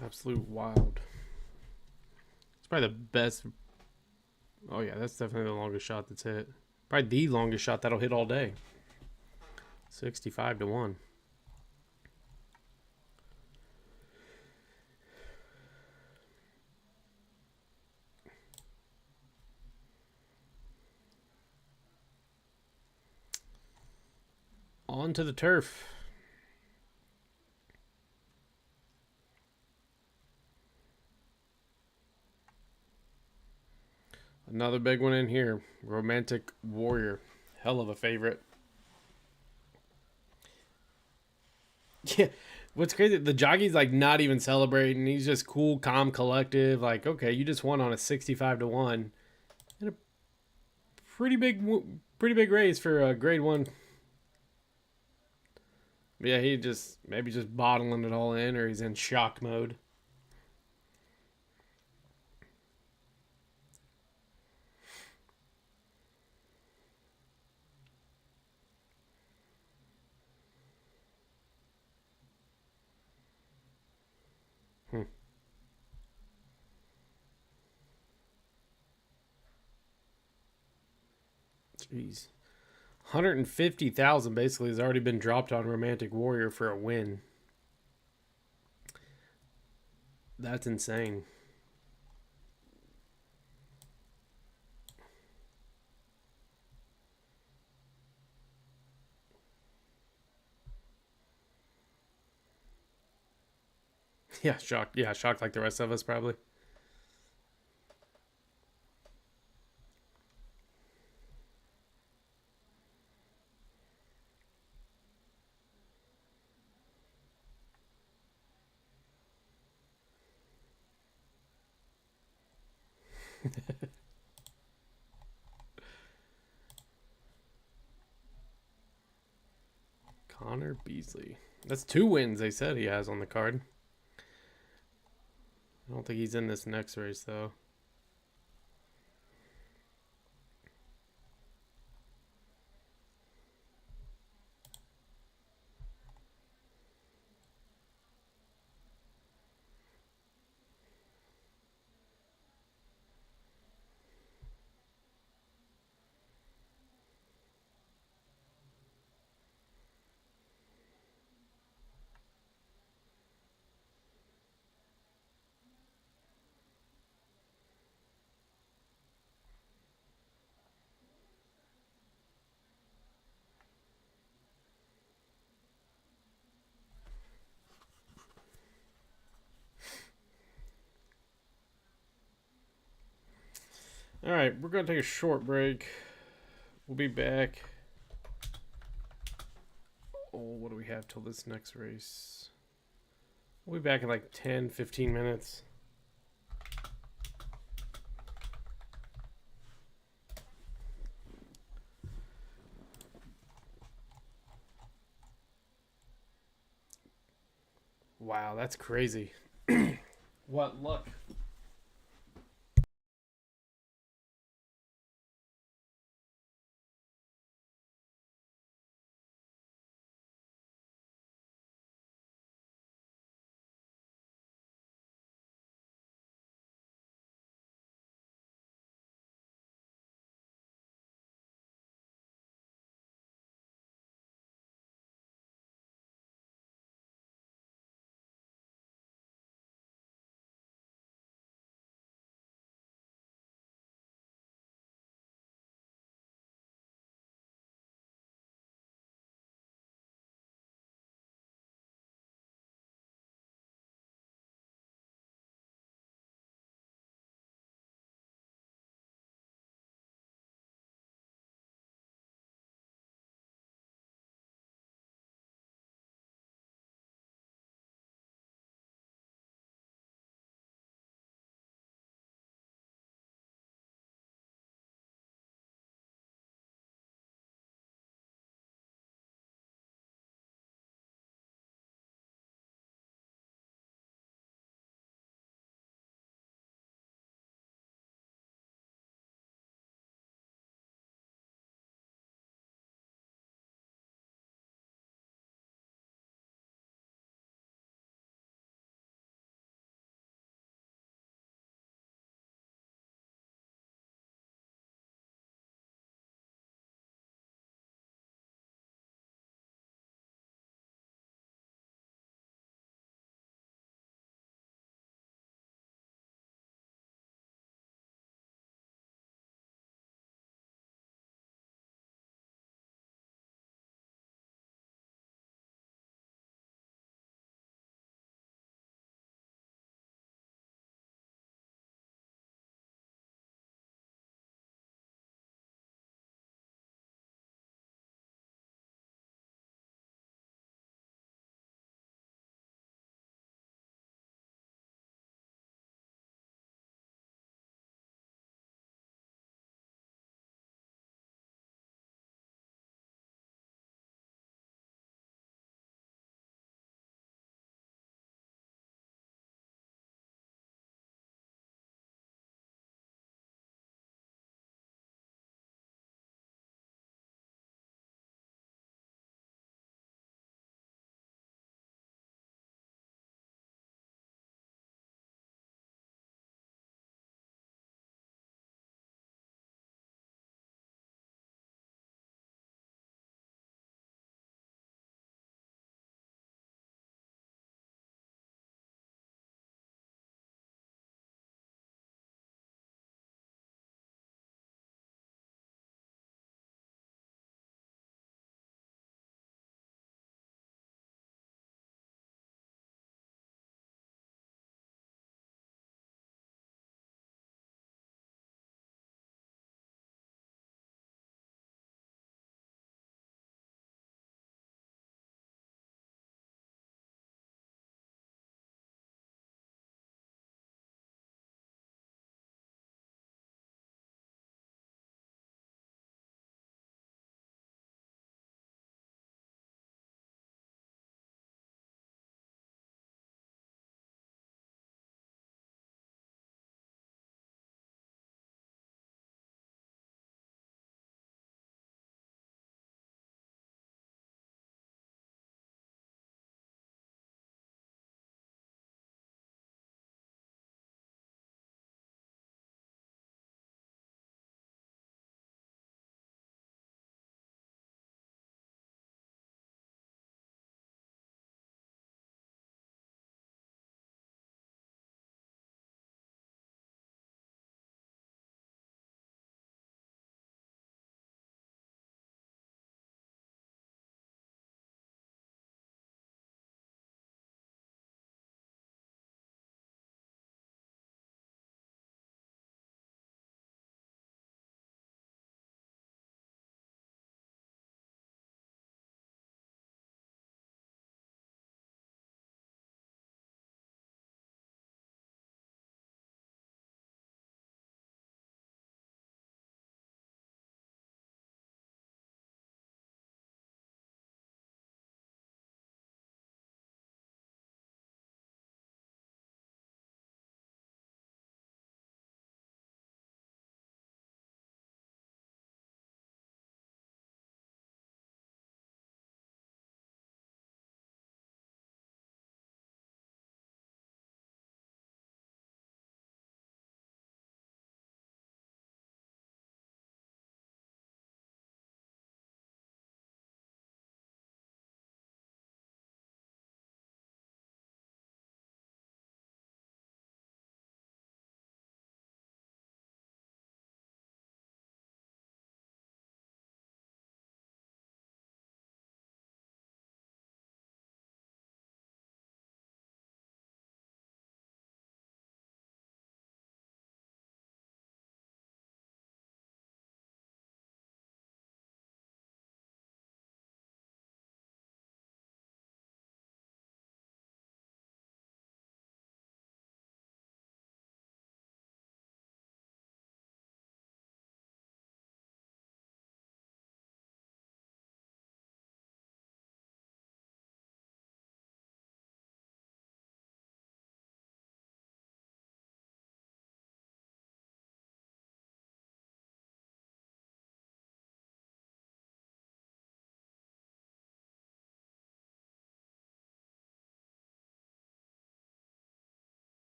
Absolute wild. It's probably the best. Oh, yeah, that's definitely the longest shot that's hit. Probably the longest shot that'll hit all day. 65 to 1. On to the turf. Another big one in here. Romantic Warrior. Hell of a favorite. Yeah. What's crazy, the jockey's like not even celebrating. He's just cool, calm, collective. Like, okay, you just won on a 65 to 1. And a pretty big race for a grade 1. Yeah, he just maybe just bottling it all in, or he's in shock mode. Jeez. 150,000 basically has already been dropped on Romantic Warrior for a win. That's insane. Yeah, shocked. Yeah, shocked like the rest of us probably. Connor Beasley. That's 2 wins they said he has on the card. I don't think he's in this next race though. All right, we're going to take a short break. We'll be back Oh, what do we have till this next race? We'll be back in like 10, 15 minutes. Wow, that's crazy. What luck.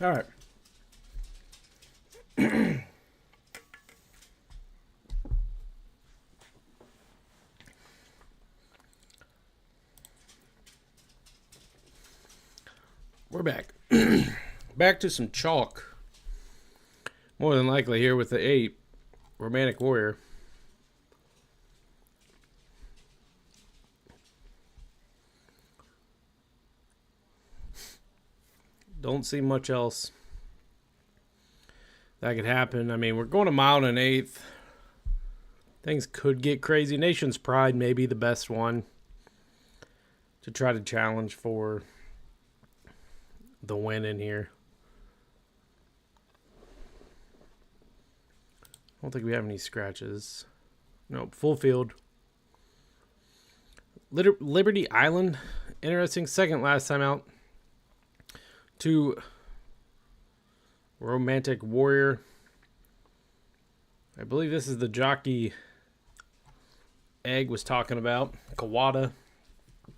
All right. We're back. Back to some chalk. More than likely here with the 8, Romantic Warrior. Don't see much else that could happen. I mean, we're going a mile and an eighth. Things could get crazy. Nation's Pride may be the best one to try to challenge for the win in here. I don't think we have any scratches. Nope, full field. Liberty Island, interesting. Second last time out. To Romantic Warrior. I believe this is the jockey Egg was talking about. Kawada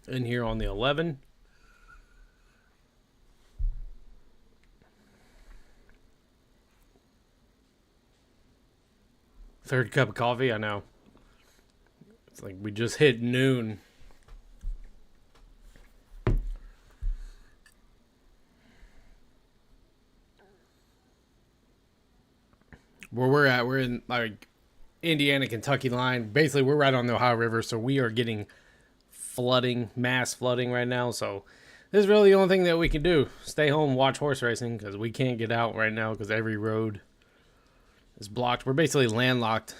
in here on the 11. Third cup of coffee, I know. It's like we just hit noon. Where we're at, we're in like Indiana, Kentucky line. Basically, we're right on the Ohio River, so we are getting flooding, mass flooding right now. So this is really the only thing that we can do. Stay home, watch horse racing, because we can't get out right now because every road is blocked. We're basically landlocked.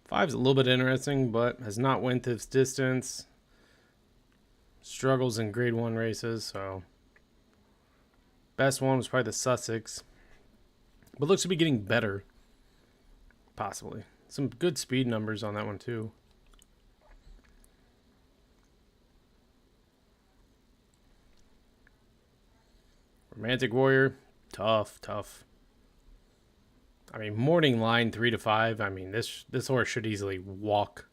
Five's a little bit interesting, but has not went this distance. Struggles in Grade 1 races, so best one was probably the Sussex. But looks to be getting better, possibly. Some good speed numbers on that one, too. Romantic Warrior, tough. I mean, morning line 3 to 5. I mean, this horse should easily walk.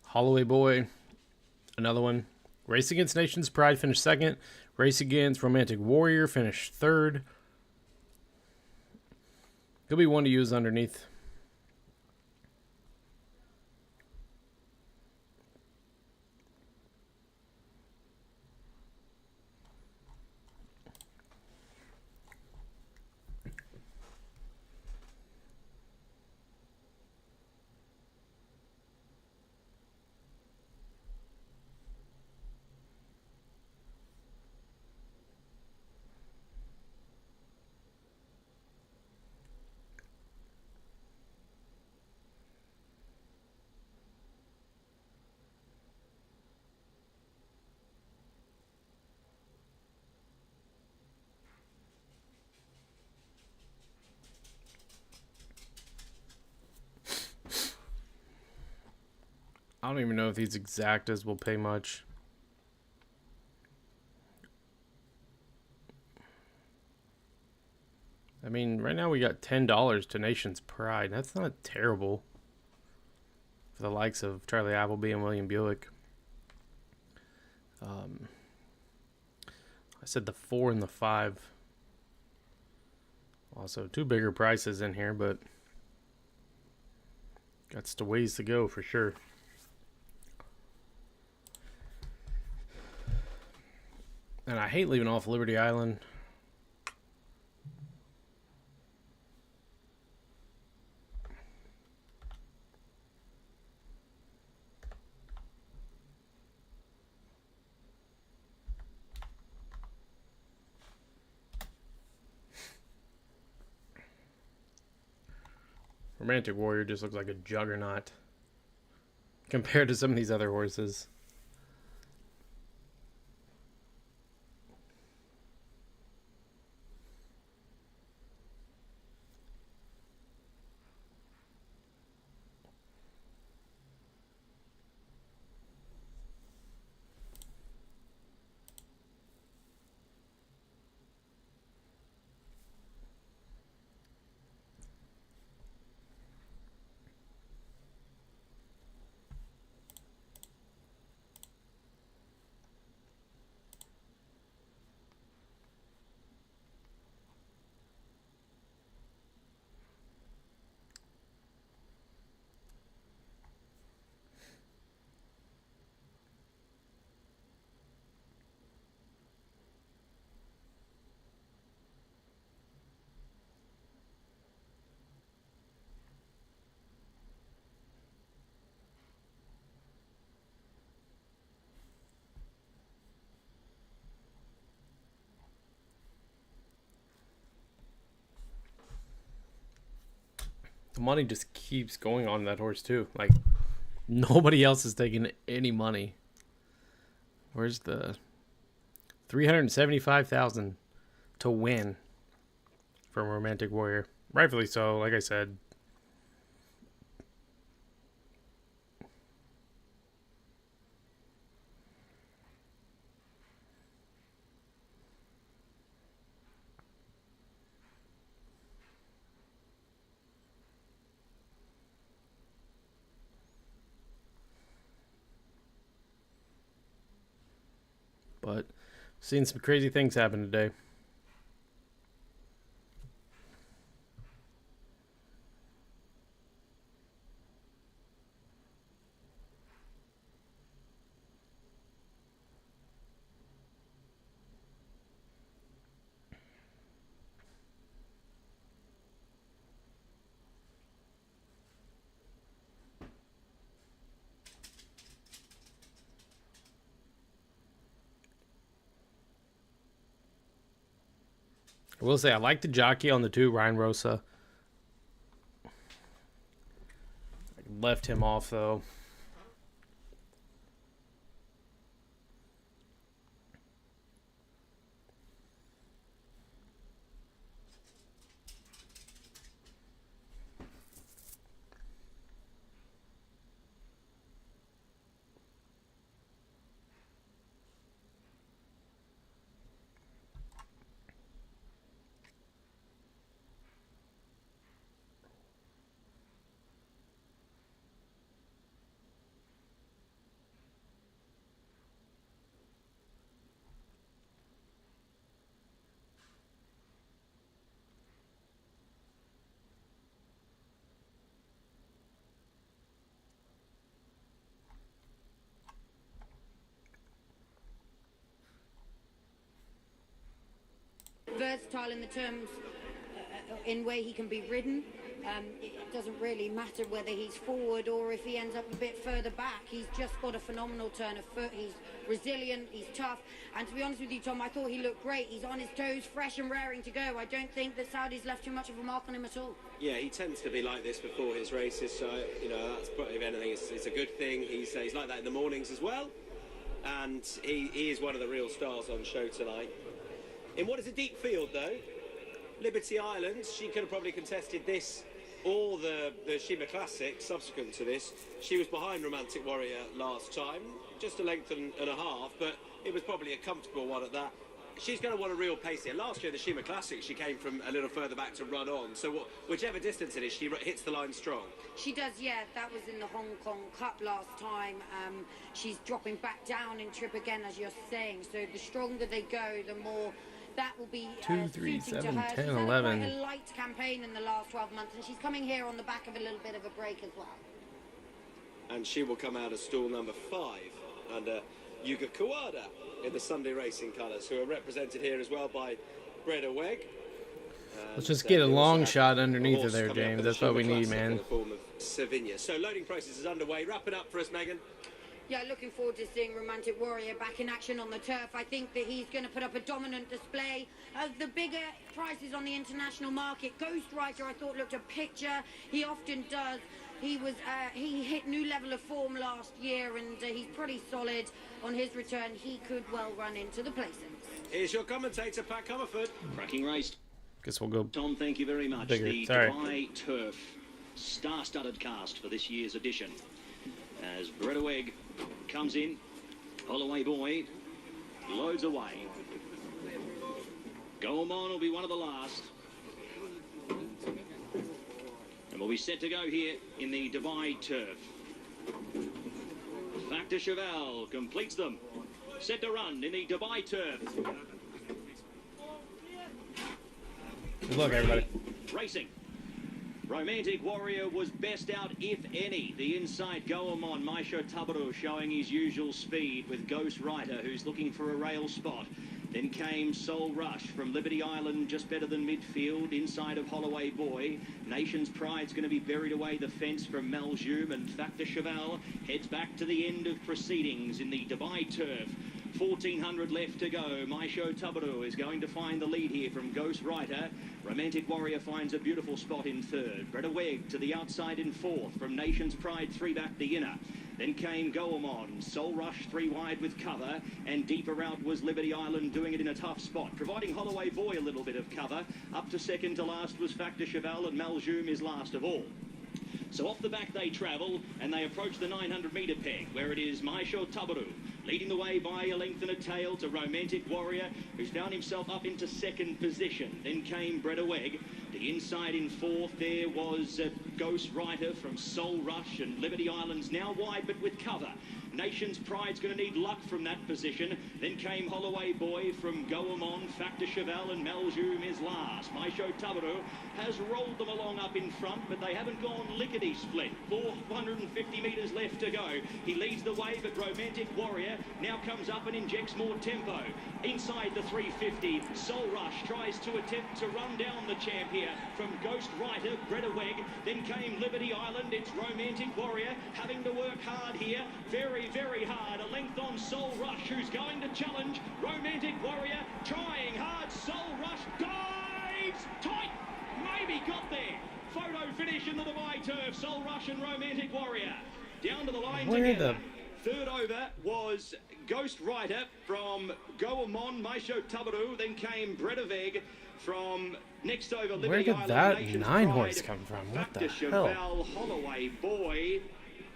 Holloway Boy, another one. Race Against Nation's Pride finished second. Race Against Romantic Warrior finished third. Could be one to use underneath. I don't even know if these exactas will pay much. I mean, right now we got $10 to Nation's Pride. That's not terrible for the likes of Charlie Appleby and William Buick. I said the 4 and the 5. Also, two bigger prices in here, but got the ways to go for sure. And I hate leaving off Liberty Island. Romantic Warrior just looks like a juggernaut compared to some of these other horses. The money just keeps going on that horse too. Like nobody else is taking any money. Where's the 375,000 to win from Romantic Warrior? Rightfully so, like I said. But seen some crazy things happen today. I will say I like the jockey on the 2, Ryan Rosa. I left him off though. Versatile in the terms in where he can be ridden. It doesn't really matter whether he's forward or if he ends up a bit further back. He's just got a phenomenal turn of foot. He's resilient, he's tough, and to be honest with you, Tom, I thought he looked great. He's on his toes, fresh and raring to go. I don't think that Saudi's left too much of a mark on him at all. Yeah, he tends to be like this before his races, so, you know, that's probably, if anything, it's a good thing. He's like that in the mornings as well, and he is one of the real stars on show tonight. In what is a deep field, though, Liberty Island, she could have probably contested this or the Shima Classic subsequent to this. She was behind Romantic Warrior last time, just a length and a half, but it was probably a comfortable one at that. She's going to want a real pace here. Last year, the Shima Classic, she came from a little further back to run on. So whichever distance it is, she hits the line strong. She does, yeah. That was in the Hong Kong Cup last time. She's dropping back down in trip again, as you're saying. So the stronger they go, the more that will be 2, 3, 7, 10, she's 11. had quite a light campaign in the last 12 months, and she's coming here on the back of a little bit of a break as well. And she will come out as stall number 5 under Yuga Kawada in the Sunday Racing colours, who are represented here as well by Breda Weg. Let's just get a long shot underneath of there, James. That's what we need, man. In the form of Sevilla. So loading process is underway. Wrap it up for us, Megan. Yeah, looking forward to seeing Romantic Warrior back in action on the turf. I think that he's going to put up a dominant display of the bigger prices on the international market. Ghost Rider, I thought, looked a picture. He often does. He hit new level of form last year, and he's pretty solid on his return. He could well run into the placings. Here's your commentator, Pat Comerford. Cracking race. Guess we'll go. Tom, thank you very much. Bigger. The Sorry. Dubai Turf star-studded cast for this year's edition. As Breda Weg comes in, Holloway Boy loads away. Go On will be one of the last. And we'll be set to go here in the Dubai Turf. Factor Cheval completes them. Set to run in the Dubai Turf. Good luck, everybody. Racing. Romantic Warrior was best out, if any. The inside Goemon, Maisha Tabaru showing his usual speed with Ghost Rider, who's looking for a rail spot. Then came Soul Rush from Liberty Island, just better than midfield, inside of Holloway Boy. Nation's Pride's going to be buried away the fence from Maljoum, and Factor Cheval heads back to the end of proceedings in the Dubai Turf. 1400 left to go. My Show Tabaru is going to find the lead here from Ghost Rider. Romantic Warrior finds a beautiful spot in third. Breda Weg to the outside in fourth. From Nation's Pride, 3 back the inner. Then came Goemon, Soul Rush 3 wide with cover, and deeper out was Liberty Island doing it in a tough spot, providing Holloway Boy a little bit of cover. Up to second to last was Factor Cheval, and Maljoum is last of all. So off the back they travel, and they approach the 900-metre peg, where it is My Show Tabaru leading the way by a length and a tail to Romantic Warrior, who's found himself up into second position. Then came Breda Weg. The inside in fourth, there was Ghost Rider from Soul Rush, and Liberty Island's now wide but with cover. Nation's Pride's going to need luck from that position. Then came Holloway Boy from Goemon, Factor Cheval, and Maljoum is last. My Show Tabaru has rolled them along up in front, but they haven't gone lickety-split. 450 metres left to go. He leads the way, but Romantic Warrior now comes up and injects more tempo. Inside the 350, Soul Rush tries to attempt to run down the champ here from Ghost Rider, Breda Weg. Then came Liberty Island. It's Romantic Warrior having to work hard here. Very, very hard. A length on Soul Rush, who's going to challenge Romantic Warrior. Trying hard. Soul Rush dives tight. Maybe got there. Photo finish in the Dubai turf. Soul Rush and Romantic Warrior down to the line together. Third over was Ghost Rider from Goemon, My Show Tabaru. Then came Breda Weg from next over Liberty Where did Island, that Nation's 9 Pride, horse come from? What the Factor hell? Cheval, Holloway Boy.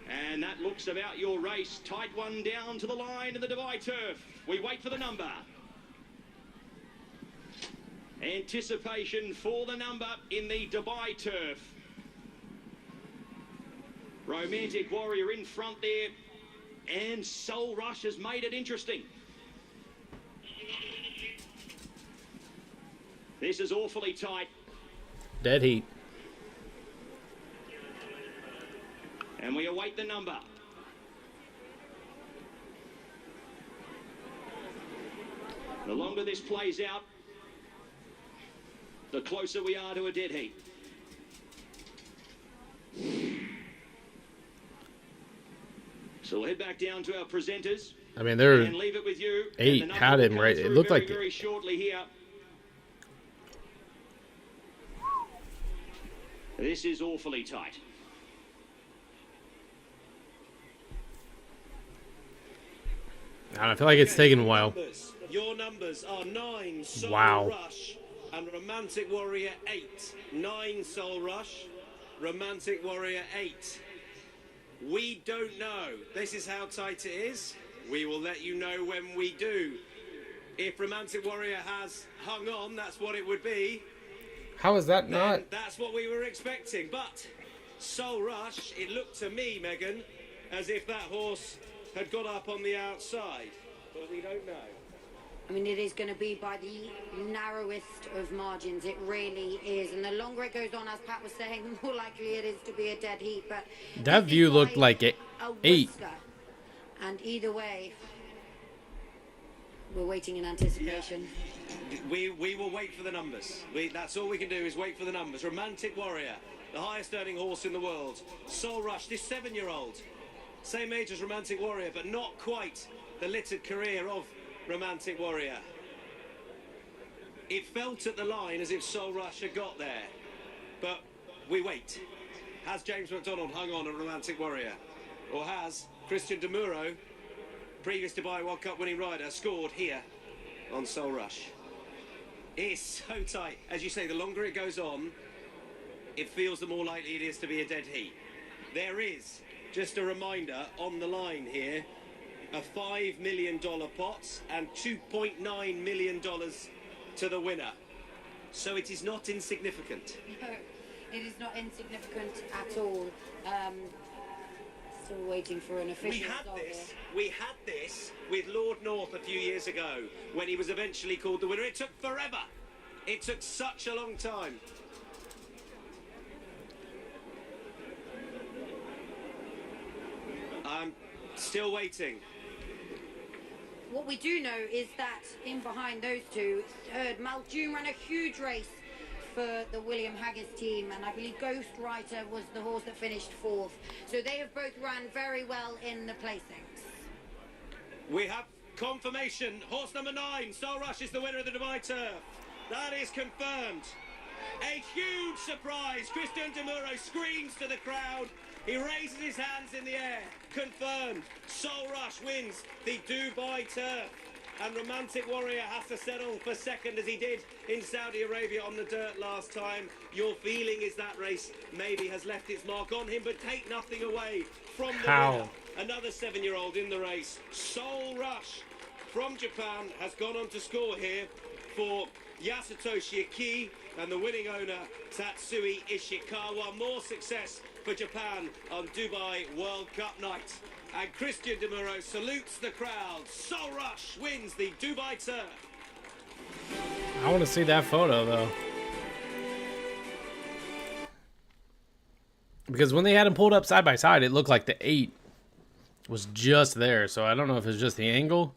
And that looks about your race. Tight one down to the line in the Dubai turf. We wait for the number. Anticipation for the number in the Dubai turf. Romantic Warrior in front there. And Soul Rush has made it interesting. This is awfully tight. Dead heat. And we await the number. The longer this plays out, the closer we are to a dead heat. So we'll head back down to our presenters. I mean, they're and leave it with you. 8 had him right. It looked like very shortly here. This is awfully tight. I feel like it's taken a while. Your numbers are 9 Soul Wow. Rush and Romantic Warrior 8. 9 Soul Rush, Romantic Warrior 8. We don't know. This is how tight it is. We will let you know when we do. If Romantic Warrior has hung on, that's what it would be. How is that not? And that's what we were expecting. But Soul Rush, it looked to me, Megan, as if that horse had got up on the outside. But we don't know. I mean, it is going to be by the narrowest of margins. It really is. And the longer it goes on, as Pat was saying, the more likely it is to be a dead heat. But That view looked like it. 8. whisker. And either way, we're waiting in anticipation. We will wait for the numbers. That's all we can do is wait for the numbers. Romantic Warrior, the highest earning horse in the world. Soul Rush, this 7-year-old. Same age as Romantic Warrior, but not quite the littered career of Romantic Warrior. It felt at the line as if Soul Rush had got there, but we wait. Has James McDonald hung on Romantic Warrior, or has Christian De Muro, previous Dubai World Cup winning rider, scored here on Soul Rush? It's so tight. As you say, the longer it goes on, it feels the more likely it is to be a dead heat. There is, just a reminder, on the line here, a $5 million pot and $2.9 million to the winner. So it is not insignificant. No, it is not insignificant at all. Still waiting for an official result here. We had this with Lord North a few years ago when he was eventually called the winner. It took forever. It took such a long time. I'm still waiting. What we do know is that in behind those two, third, Maljoum ran a huge race for the William Haggis team, and I believe Ghost Rider was the horse that finished 4th. So they have both run very well in the placings. We have Confirmation, horse number 9, Soul Rush is the winner of the Dubai Turf. That is confirmed. A huge surprise. Christian De Muro screams to the crowd. He raises his hands in the air. Confirmed. Soul Rush wins the Dubai Turf. And Romantic Warrior has to settle for second as he did in Saudi Arabia on the dirt last time. Your feeling is that race maybe has left its mark on him, but take nothing away from the winner. Another 7-year-old in the race. Soul Rush from Japan has gone on to score here for Yasutoshi Aki and the winning owner Tatsui Ishikawa. More success for Japan on Dubai World Cup night. And Christian De Muro salutes the crowd. Soul Rush wins the Dubai Turf. I want to see that photo, though. Because when they had him pulled up side by side, it looked like the 8 was just there. So I don't know if it's just the angle.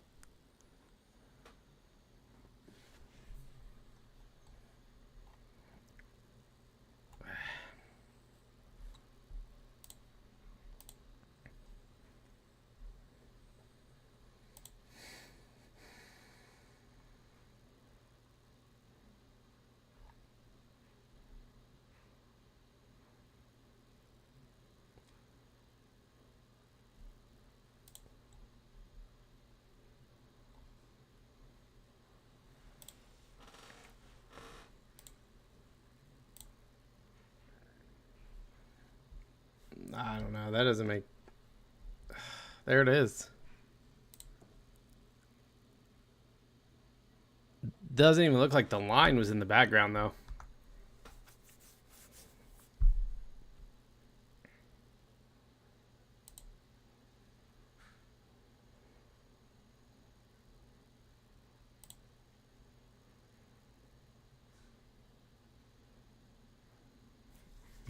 I don't know. That doesn't make... There it is. Doesn't even look like the line was in the background, though.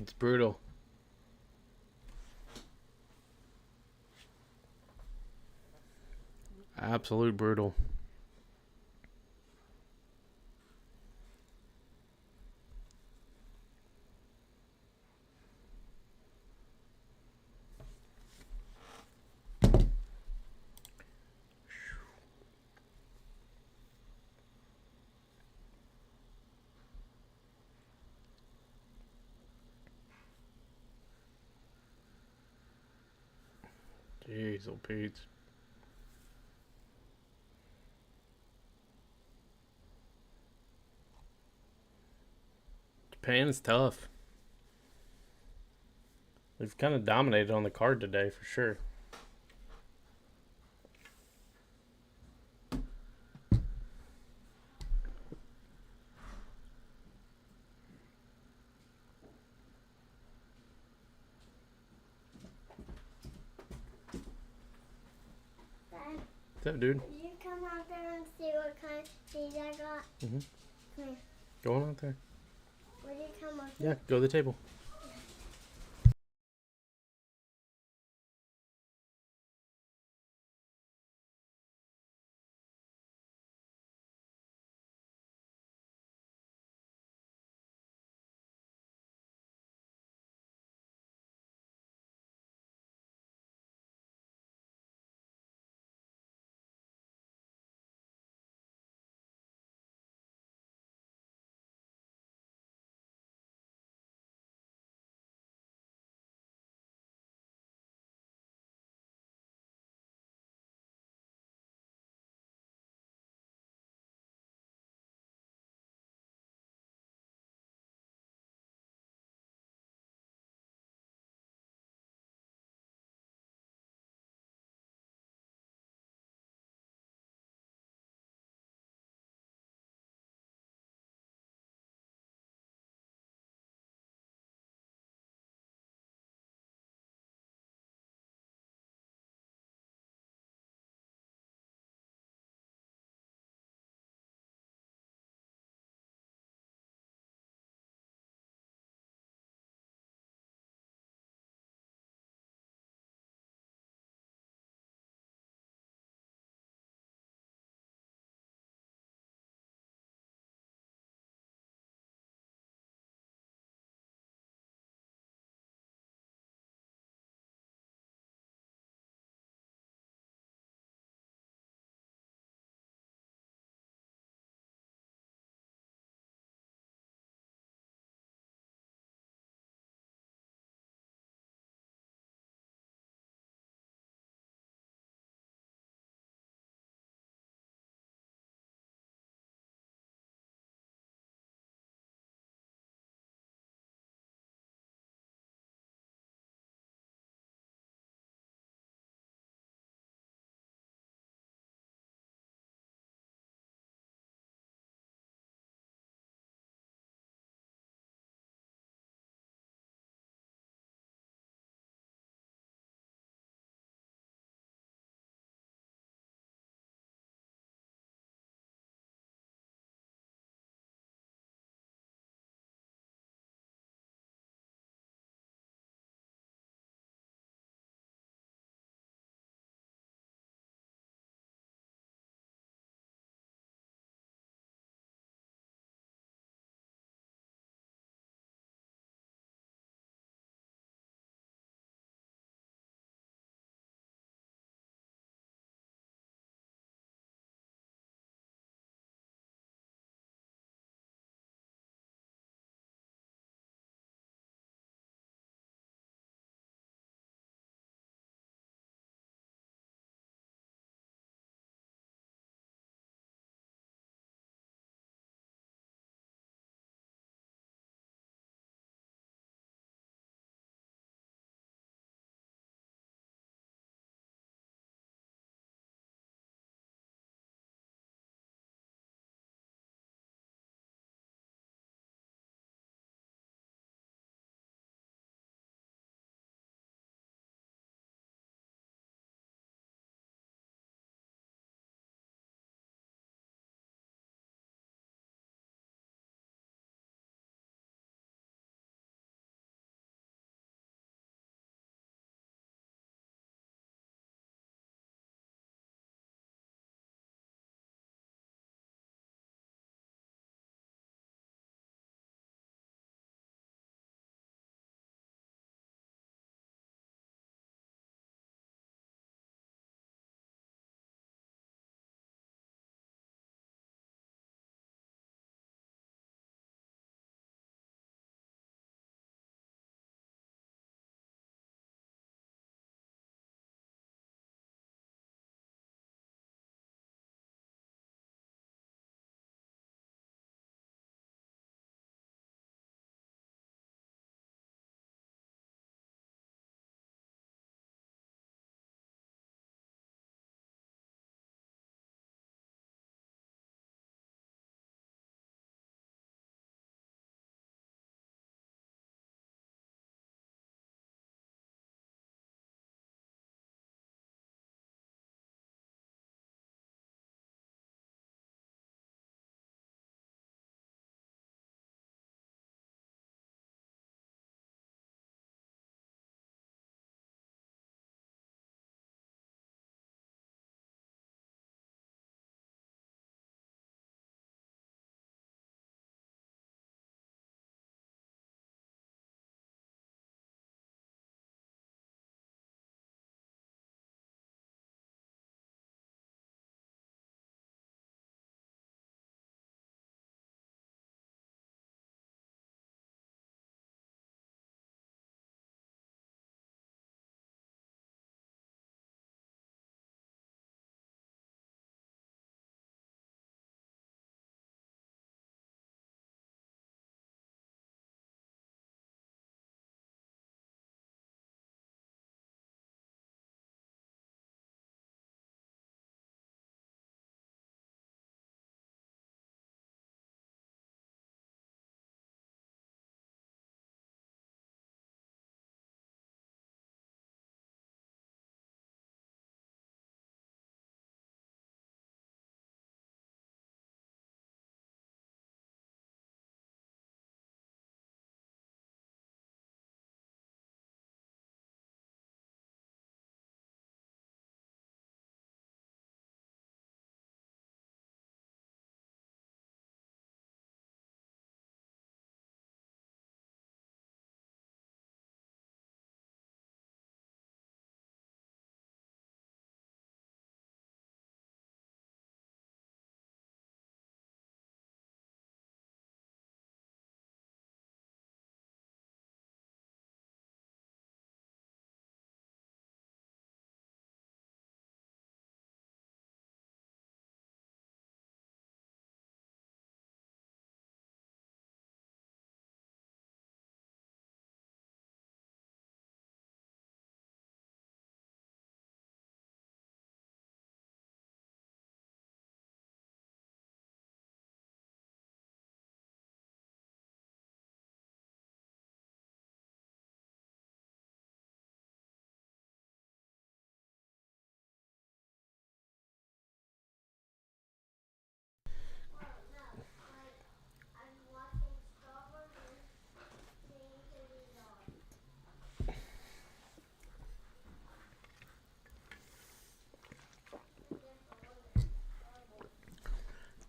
It's brutal. Absolute brutal. Jeez, old Pete. Japan is tough. They've kind of dominated on the card today, for sure. Dad, What's up, dude? will you come out there and see what kind of seeds I got? Mm-hmm. Come here. Go on out there. Will you come up Yeah, go to the table.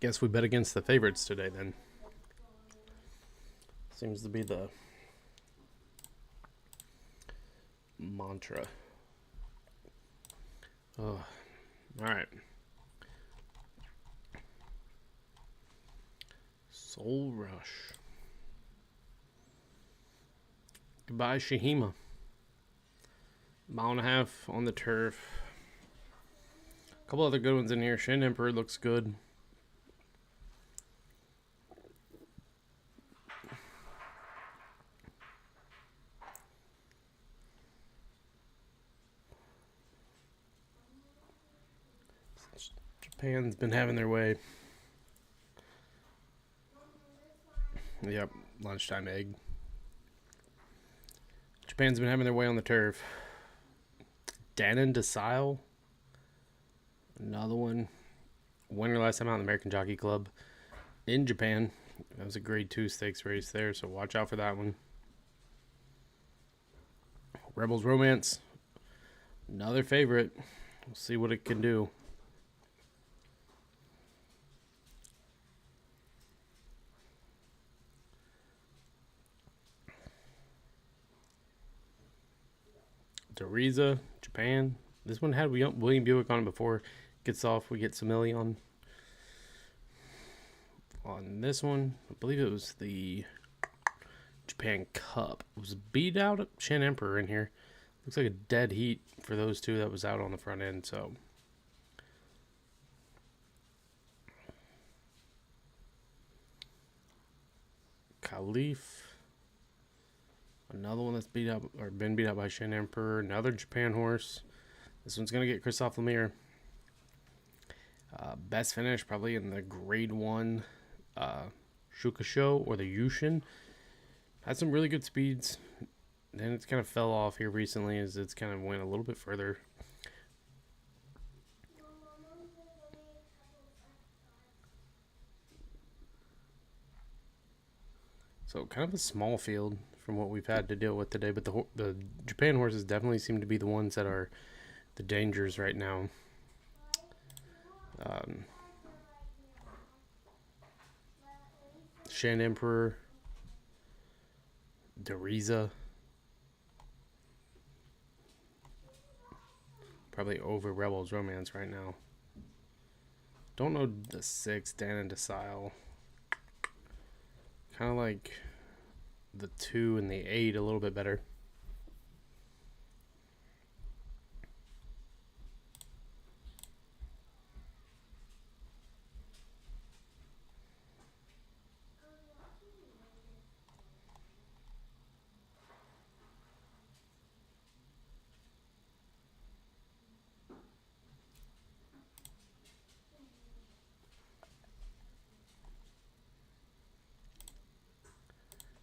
Guess we bet against the favorites today then. Seems to be the mantra. Oh, all right. Soul Rush. Goodbye, Shahima. Mile and a half on the turf. A couple other good ones in here. Shin Emperor looks good. Japan's been having their way. Yep, lunchtime egg. Japan's been having their way on the turf. Danon Desile. Another one. Winner last time out in the American Jockey Club in Japan. That was a grade 2 stakes race there, so watch out for that one. Rebels Romance. Another favorite. We'll see what it can do. Doriza, Japan. This one had William Buick on it before. Gets off, we get Samili on this one. I believe it was the Japan Cup. It was beat out Shin Emperor in here. Looks like a dead heat for those two that was out on the front end. So Khalif. Another one that's beat up or been beat up by Shin Emperor. Another Japan horse. This one's gonna get Christophe Lemire. Best finish probably in the grade 1 Shukasho or the Yushin. Had some really good speeds. Then it's kind of fell off here recently as it's kind of went a little bit further. So kind of a small field from what we've had to deal with today, but the Japan horses definitely seem to be the ones that are the dangers right now. Shan Emperor, Doriza, probably over Rebels Romance right now. Don't know the 6, Danon Desile. Kind of like the 2 and the 8 a little bit better.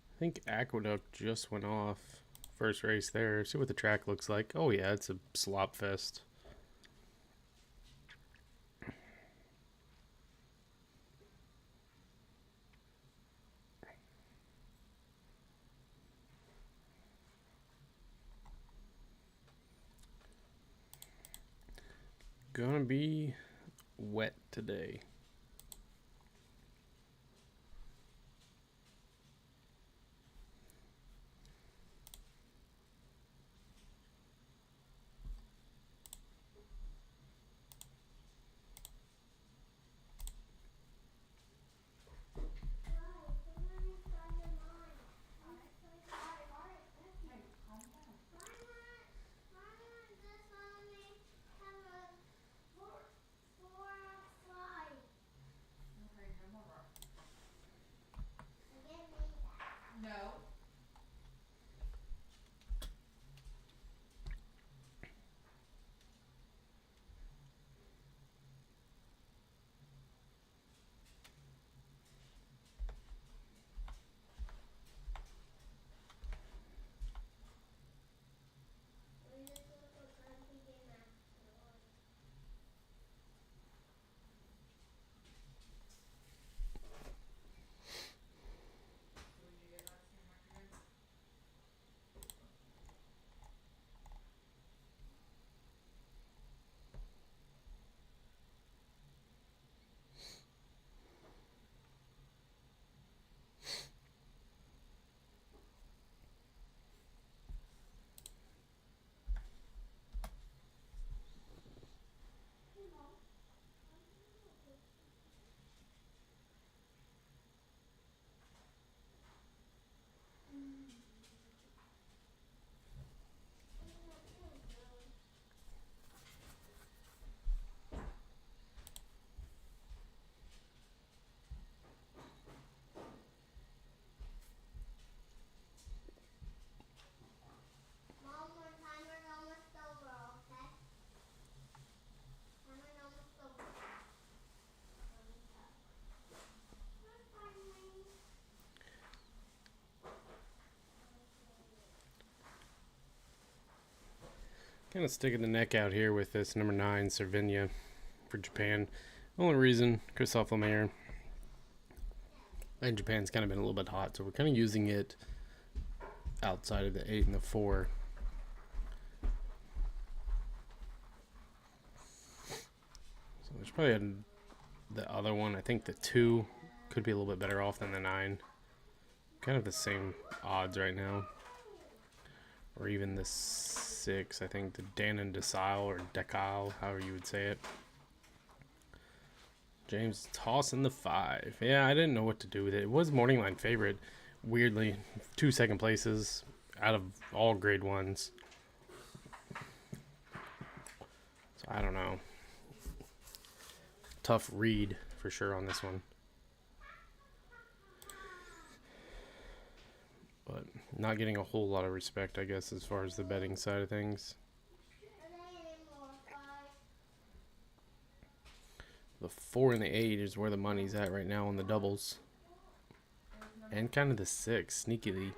I think Aqueduct just went off. First race there. See what the track looks like. Oh yeah, it's a slop fest. Gonna be wet today. Kind of sticking the neck out here with this number 9 Cervinia for Japan. Only reason, Christophe Lemaire. And Japan's kind of been a little bit hot, so we're kind of using it outside of the 8 and the 4. So there's probably the other one. I think the 2 could be a little bit better off than the 9. Kind of the same odds right now. Or even the 6. I think the Danon Desile or Decile, however you would say it. James tossing the 5. Yeah, I didn't know what to do with it. It was morning line favorite. Weirdly, 2 second places out of all grade 1s. So I don't know. Tough read for sure on this one. But not getting a whole lot of respect, I guess, as far as the betting side of things. The 4 and the 8 is where the money's at right now on the doubles. And kind of the 6, sneakily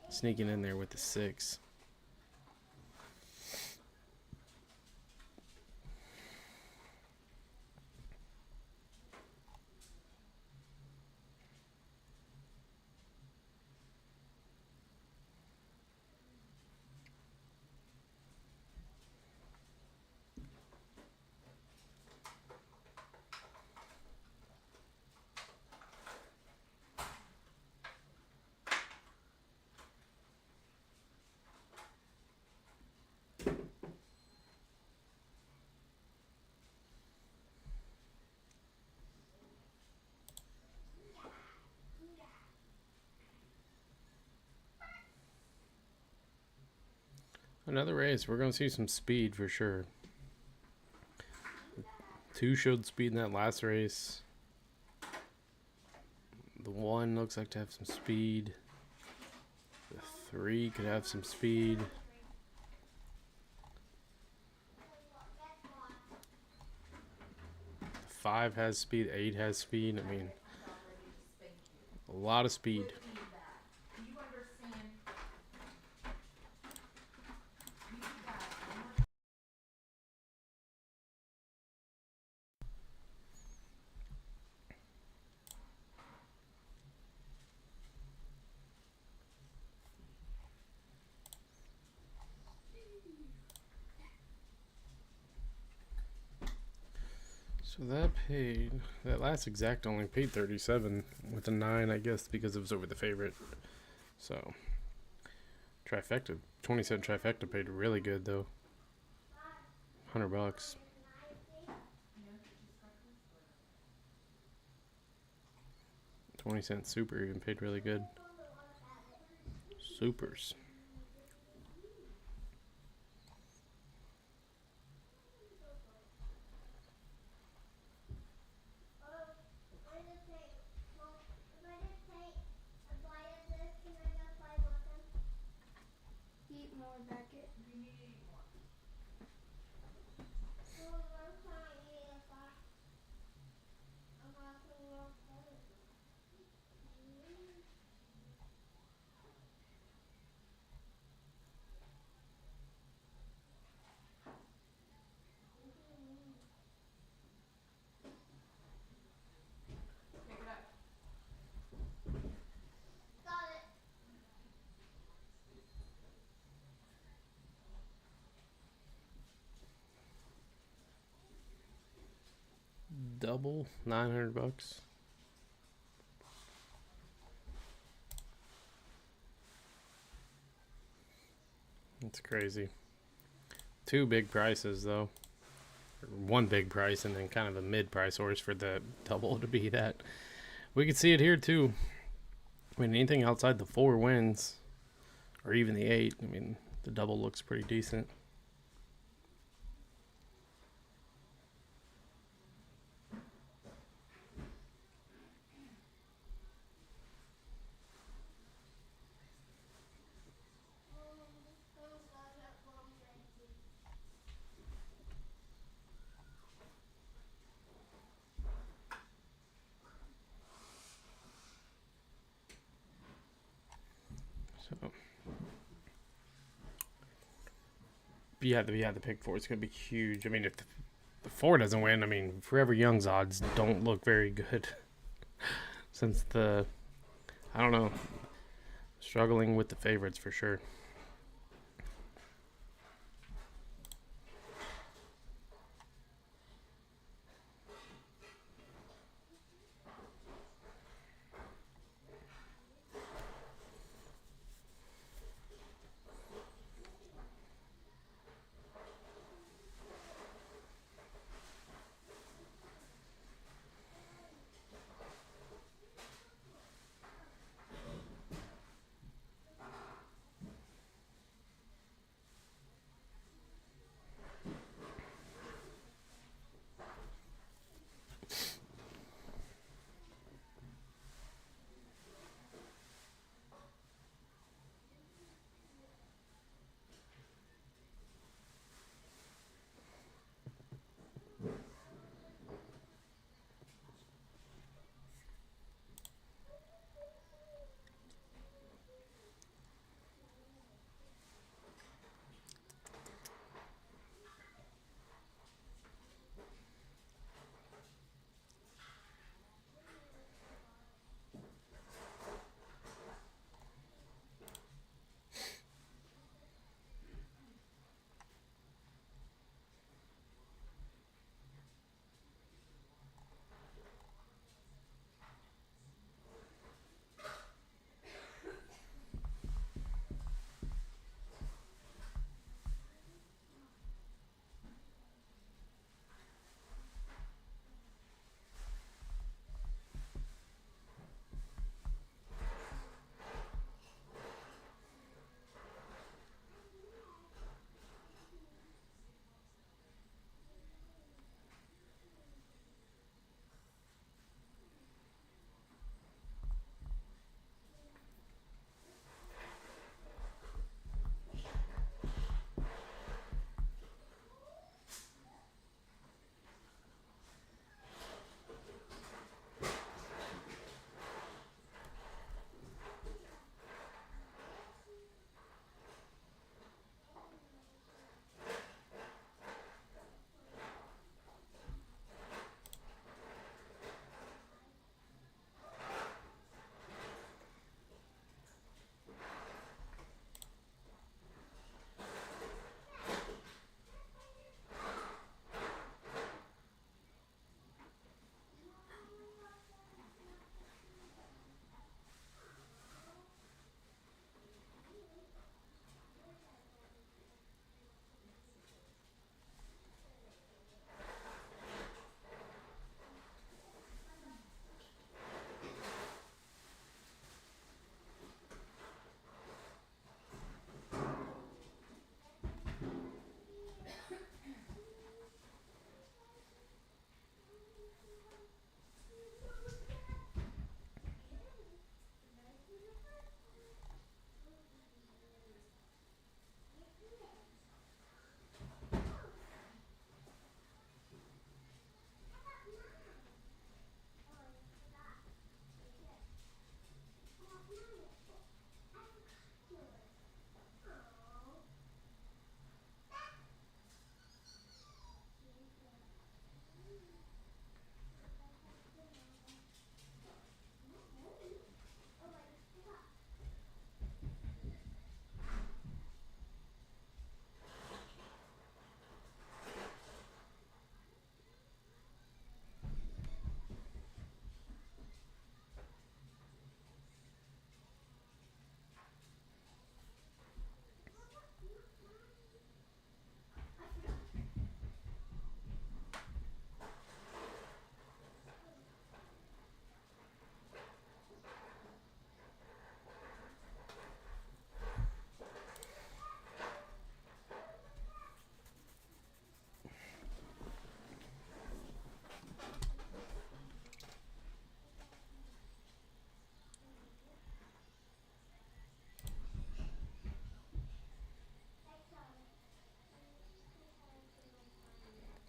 sneaking in there with the 6. Another race. We're going to see some speed for sure. 2 showed speed in that last race. The 1 looks like to have some speed. The 3 could have some speed. The 5 has speed. 8 has speed. I mean, a lot of speed. So that last exact only paid 37 with a 9, I guess, because it was over the favorite. So, trifecta, 20-cent trifecta paid really good though. $100. $0.20 super even paid really good. Supers. Double $900. That's crazy. 2 big prices though. Or 1 big price and then kind of a mid price horse for the double to be that. We could see it here too. I mean, anything outside the 4 wins, or even the 8. I mean, the double looks pretty decent. So the pick four is going to be huge. I mean, if the four doesn't win, I mean, Forever Young's odds don't look very good. Since I don't know, struggling with the favorites for sure.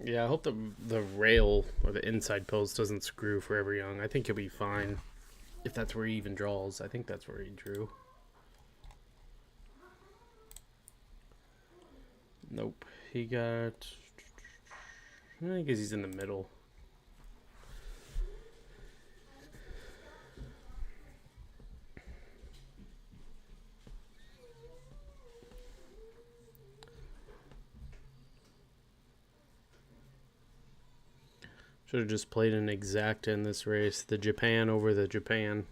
Yeah, I hope the rail or the inside post doesn't screw Forever Young. I think he'll be fine if that's where he even draws. I think that's where he drew. Nope. He got... I guess he's in the middle. Should have just played an exacta in this race. The Japan over the Japan.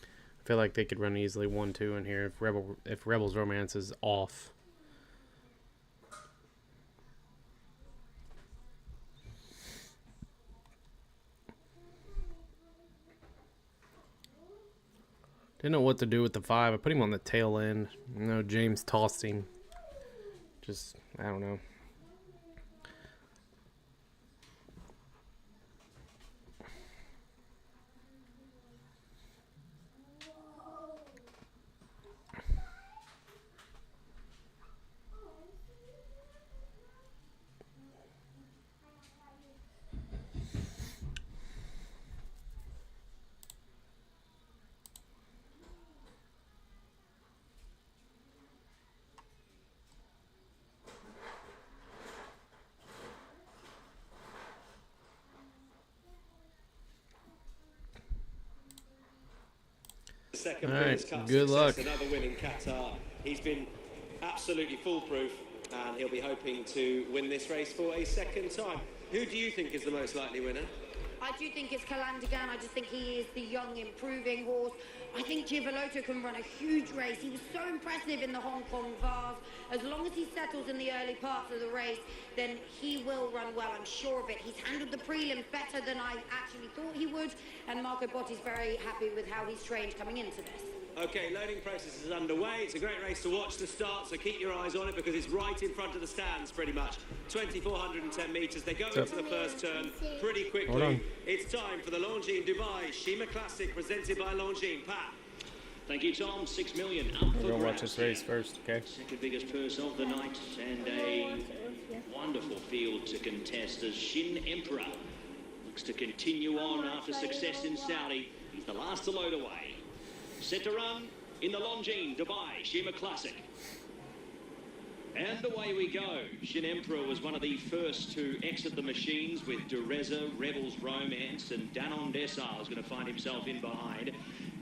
I feel like they could run easily 1-2 in here if Rebels Romance is off. Didn't know what to do with the 5. I put him on the tail end. James tossed him. Just, I don't know. Second All right, Prince Cup good luck. Another win in Qatar. He's been absolutely foolproof, and he'll be hoping to win this race for a second time. Who do you think is the most likely winner? I do think it's Calandigan. I just think he is the young, improving horse. I think Giavellotto can run a huge race. He was so impressive in the Hong Kong Vase. As long as he settles in the early parts of the race, then he will run well, I'm sure of it. He's handled the prelims better than I actually thought he would, and Marco Botti's very happy with how he's trained coming into this. Okay, loading process is underway. It's a great race to watch the start, so keep your eyes on it because it's right in front of the stands pretty much. 2,410 metres. They go into the first turn pretty quickly. It's time for the Longines Dubai Shima Classic presented by Longines. Pat. Thank you, Tom. 6 million up for We're going to watch grabs. this race first, okay? Second biggest purse of the night, and a wonderful field to contest as Shin Emperor looks to continue on after success in Saudi. He's the last to load away. Set to run in the Longines Dubai Shima Classic. And away we go. Shin Emperor was one of the first to exit the machines with Dureza, Rebels Romance, and Danon Desar is going to find himself in behind.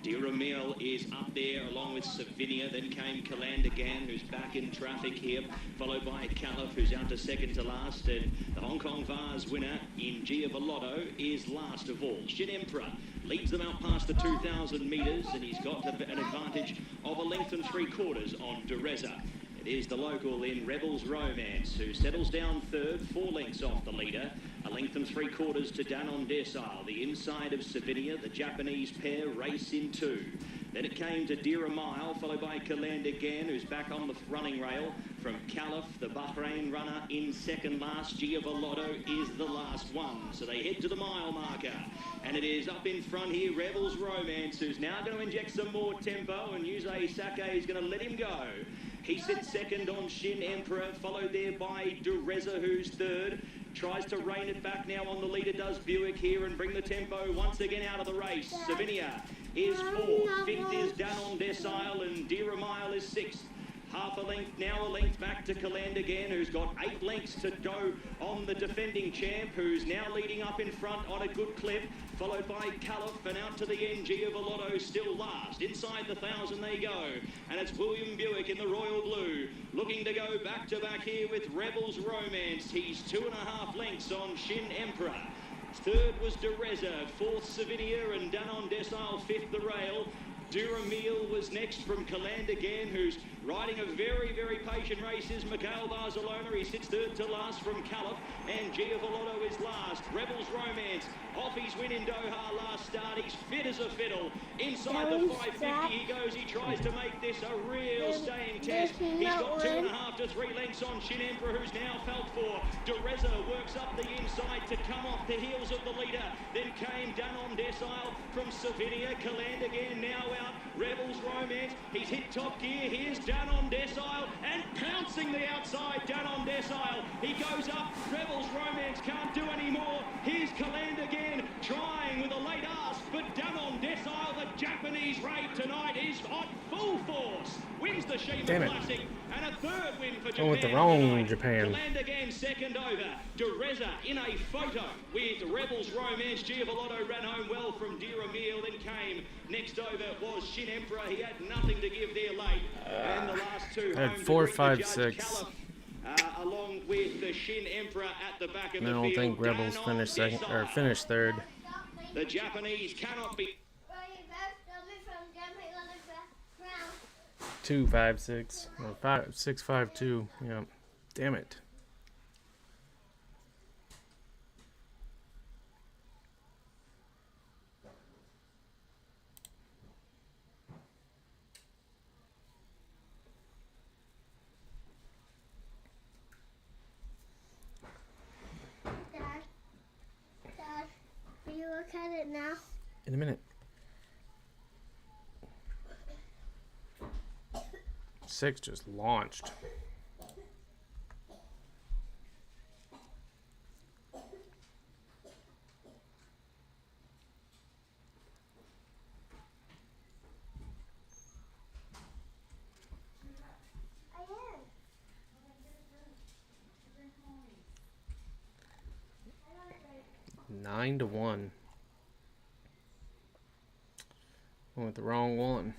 Diramil is up there along with Savinia. Then came Calandigan, who's back in traffic here, followed by Caliph, who's out to second to last. And the Hong Kong Vase winner in Giavellotto is last of all. Shin Emperor leads them out past the 2,000 metres, and he's got an advantage of 1 3/4 lengths on Dureza. It is the local in Rebels Romance who settles down third, 4 lengths off the leader. 1 3/4 to Danon Desar, the inside of Savinia, the Japanese pair race in 2. Then it came to Diramil, followed by Calandigan, who's back on the running rail. From Caliph, the Bahrain runner, in second last. Giavellotto is the last one. So they head to the mile marker. And it is up in front here, Rebels Romance, who's now going to inject some more tempo, and Yusei Sake is going to let him go. He sits second on Shin Emperor, followed there by Dureza, who's third. Tries to rein it back now on the leader, does Buick here, and bring the tempo once again out of the race. Savinia is fourth, fifth is Danon Desar, and Diramil is sixth. Half a length, now a length back to Calandigan, who's got 8 lengths to go on the defending champ, who's now leading up in front on a good clip, followed by Caliph, and out to the end, Giavellotto still last. Inside the 1,000 they go, and it's William Buick in the royal blue, looking to go back-to-back here with Rebels Romance. He's 2.5 lengths on Shin Emperor. Third was Dureza, fourth Savinia, and Danon Desar fifth the rail. Duramil was next from Calandigan, who's riding a very, very patient race, is Mikhail Barcelona. He sits third to last from Caliph, and Giavellotto is last. Rebels Romance, off his win in Doha last start. He's fit as a fiddle. Inside the 550 he goes. He tries to make this a real staying test. He's got 2.5 to 3 lengths on Shin Emperor, who's now felt for. Dureza works up the inside to come off the heels of the leader. Then came Danon Desar from Savinia. Calandigan now out. Rebels Romance, he's hit top gear. Here's Danon Desar, and pouncing the outside, Danon Desar. He goes up. Rebels Romance can't do any more. Here's Calandigan trying with a late ask. but done on decile. The Japanese raid tonight is on full force. Wins the Shima Damn it. Classic, and a third win for Japan. Going with the wrong tonight. Japan. To land again second over. Dereza in a photo with Rebels Romance. Giavolotto ran home well from Diramil. Then came next over was Shin Emperor. He had nothing to give there late. And the last two I had home to 4, greet the 5, judge, 6. Caliph, along with the Shin Emperor at the back of I the don't field. think Rebels Danon finished second or Desai. finished third. The Japanese cannot be. 2, 5, 6, or 5, 6, 5, 2. Yeah, damn it. Dad, will you look at it now? In a minute. 6 just launched. I am. 9-1. Went with the wrong one.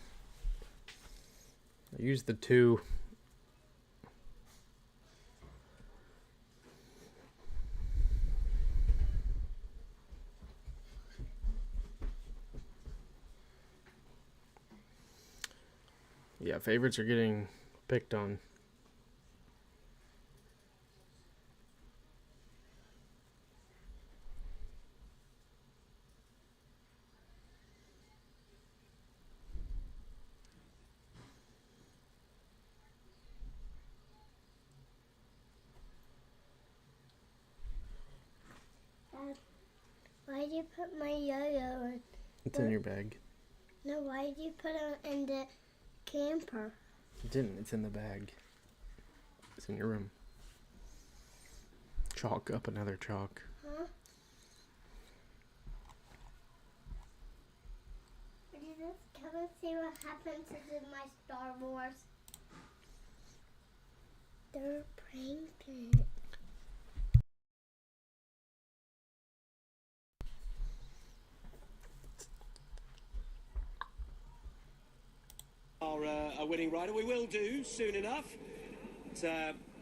I used the 2. Yeah, favorites are getting picked on. Dad, why did you put my yo-yo in? It's in your bag. No, why did you put it in the camper? It didn't. It's in the bag. It's in your room. Chalk up another chalk. Huh? Would you just come and see what happens in my Star Wars? They're pranking. A winning rider. We will do soon enough.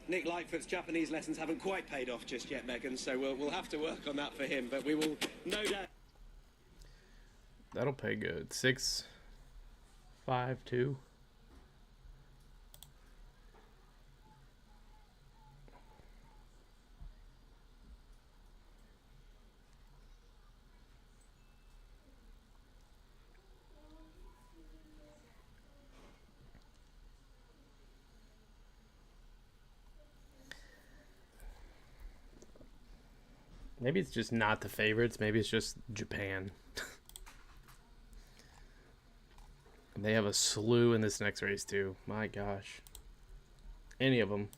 Nick Lightfoot's Japanese lessons haven't quite paid off just yet, Megan, so we'll have to work on that for him, but we will no doubt. That'll pay good. 6, 5, 2. Maybe it's just not the favorites. Maybe it's just Japan. And they have a slew in this next race, too. My gosh. Any of them.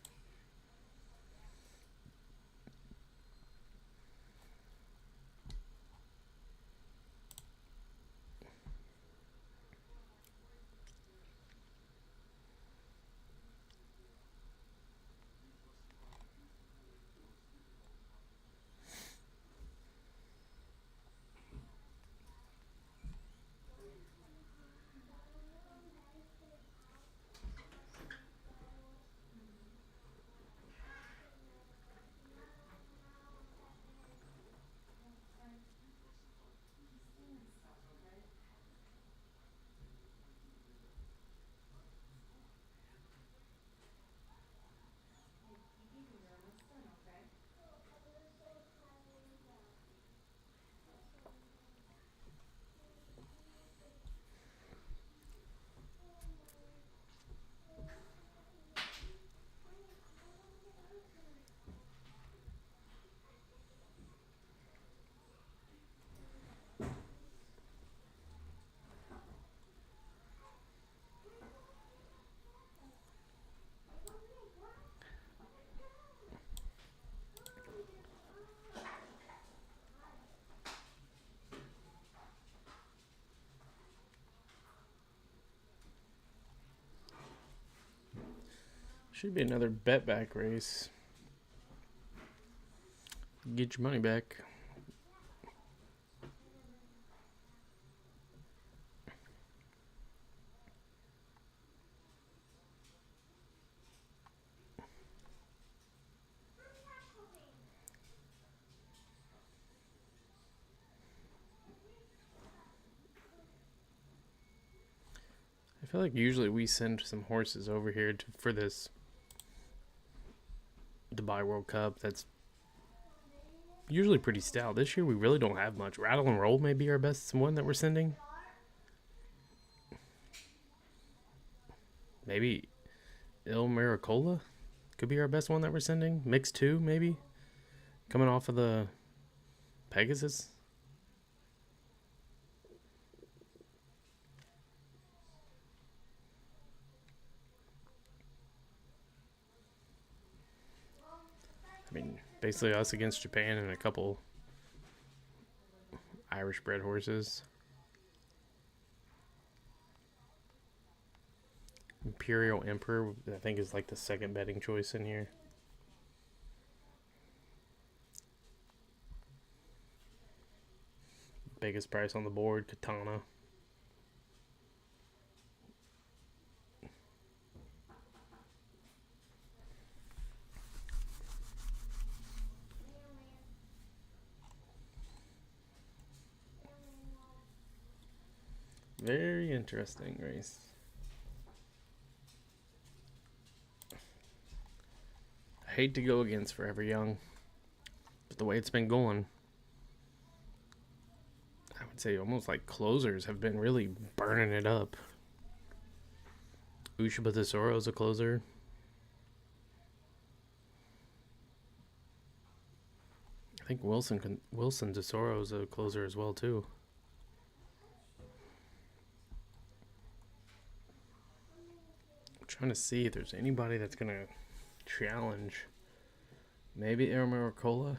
Should be another bet back race. Get your money back. I feel like usually we send some horses over here for this Dubai World Cup. That's usually pretty stout. This year we really don't have much. Rattle and Roll may be our best one that we're sending. Maybe Il Maricola could be our best one that we're sending. Mix 2 maybe. Coming off of the Pegasus. I mean, basically us against Japan and a couple Irish bred horses. Imperial Emperor, I think, is like the second betting choice in here. Biggest price on the board, Katana. Very interesting race. I hate to go against Forever Young, but the way it's been going, I would say almost like closers have been really burning it up. Ushba Tesoro is a closer. I think Wilson Tesoro is a closer as well too. I'm trying to see if there's anybody that's gonna challenge. Maybe Aramaricola.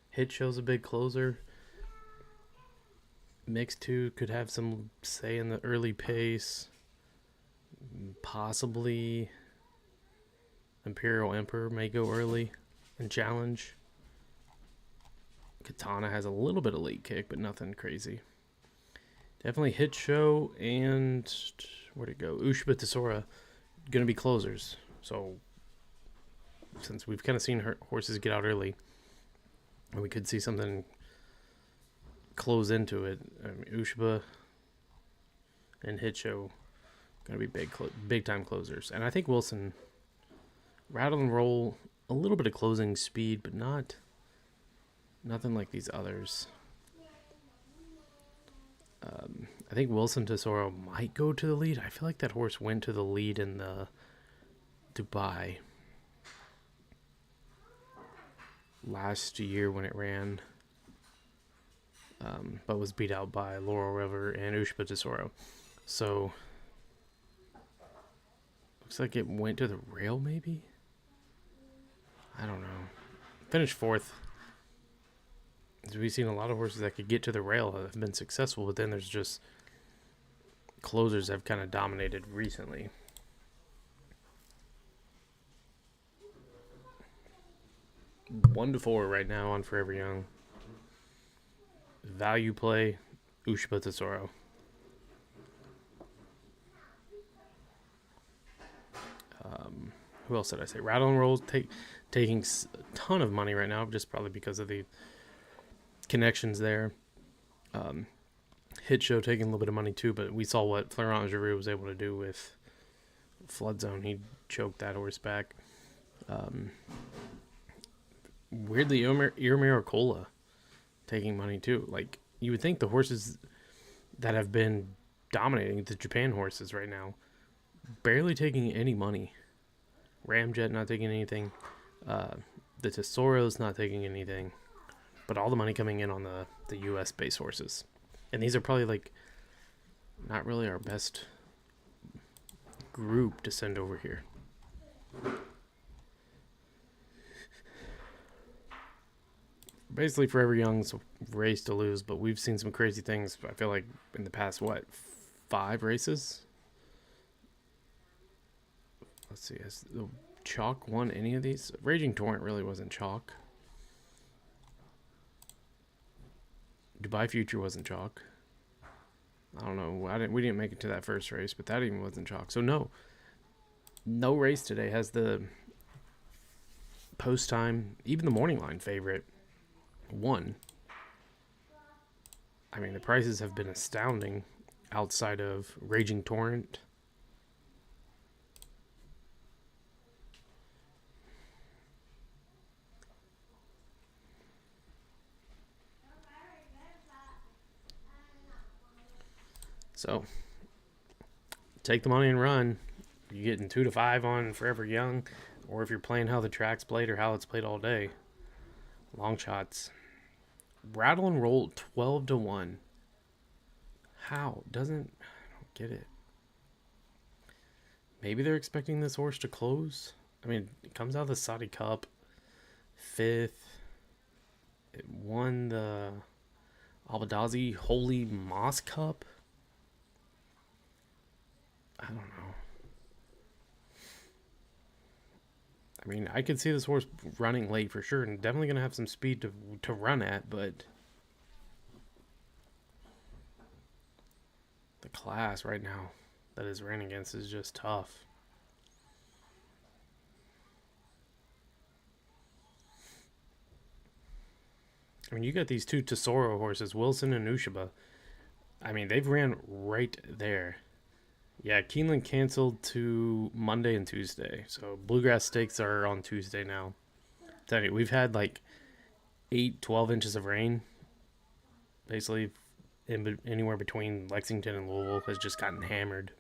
Hit Show's a big closer. Mix 2 could have some say in the early pace. Possibly Imperial Emperor may go early and challenge. Katana has a little bit of late kick, but nothing crazy. Definitely Hit Show and where'd it go? Ushba Tesora gonna be closers. So since we've kind of seen horses get out early, and we could see something close into it. I mean, Ushba and Hit Show gonna be big time closers, and I think Wilson Rattle and Roll a little bit of closing speed, but nothing like these others. I think Wilson Tesoro might go to the lead. I feel like that horse went to the lead in the Dubai last year when it ran, but was beat out by Laurel River and Ushba Tesoro. So looks like it went to the rail maybe? I don't know. Finished 4th. We've seen a lot of horses that could get to the rail have been successful, but then there's just closers have kind of dominated recently. One to 4 right now on Forever Young. Value play, Ushba Tesoro. Who else did I say? Rattle and Roll taking a ton of money right now, just probably because of the connections there. Hit Show taking a little bit of money too, but we saw what Florent Giroux was able to do with Flood Zone. He choked that horse back. Weirdly, Maricola taking money too. Like, you would think the horses that have been dominating, the Japan horses right now, barely taking any money. Ramjet not taking anything. The Tesoro's not taking anything. But all the money coming in on the US base horses. And these are probably like not really our best group to send over here. Basically Forever Young's race to lose, but we've seen some crazy things, I feel like, in the past, 5 races? Let's see, chalk won any of these? Raging Torrent really wasn't chalk. Dubai Future wasn't chalk. I don't know. We didn't make it to that first race, but that even wasn't chalk. So no race today has the post time, even the morning line favorite, won. I mean, the prices have been astounding outside of Raging Torrent. So, take the money and run. You're getting 2 to 5 on Forever Young, or if you're playing how the track's played or how it's played all day. Long shots. Rattle and Roll 12 to 1. How? I don't get it. Maybe they're expecting this horse to close. I mean, it comes out of the Saudi Cup. 5th. It won the Abadazi Holy Moss Cup. I don't know. I mean, I could see this horse running late for sure, and definitely going to have some speed to run at, but the class right now that is ran against is just tough. I mean, you got these 2 Tesoro horses, Wilson and Ushaba. I mean, they've ran right there. Yeah, Keeneland canceled to Monday and Tuesday. So Bluegrass Stakes are on Tuesday now. Tell you, we've had like 12 inches of rain. Basically, anywhere between Lexington and Louisville has just gotten hammered.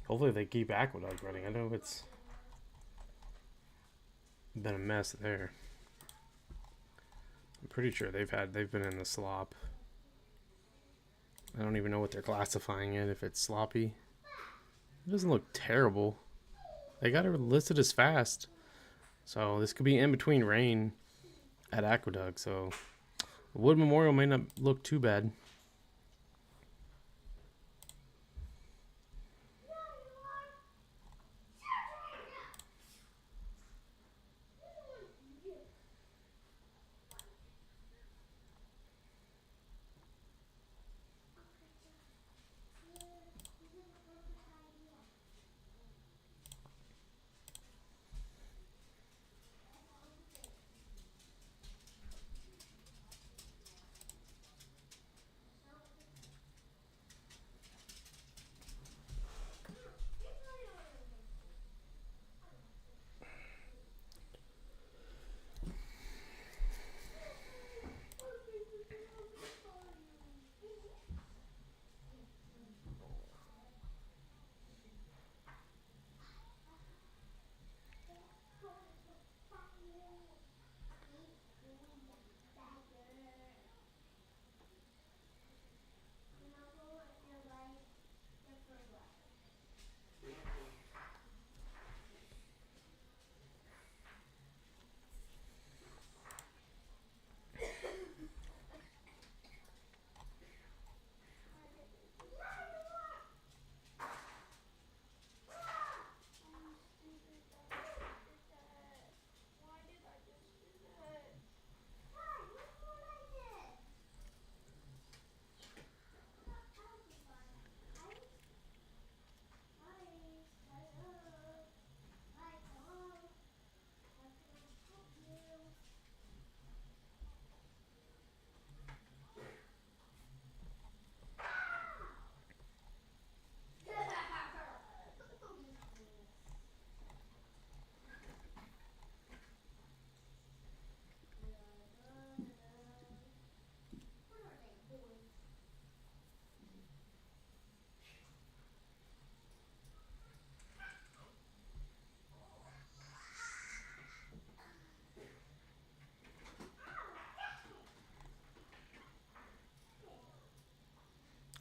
Hopefully they keep Aqueduct running. I know it's been a mess there. I'm pretty sure they've been in the slop. I don't even know what they're classifying it, if it's sloppy. It doesn't look terrible. They got it listed as fast. So this could be in between rain at Aqueduct. So Wood Memorial may not look too bad.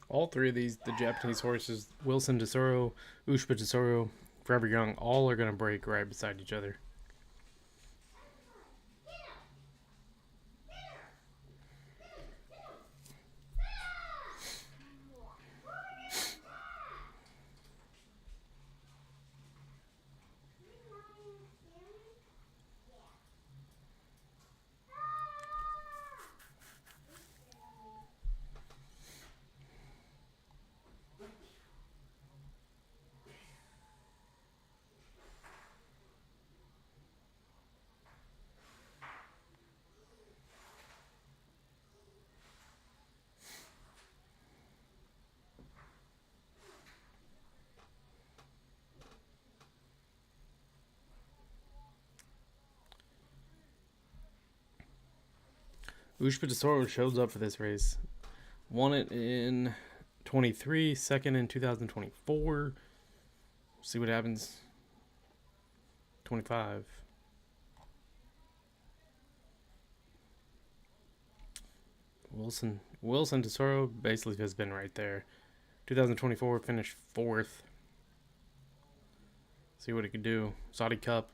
All 3 of these, the Japanese horses, Wilson Tesoro, Ushba Tesoro, Forever Young, all are going to break right beside each other. Ushba Tesoro shows up for this race. Won it in 23, second in 2024. See what happens. 25. Wilson Tesoro basically has been right there. 2024 finished 4th. See what he could do. Saudi Cup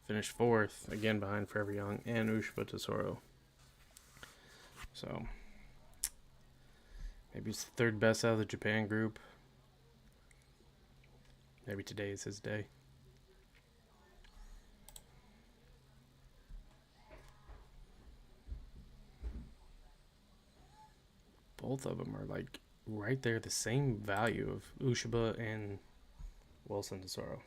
finished 4th, again behind Forever Young and Ushba Tesoro. So maybe he's the 3rd best out of the Japan group. Maybe today is his day. Both of them are like right there, the same value of Ushba and Wilson Tesoro.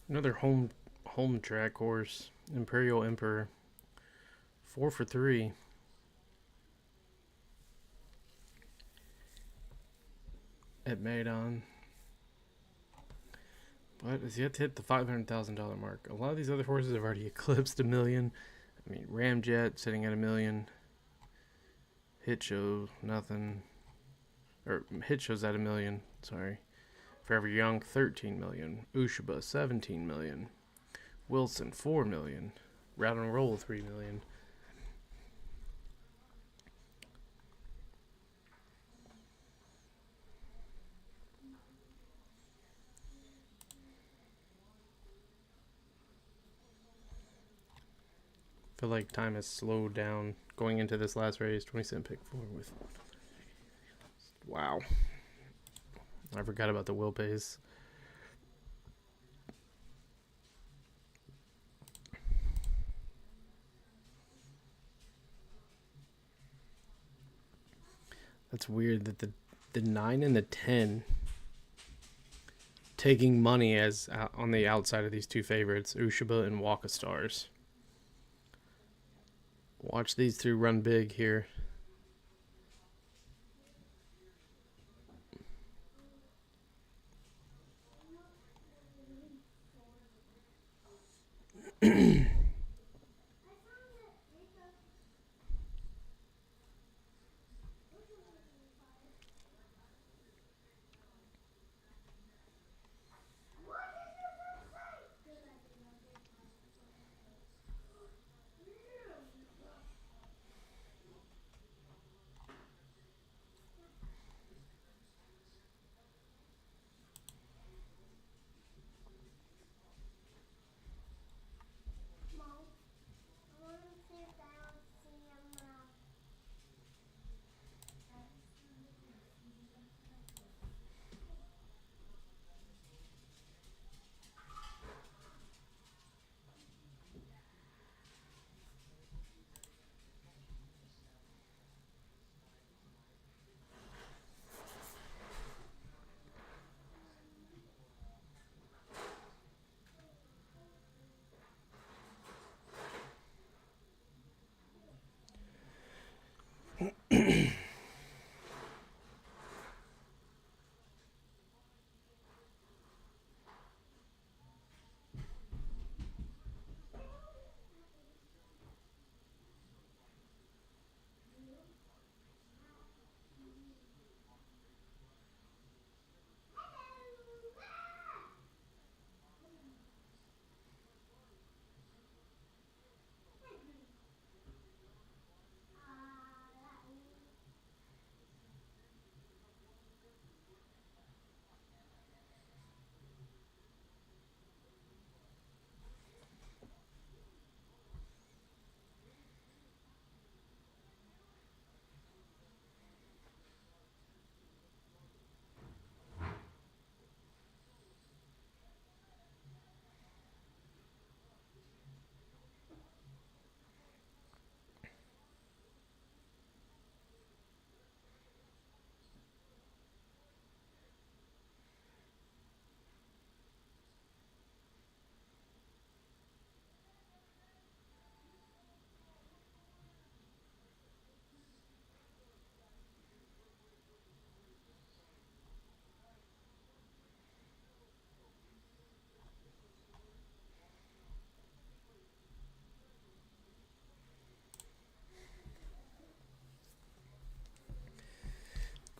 Another home track horse, Imperial Emperor. 4 for 3. At Maidan. But has yet to hit the $500,000 mark. A lot of these other horses have already eclipsed $1 million. I mean, Ramjet sitting at $1 million. Hit Show, nothing. Or Hit Show's at $1 million, sorry. Forever Young, $13 million. Ushba, $17 million. Wilson, $4 million. Route and Roll, $3 million. I feel like time has slowed down going into this last race. 20-cent pick 4 with. Wow. I forgot about the Will Pays. That's weird that the 9 and the 10 taking money as on the outside of these two favorites, Ushba and Walk of Stars. Watch these two run big here.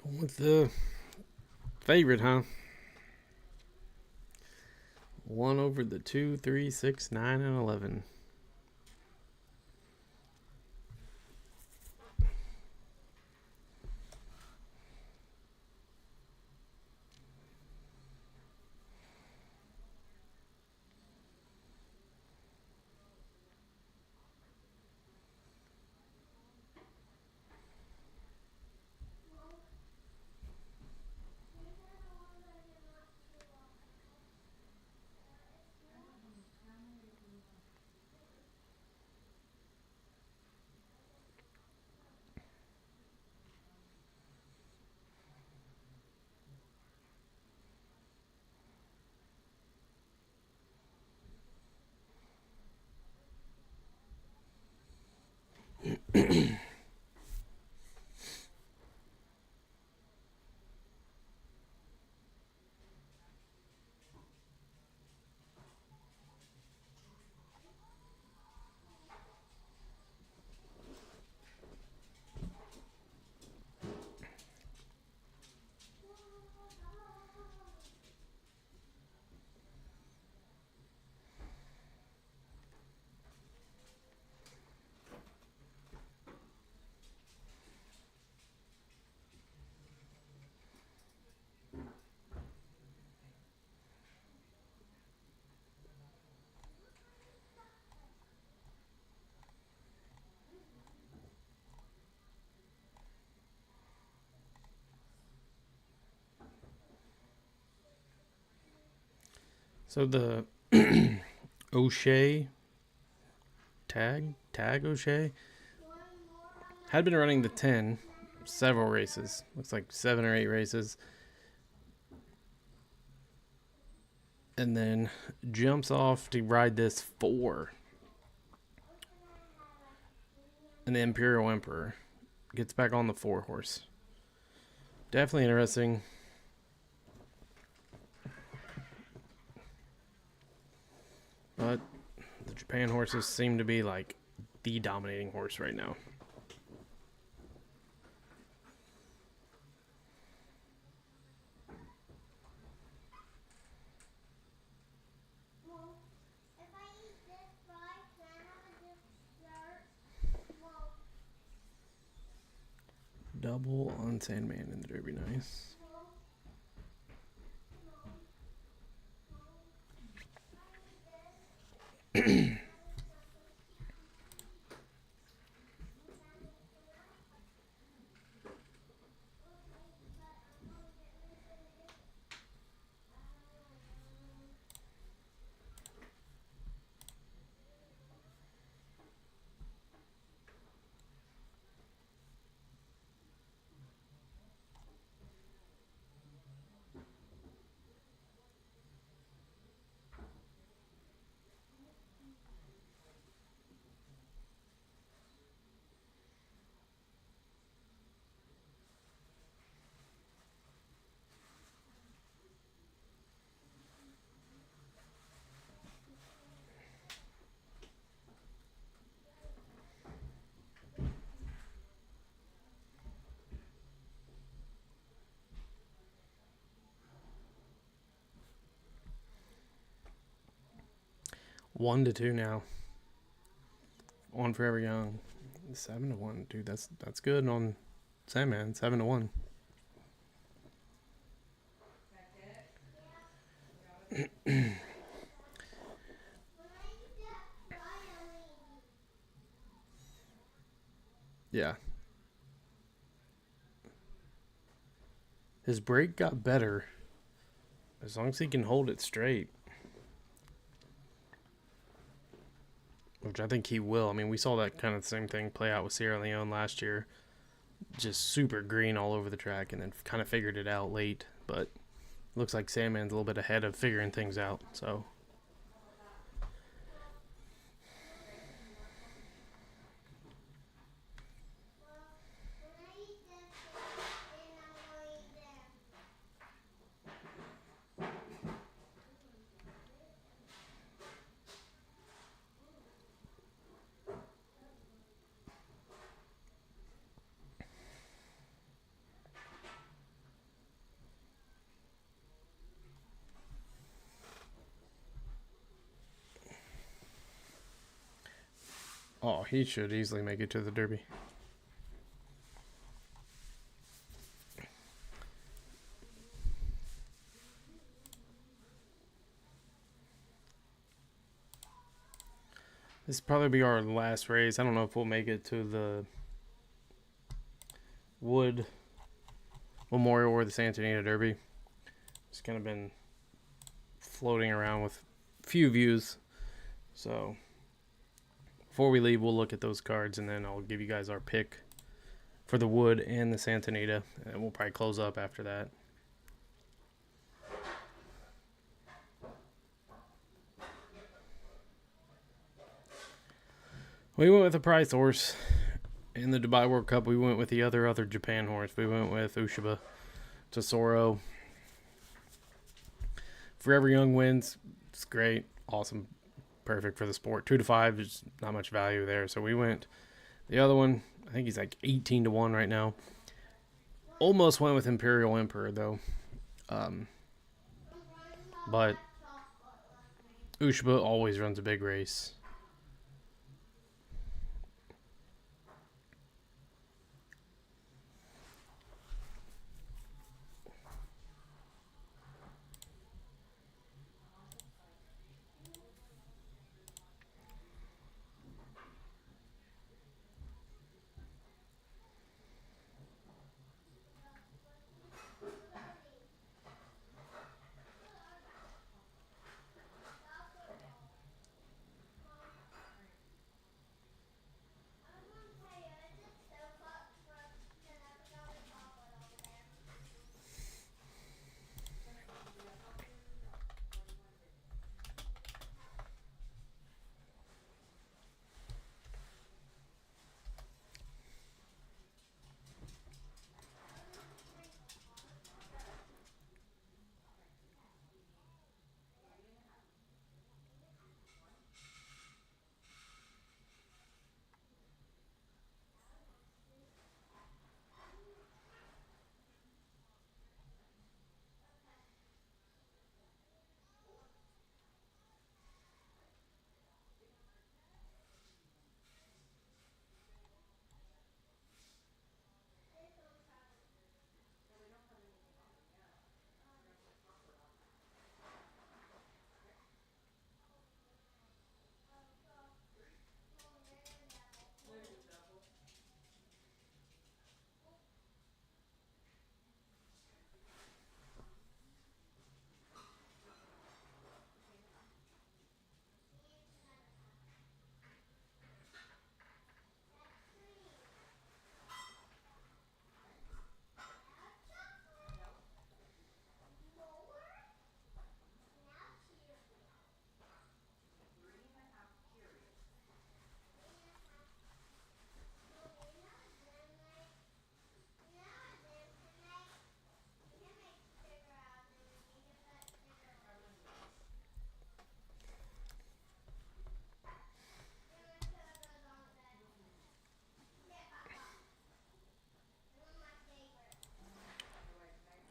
Going with the favorite, huh? 1 over the 2, 3, 6, 9, and 11. So the O'Shea tag O'Shea had been running the 10 several races. Looks like 7 or 8 races. And then jumps off to ride this 4. And the Imperial Emperor gets back on the 4 horse. Definitely interesting. But the Japan horses seem to be like the dominating horse right now. Mom, if I eat this fry, can I have a dessert? Mom. Double on Sandman in the Derby, nice. 1-2 now. One Forever Young. 7-1, dude. That's good on Sandman. 7-1. Yeah. His break got better as long as he can hold it straight. Which I think he will. I mean, we saw that kind of same thing play out with Sierra Leone last year. Just super green all over the track and then kind of figured it out late. But looks like Sandman's a little bit ahead of figuring things out. So When I eat this, then I'm going to eat them. oh, he should easily make it to the Derby. This will probably be our last race. I don't know if we'll make it to the Wood Memorial or the Santa Anita Derby. Just kind of been floating around with few views. So before we leave, we'll look at those cards and then I'll give you guys our pick for the Wood and the Santa Anita. And we'll probably close up after that. We went with a prize horse. In the Dubai World Cup, we went with the other Japan horse. We went with Ushiba Tesoro. Forever Young wins. It's great. Awesome. Perfect for the sport. 2-5. There's not much value there. So we went the other one. I think he's like 18-1 right now. Almost went with Imperial Emperor, though. But Ushiba always runs a big race.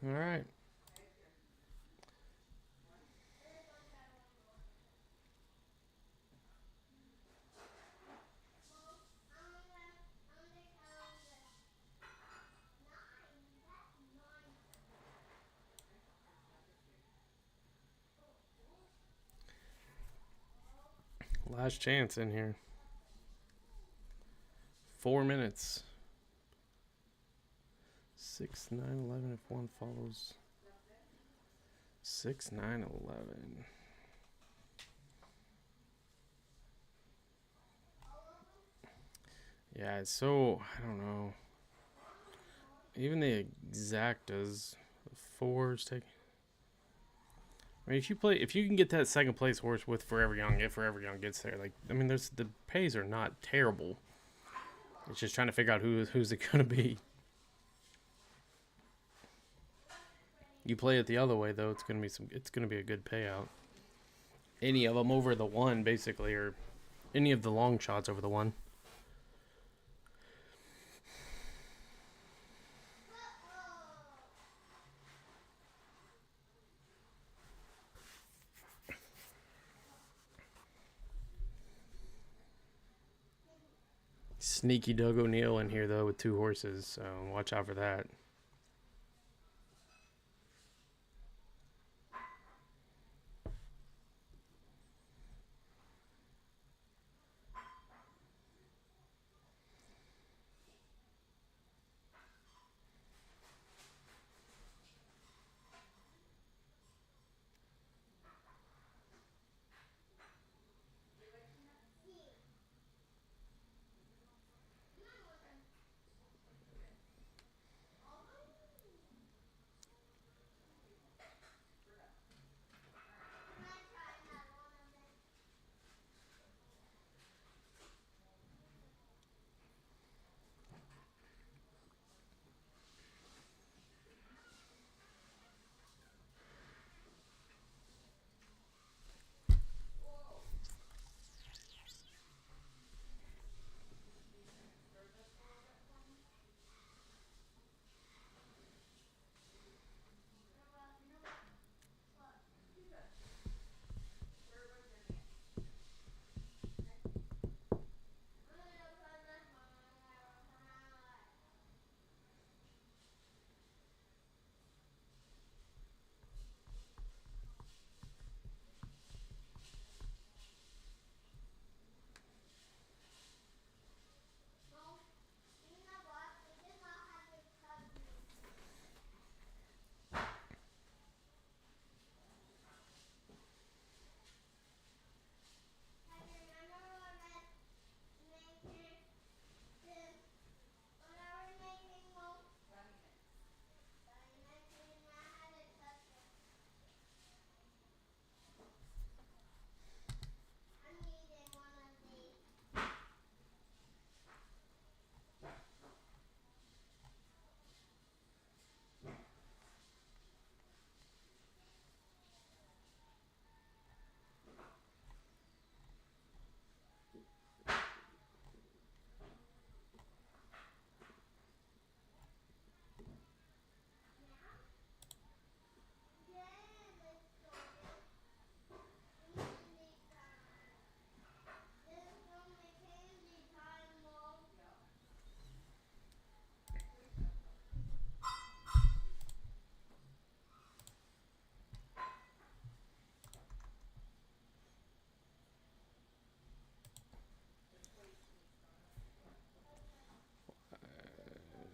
All right. Last chance in here. 4 minutes. 6, 9, 11 if one follows. 6, 9, 11. Yeah, it's so, I don't know. Even the exactas, fours take. I mean, if you can get that second place horse with Forever Young, if Forever Young gets there, like, I mean, the pays are not terrible. It's just trying to figure out who's it gonna be. You play it the other way though, it's gonna be a good payout. Any of them over the one, basically, or any of the long shots over the one. Sneaky Doug O'Neill in here though with 2 horses, so watch out for that.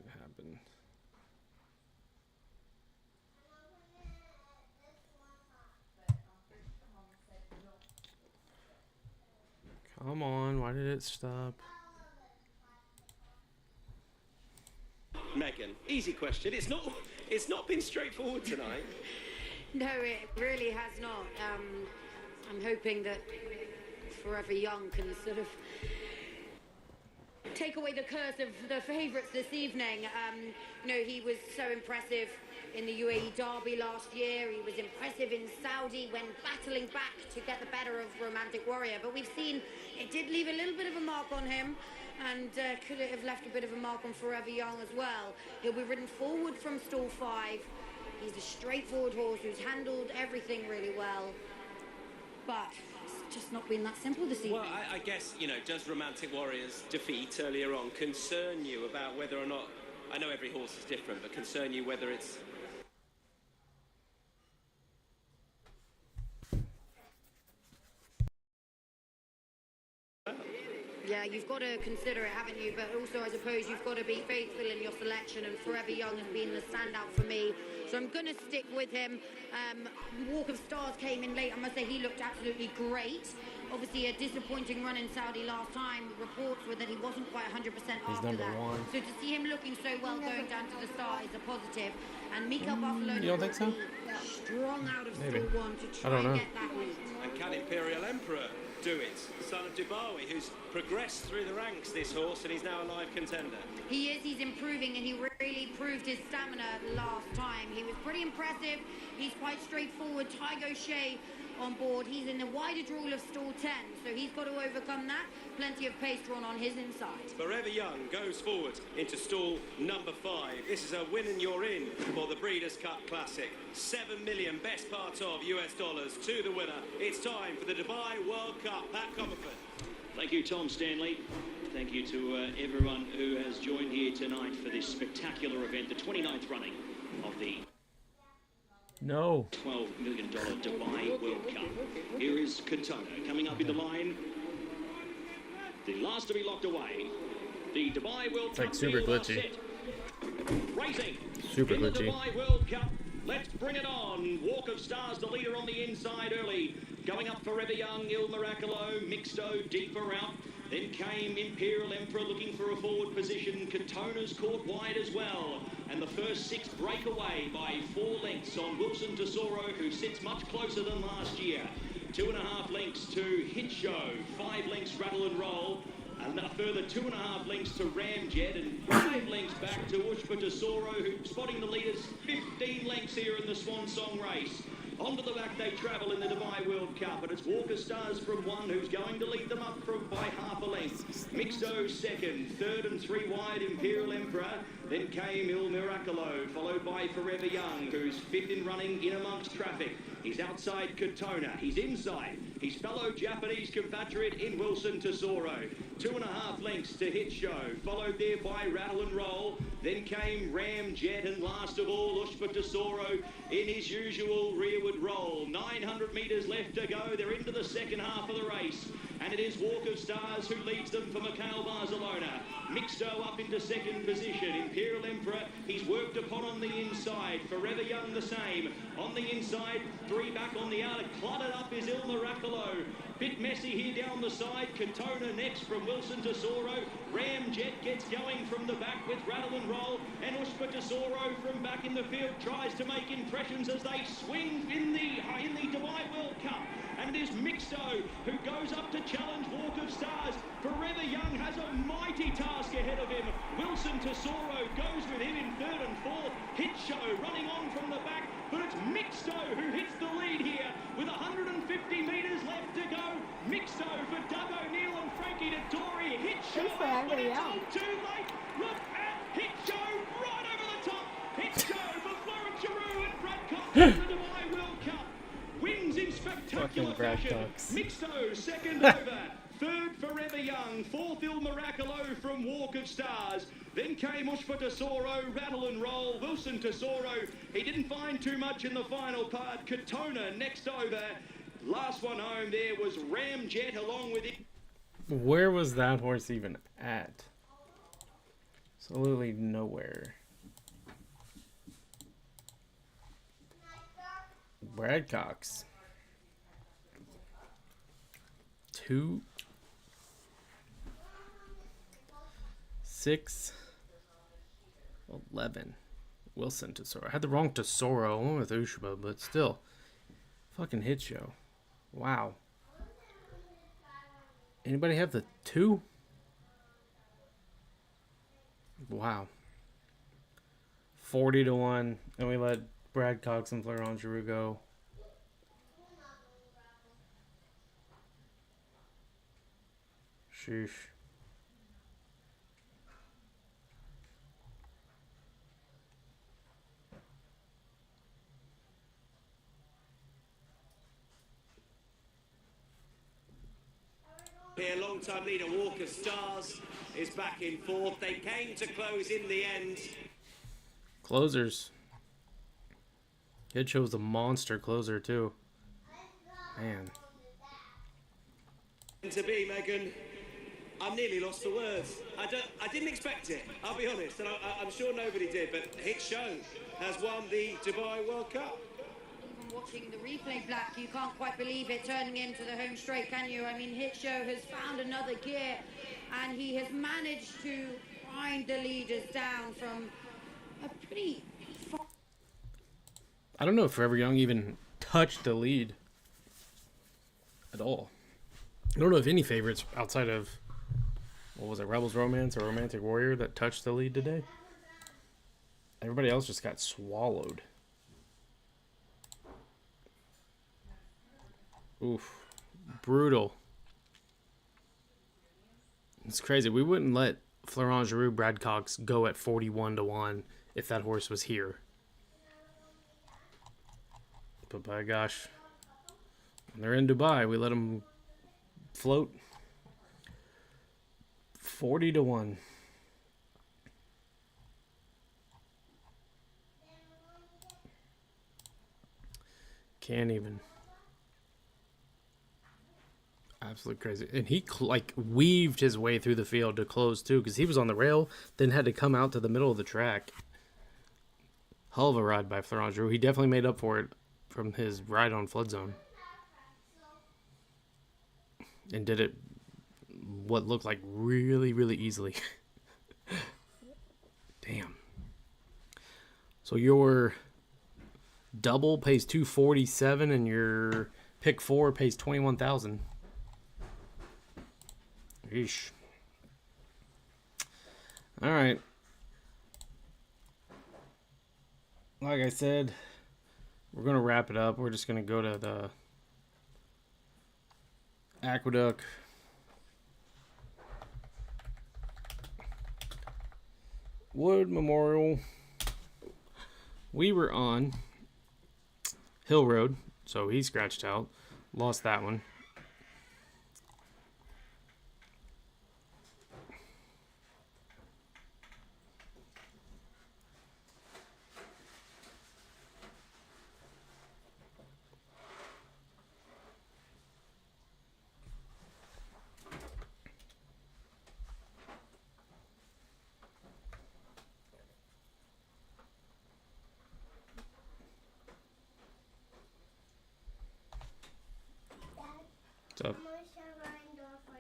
Happened. Come on, why did it stop? Megan, easy question. It's not been straightforward tonight. No, it really has not. I'm hoping that Forever Young can sort of take away the curse of the favourites this evening. You know, he was so impressive in the UAE Derby last year. He was impressive in Saudi when battling back to get the better of Romantic Warrior. But we've seen it did leave a little bit of a mark on him, and could it have left a bit of a mark on Forever Young as well. He'll be ridden forward from stall 5. He's a straightforward horse who's handled everything really well. But it's just not been that simple this evening. Well, I guess, you know, does Romantic Warrior's defeat earlier on concern you about whether or not, I know every horse is different, but concern you whether it's you've got to consider it, haven't you? But also, I suppose you've got to be faithful in your selection, and Forever Young has been the standout for me. So I'm going to stick with him. Walk of Stars came in late. I must say he looked absolutely great. Obviously, a disappointing run in Saudi last time. Reports were that he wasn't quite 100% after number that. one. So to see him looking so well going down to the start is a positive. And Mikael Barcelona You don't think so? strong out of Maybe. stall one to I try don't know. and get that lead. And can Imperial Emperor do it? Son of Dubawi, who's progressed through the ranks, this horse, and he's now a live contender. He is, he's improving, and he really proved his stamina last time. He was pretty impressive. He's quite straightforward. Tygo Shea on board. He's in the wider draw of stall 10, so he's got to overcome that. Plenty of pace drawn on his inside. Forever Young goes forward into stall number 5. This is a win and you're in for the Breeders' Cup Classic. 7 million, best part of US dollars to the winner. It's time for the Dubai World Cup. Pat Comerford. Thank you, Tom Stanley. Thank you to everyone who has joined here tonight for this spectacular event, the 29th running of the No. $12 million Dubai World Cup. Here is Katona coming up in the line. The last to be locked away. The Dubai World It's Cup like super field are glitchy. set. Racing. Super in the glitchy. Dubai World Cup. Let's bring it on. Walk of Stars, the leader on the inside early. Going up Forever Young, Il Miracolo, Mixto deeper out. Then came Imperial Emperor looking for a forward position. Katona's caught wide as well. And the first 6 break away by 4 lengths on Wilson Tesoro, who sits much closer than last year. 2.5 lengths to Hit Show. 5 lengths Rattle and Roll. And a further 2.5 lengths to Ramjet and 5 lengths back to Ushpa Tesoro, who's spotting the leaders 15 lengths here in the Swan Song race. Onto the back they travel in the Dubai World Cup, and it's Walker Stars from 1 who's going to lead them up by half a length. Mixto second, 3rd and 3 wide Imperial Emperor. Then came Il Miracolo, followed by Forever Young, who's 5th in running in amongst traffic. He's outside Katona, he's inside his fellow Japanese compatriot in Wilson Tesoro. 2.5 lengths to Hit Show, followed there by Rattle and Roll. Then came Ramjet, and last of all, Ushpa Tesoro in his usual rearward roll. 900 metres left to go. They're into the second half of the race. And it is Walk of Stars who leads them for Mikael Barcelona. Mixto up into second position. Imperial Emperor, he's worked upon on the inside. Forever Young the same. On the inside, 3 back on the outer. Cluttered up is Il Miracolo. Bit messy here down the side. Katona next from Wilson Tesoro. Ramjet gets going from the back with Rattle and Roll. And Ushpa Tesoro from back in the field tries to make impressions as they swing in the Dubai World Cup. And it is Mixto who goes up to challenge Walk of Stars. Forever Young has a mighty task ahead of him. Wilson Tesoro goes with him in 3rd and 4th. Hit Show running on from the back, but it's Mixto who hits the lead here with 150 metres left to go. Mixto for Doug O'Neill and Frankie Dettori. Hit Show, but it's all too late. Look at Hit Show right over the top. Hit Show for Florence Giroux and Brad Cox in the Dubai World Cup. Wins in spectacular Fucking Brad fashion. Cox. Mixto second over. 3rd Forever Young. 4th Il Miracolo from Walk of Stars. Then came Ushpa Tesoro, Rattle and Roll. Wilson Tesoro, he didn't find too much in the final part. Katona next over. Last one home there was Ramjet along with it. Where was that horse even at? Absolutely nowhere. Brad Cox. 2, 6, 11. Wilson Tesoro. I had the wrong Tesoro. I went with Ushba, but still. Fucking Hit Show. Wow. Anybody have the 2? Wow. 40 to 1. And we let Brad Cox and Florent Giroux go. Sheesh. Here, long-time leader Walk of Stars is back in 4th. They came to close in the end. Closers. It shows a monster closer too. Man. To be, Megan. I'm nearly lost for words. I didn't expect it, I'll be honest, and I'm sure nobody did, but Hit Show has won the Dubai World Cup. Even watching the replay, Black, you can't quite believe it turning into the home straight, can you? I mean, Hit Show has found another gear, and he has managed to grind the leaders down from a pretty... I don't know if Forever Young even touched the lead at all. I don't know if any favorites outside of, what was it, Rebels Romance or Romantic Warrior that touched the lead today. Everybody else just got swallowed. Oof. Brutal. It's crazy. We wouldn't let Florent Giroux Brad Cox go at 41-1 if that horse was here. But by gosh, when they're in Dubai, we let them float 40-1. Can't even. Absolutely crazy. And he like weaved his way through the field to close too, because he was on the rail, then had to come out to the middle of the track. Hell of a ride by Florent Giroux. He definitely made up for it from his ride on Flood Zone. And did it what looked like really, really easily. Damn. So your double pays $247 and your pick 4 pays $21,000. Yeesh. All right. Like I said, we're going to wrap it up. We're just going to go to the Aqueduct. Wood Memorial. We were on Hill Road, so he scratched out. Lost that one. What's up? I'm gonna shut my door for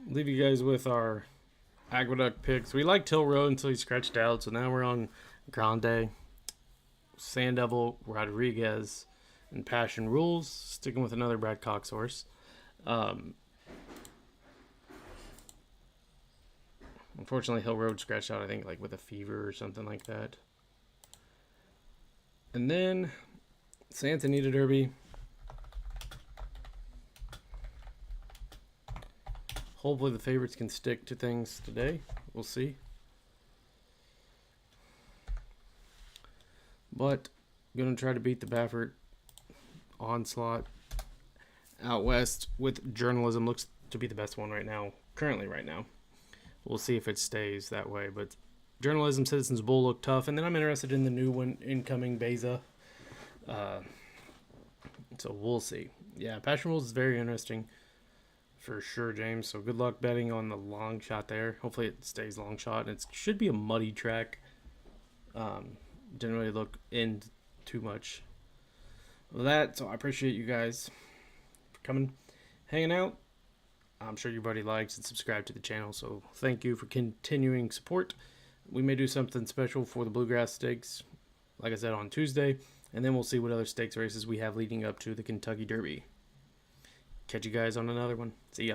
you. Leave you guys with our Aqueduct picks. We liked Hill Road until he scratched out, so now we're on Grande, Sand Devil, Rodriguez, and Passion Rules. Sticking with another Brad Cox horse. Unfortunately, Hill Road scratched out, I think, like with a fever or something like that. And then Santa Anita Derby. Hopefully the favorites can stick to things today. We'll see. But I'm going to try to beat the Baffert onslaught. Out west with Journalism looks to be the best one right now. Currently right now. We'll see if it stays that way. But Journalism, Citizens Bull look tough. And then I'm interested in the new one, incoming Beza. So we'll see. Yeah, Passion Rules is very interesting. For sure, James. So good luck betting on the long shot there. Hopefully it stays long shot. And it should be a muddy track. Didn't really look in too much of that. So I appreciate you guys for coming, hanging out. I'm sure everybody likes and subscribe to the channel. So thank you for continuing support. We may do something special for the Bluegrass Stakes, like I said, on Tuesday. And then we'll see what other stakes races we have leading up to the Kentucky Derby. Catch you guys on another one. See ya.